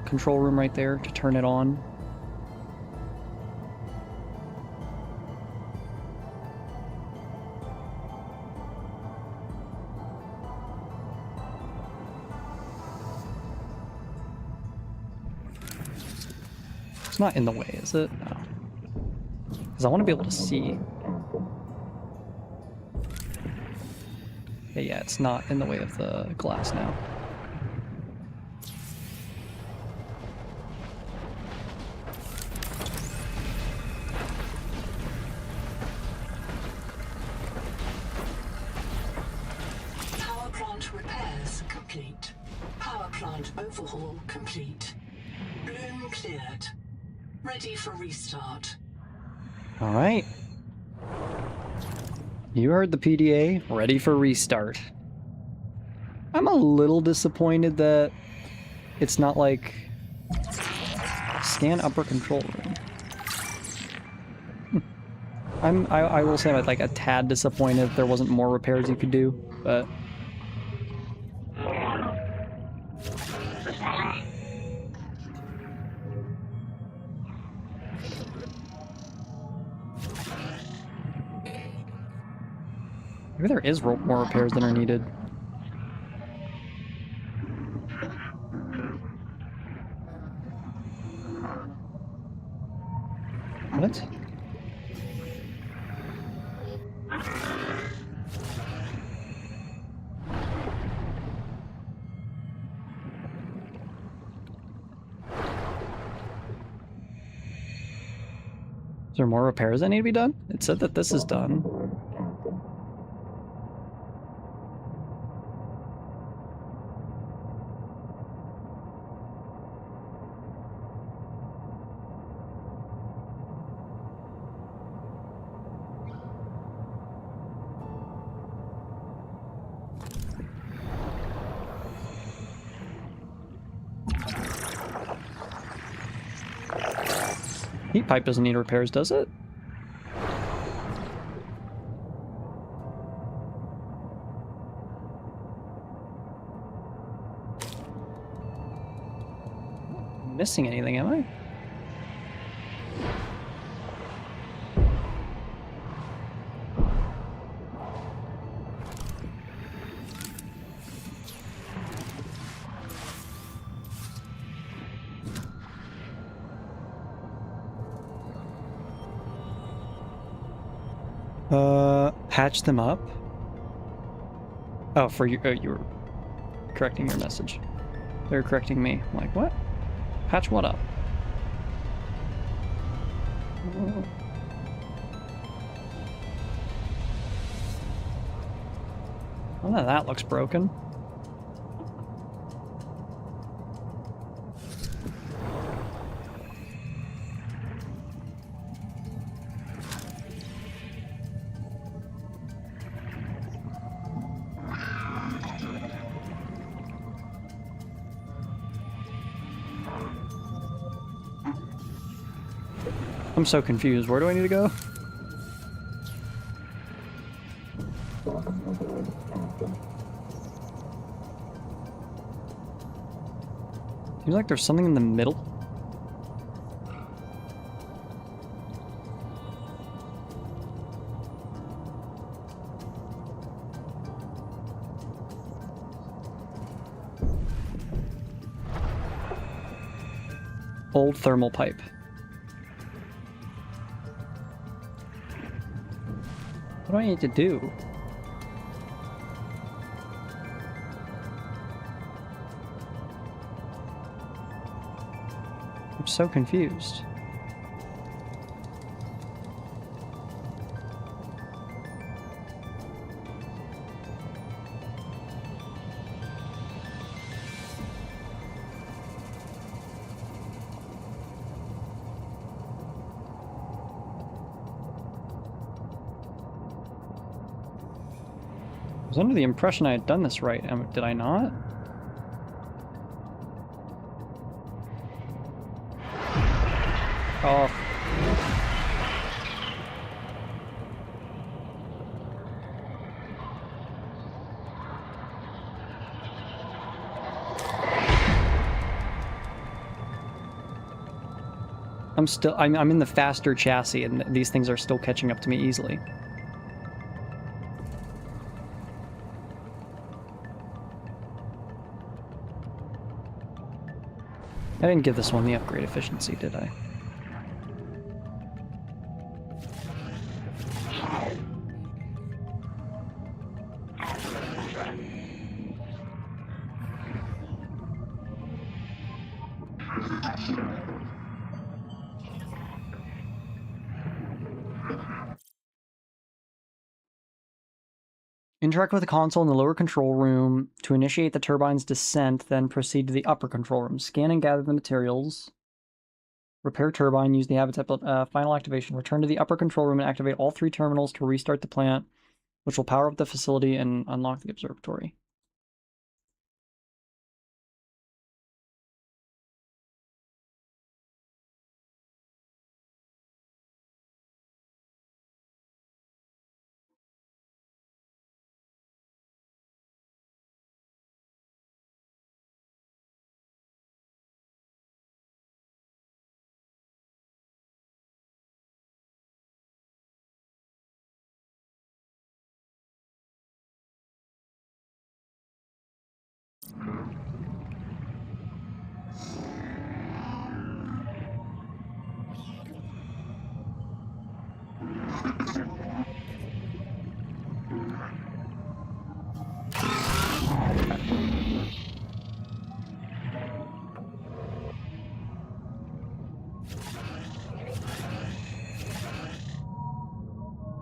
control room right there to turn it on. It's not in the way, is it? No. Because I want to be able to see. Yeah, it's not in the way of the glass now. Power plant repairs complete. Power plant overhaul complete. Bloom cleared. Ready for restart. All right. You heard the PDA. Ready for restart. I'm a little disappointed that it's not like scan upper control room. I will say I'm like a tad disappointed if there wasn't more repairs you could do, but maybe there is more repairs than are needed. What? Is there more repairs that need to be done? It said that this is done. Heat pipe doesn't need repairs, does it? Missing anything, am I? Patch them up? Oh, for you, you were correcting your message. They're correcting me. I'm like, what? Patch what up? Oh, no, that looks broken. I'm so confused. Where do I need to go? Seems like there's something in the middle. Old thermal pipe. What do I need to do? I'm so confused. I was under the impression I had done this right. Did I not? Oh. I'm in the faster chassis and these things are still catching up to me easily. I didn't give this one the upgrade efficiency, did I? Interact with the console in the lower control room to initiate the turbine's descent, then proceed to the upper control room. Scan and gather the materials Repair turbine, use the habitat build. Final activation. Return to the upper control room and activate all 3 terminals to restart the plant, which will power up the facility and unlock the observatory.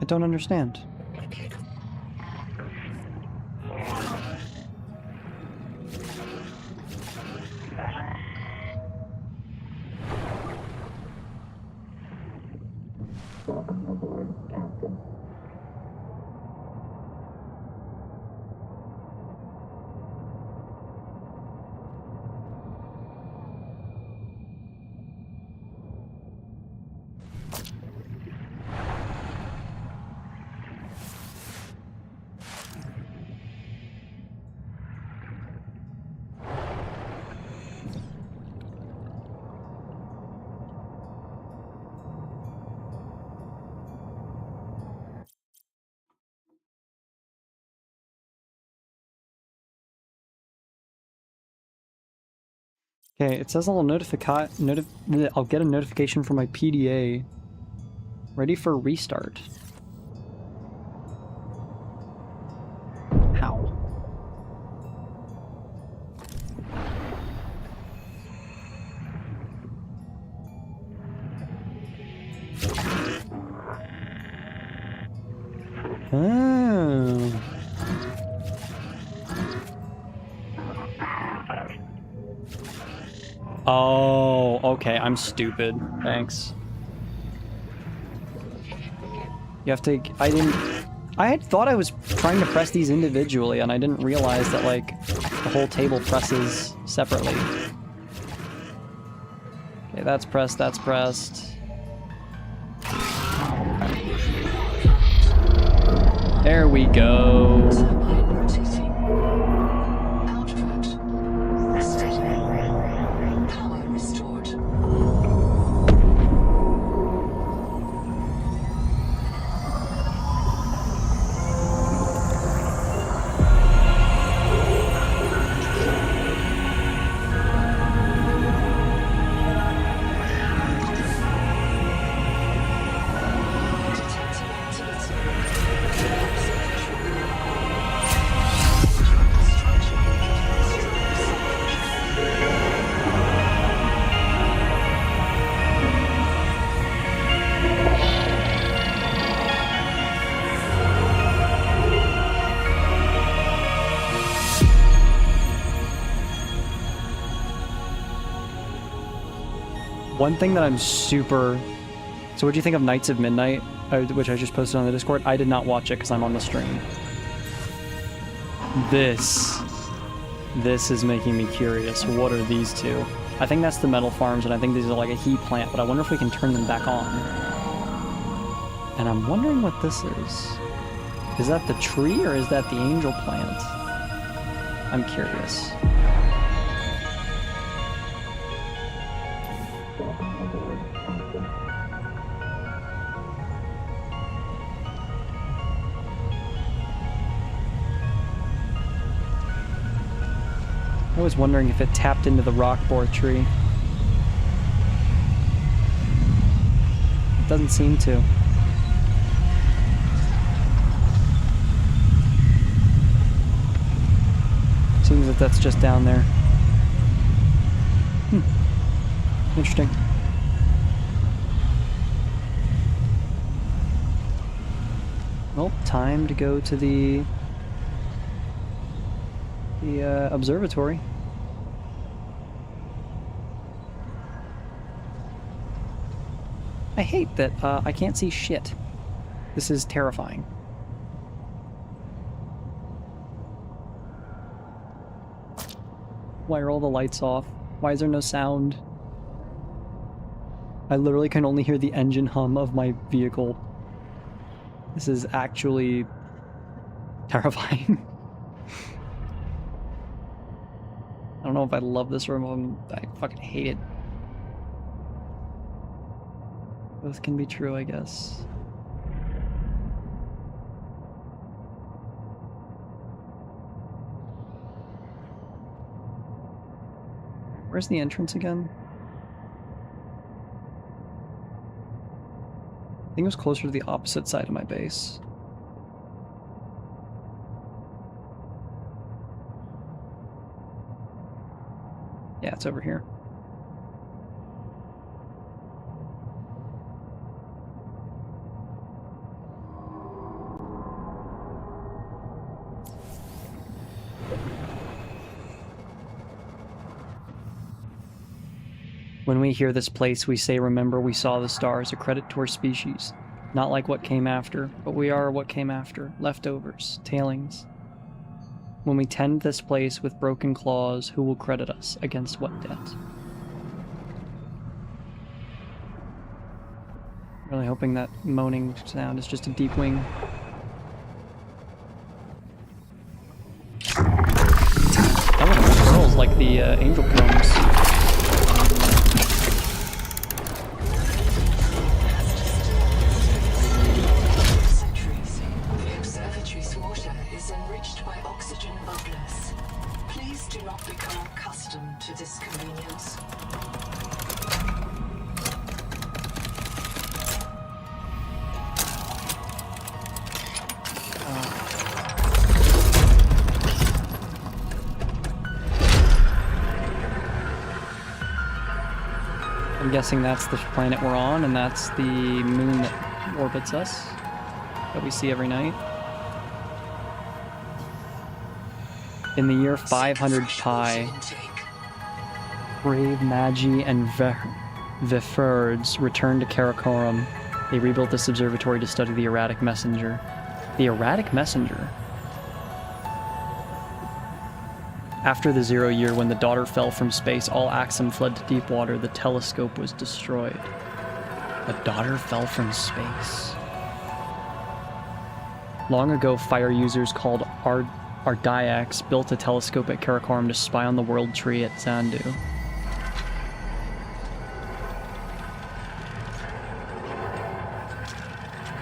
I don't understand. Okay, it says I'll get a notification from my PDA. Ready for restart. How? Oh. Oh, okay, I'm stupid. Thanks. You have to... I had thought I was trying to press these individually, and I didn't realize that, like, the whole table presses separately. Okay, that's pressed, that's pressed. There we go. Power restored. Detecting One thing that I'm super... So what do you think of Knights of Midnight, which I just posted on the Discord? I did not watch it because I'm on the stream. This is making me curious. What are these two? I think that's the metal farms, and I think these are like a heat plant, but I wonder if we can turn them back on. And I'm wondering what this is. Is that the tree, or is that the angel plant? I'm curious. I was wondering if it tapped into the rock boar tree. It doesn't seem to. Seems that that's just down there. Interesting. Well, time to go to the observatory. I hate that I can't see shit. This is terrifying. Why are all the lights off? Why is there no sound? I literally can only hear the engine hum of my vehicle. This is actually terrifying. I don't know if I love this or I fucking hate it. Both can be true, I guess. Where's the entrance again? I think it was closer to the opposite side of my base. Yeah, it's over here. When we hear this place, we say, remember we saw the stars, a credit to our species. Not like what came after, but we are what came after. Leftovers, tailings. When we tend this place with broken claws, who will credit us? Against what debt? Really hoping that moaning sound is just a deep wing. That one swirls like the angel combs. I'm guessing that's the planet we're on, and that's the moon that orbits us, that we see every night. In the year 500 Pi, brave Magi and Vefurds returned to Karakorum. They rebuilt this observatory to study the erratic messenger. The erratic messenger? After the 0 year, when the daughter fell from space, all Axum fled to deep water. The telescope was destroyed. The daughter fell from space. Long ago, fire users called Ardyax built a telescope at Karakorum to spy on the world tree at Zandu.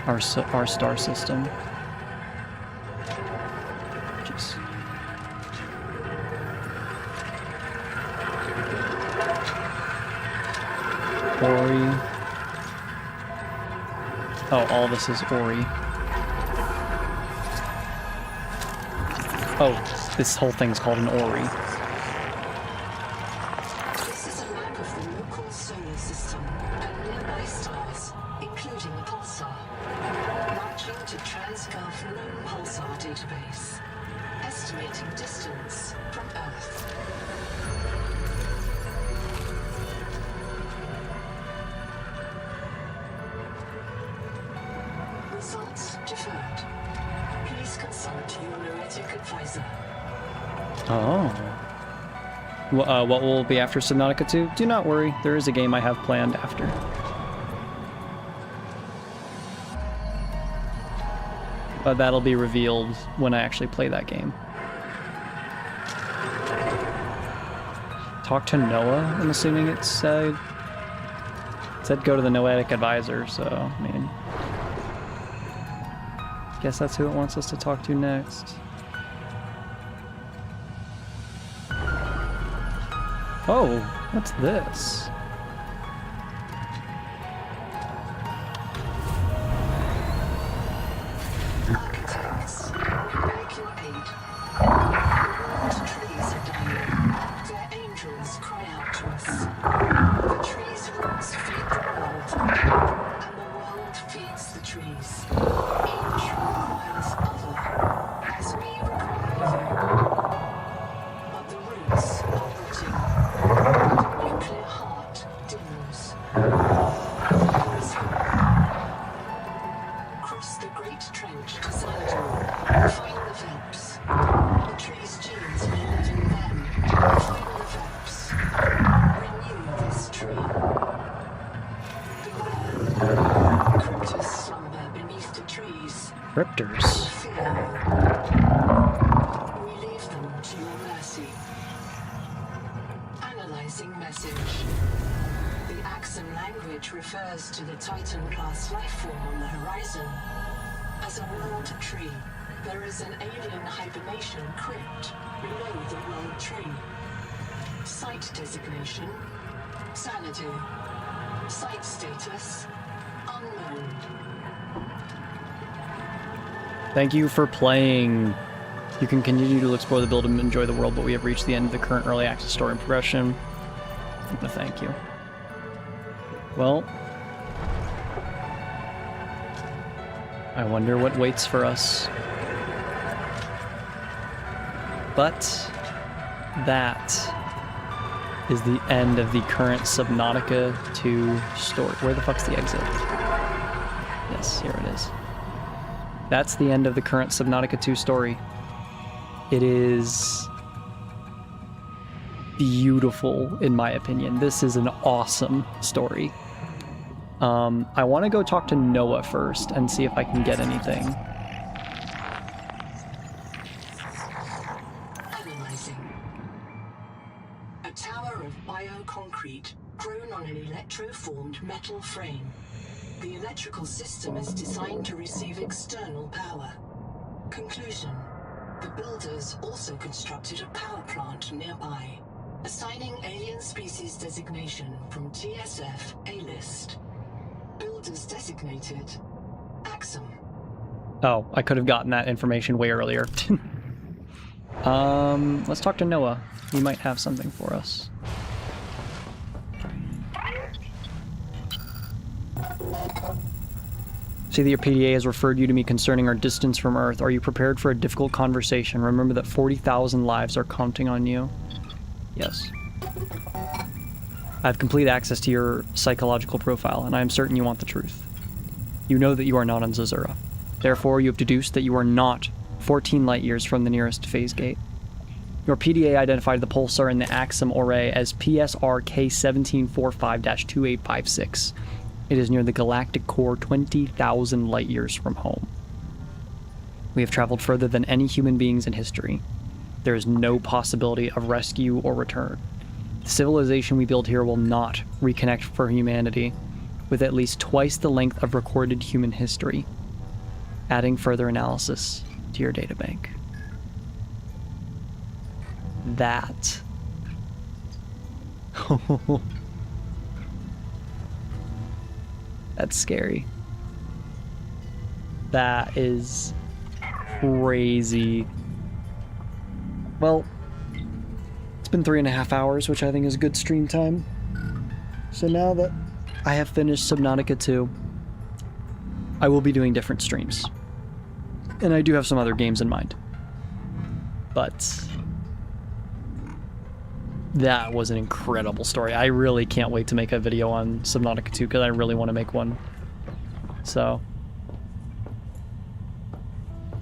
Our star system. Jeez. Ori. Oh, all this is Ori. Oh, this whole thing's called an Ori. This is a map of the local solar system and nearby stars, including the pulsar. Matching to TransGov known pulsar database. Estimating distance from Earth. Results deferred. Please consult your noetic advisor. Oh. What will be after Subnautica 2? Do not worry, there is a game I have planned after. But that'll be revealed when I actually play that game. Talk to Noah, I'm assuming it said go to the noetic advisor, so, I mean... guess that's who it wants us to talk to next. Oh, what's this? Architects, we beg your aid. The trees are dying. Their angels cry out to us. The trees' roots feed the world, and the world feeds the trees. Each requires other, as we require you. But the roots are rooting. Nuclear heart Cryptors. We leave them to your mercy. Analyzing message. The Axum language refers to the Titan-class lifeform on the horizon. As a world tree, there is an alien hibernation crypt below the world tree. Site designation: Sanity. Site status: unknown. Thank you for playing. You can continue to explore the build and enjoy the world, but we have reached the end of the current early access story and progression. I'm gonna thank you. Well, I wonder what waits for us. But that is the end of the current Subnautica 2 story. Where the fuck's the exit? Yes, here it is. That's the end of the current Subnautica 2 story. It is beautiful, in my opinion. This is an awesome story. I want to go talk to Noah first and see if I can get anything. Analyzing. A tower of bioconcrete grown on an electroformed metal frame. The electrical system is designed to receive external power. Conclusion. The builders also constructed a power plant nearby, assigning alien species designation from TSF A-list. Builders designated Axum. Oh, I could have gotten that information way earlier. Let's talk to Noah. He might have something for us. See that your PDA has referred you to me concerning our distance from Earth. Are you prepared for a difficult conversation? Remember that 40,000 lives are counting on you. Yes. I have complete access to your psychological profile, and I am certain you want the truth. You know that you are not on Zazura. Therefore, you have deduced that you are not 14 light years from the nearest phase gate. Your PDA identified the pulsar in the Axum array as PSR K1745-2856. It is near the galactic core 20,000 light years from home. We have traveled further than any human beings in history. There is no possibility of rescue or return. The civilization we build here will not reconnect for humanity with at least twice the length of recorded human history, adding further analysis to your databank. That. That's scary. That is crazy. Well, it's been 3.5 hours, which I think is good stream time. So now that I have finished Subnautica 2, I will be doing different streams. And I do have some other games in mind. But that was an incredible story. I really can't wait to make a video on Subnautica 2 because I really want to make one. So,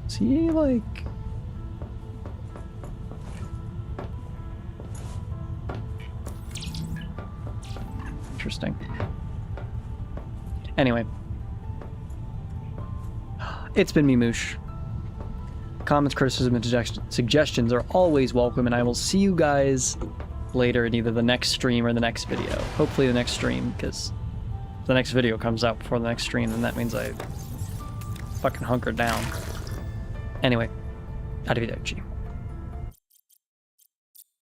see, like, interesting. Anyway, it's been me, Moosh. Comments, criticism, and suggestions are always welcome, and I will see you guys later in either the next stream or the next video. Hopefully the next stream, because if the next video comes out before the next stream, then that means I fucking hunkered down. Anyway, arrivederci.